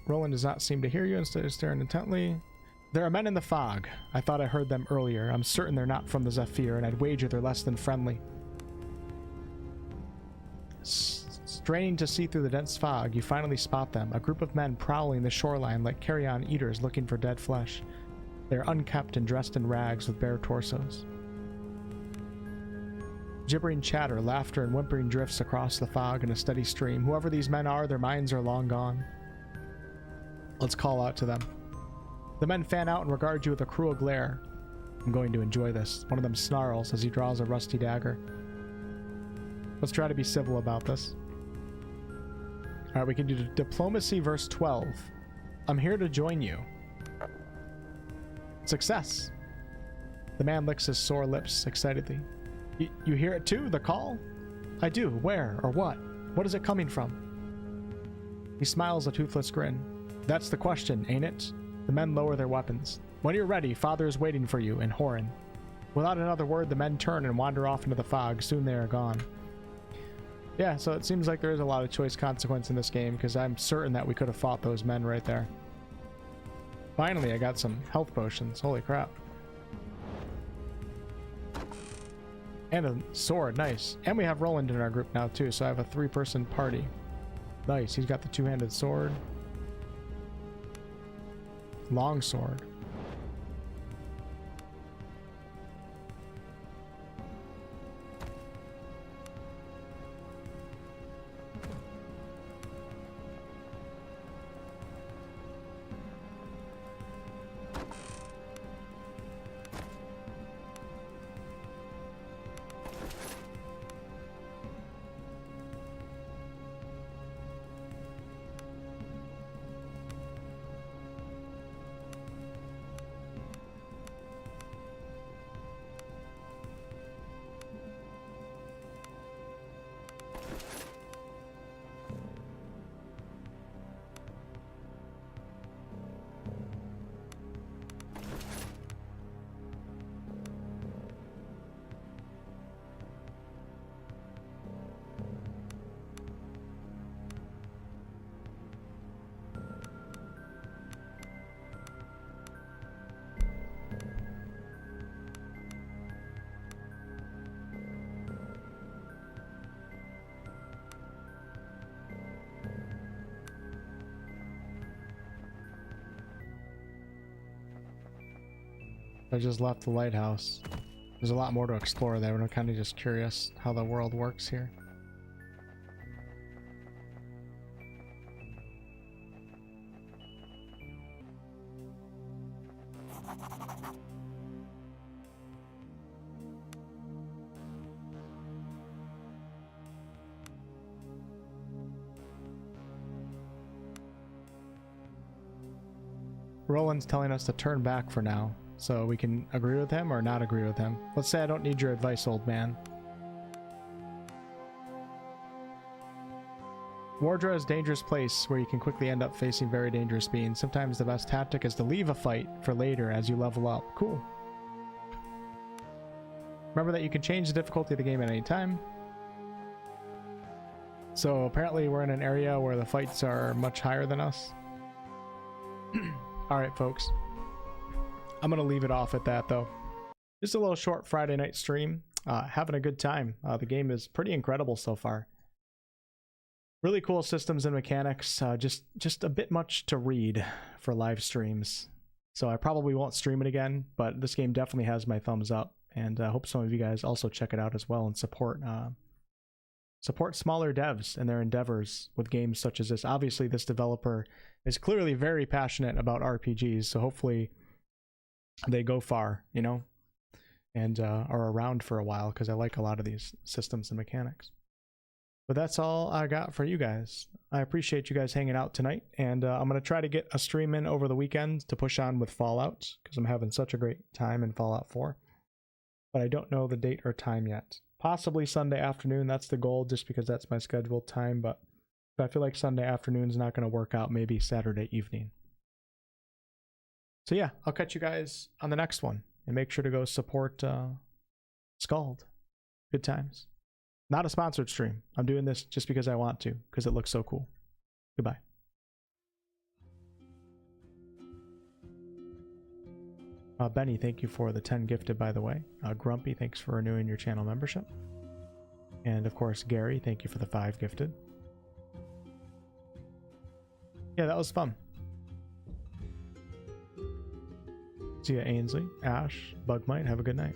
Roland does not seem to hear you, instead of staring intently. There are men in the fog. I thought I heard them earlier. I'm certain they're not from the Zephyr, and I'd wager they're less than friendly. Straining to see through the dense fog, you finally spot them, a group of men prowling the shoreline like carrion eaters looking for dead flesh. They are unkempt and dressed in rags with bare torsos. Gibbering chatter, laughter, and whimpering drifts across the fog in a steady stream. Whoever these men are, their minds are long gone. Let's call out to them. The men fan out and regard you with a cruel glare. I'm going to enjoy this. One of them snarls as he draws a rusty dagger. Let's try to be civil about this. Alright, we can do diplomacy verse 12. I'm here to join you. Success. The man licks his sore lips excitedly. You hear it too, the call? I do. Where or what? What is it coming from? He smiles a toothless grin. That's the question, ain't it? The men lower their weapons. When you're ready, Father is waiting for you in Horan. Without another word, the men turn and wander off into the fog. Soon they are gone. Yeah, so it seems like there is a lot of choice consequence in this game, because I'm certain that we could have fought those men right there. Finally, I got some health potions. Holy crap. And a sword. Nice. And we have Roland in our group now, too, so I have a 3-person party. Nice. He's got the 2-handed sword. Long sword. I just left the lighthouse. There's a lot more to explore there, and I'm kind of just curious how the world works here. Roland's telling us to turn back for now, so we can agree with him or not agree with him. Let's say I don't need your advice, old man. Wardra is a dangerous place where you can quickly end up facing very dangerous beings. Sometimes the best tactic is to leave a fight for later as you level up. Cool. Remember that you can change the difficulty of the game at any time. So apparently we're in an area where the fights are much higher than us. All right, folks. I'm going to leave it off at that, though. Just a little short Friday night stream. Having a good time. The game is pretty incredible so far. Really cool systems and mechanics. Just a bit much to read for live streams. So I probably won't stream it again, but this game definitely has my thumbs up. And I hope some of you guys also check it out as well and support smaller devs and their endeavors with games such as this. Obviously, this developer is clearly very passionate about RPGs, so hopefully they go far, you know, and are around for a while, because I like a lot of these systems and mechanics. But that's all I got for you guys. I appreciate you guys hanging out tonight, and I'm going to try to get a stream in over the weekend to push on with Fallout, because I'm having such a great time in Fallout 4. But I don't know the date or time yet. Possibly Sunday afternoon, that's the goal, just because that's my scheduled time, but if I feel like Sunday afternoon's not going to work out, maybe Saturday evening. So yeah, I'll catch you guys on the next one, and make sure to go support SKALD. Good times. Not a sponsored stream. I'm doing this just because I want to, because it looks so cool. Goodbye. Benny, thank you for the 10 gifted, by the way. Grumpy, thanks for renewing your channel membership. And of course, Gary, thank you for the 5 gifted. Yeah, that was fun. See ya, Ainsley, Ash, Bugmite, have a good night.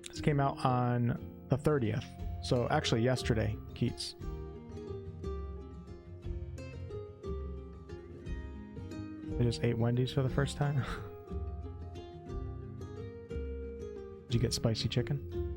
This came out on the 30th. So actually yesterday, Keats. I just ate Wendy's for the first time. Did you get spicy chicken?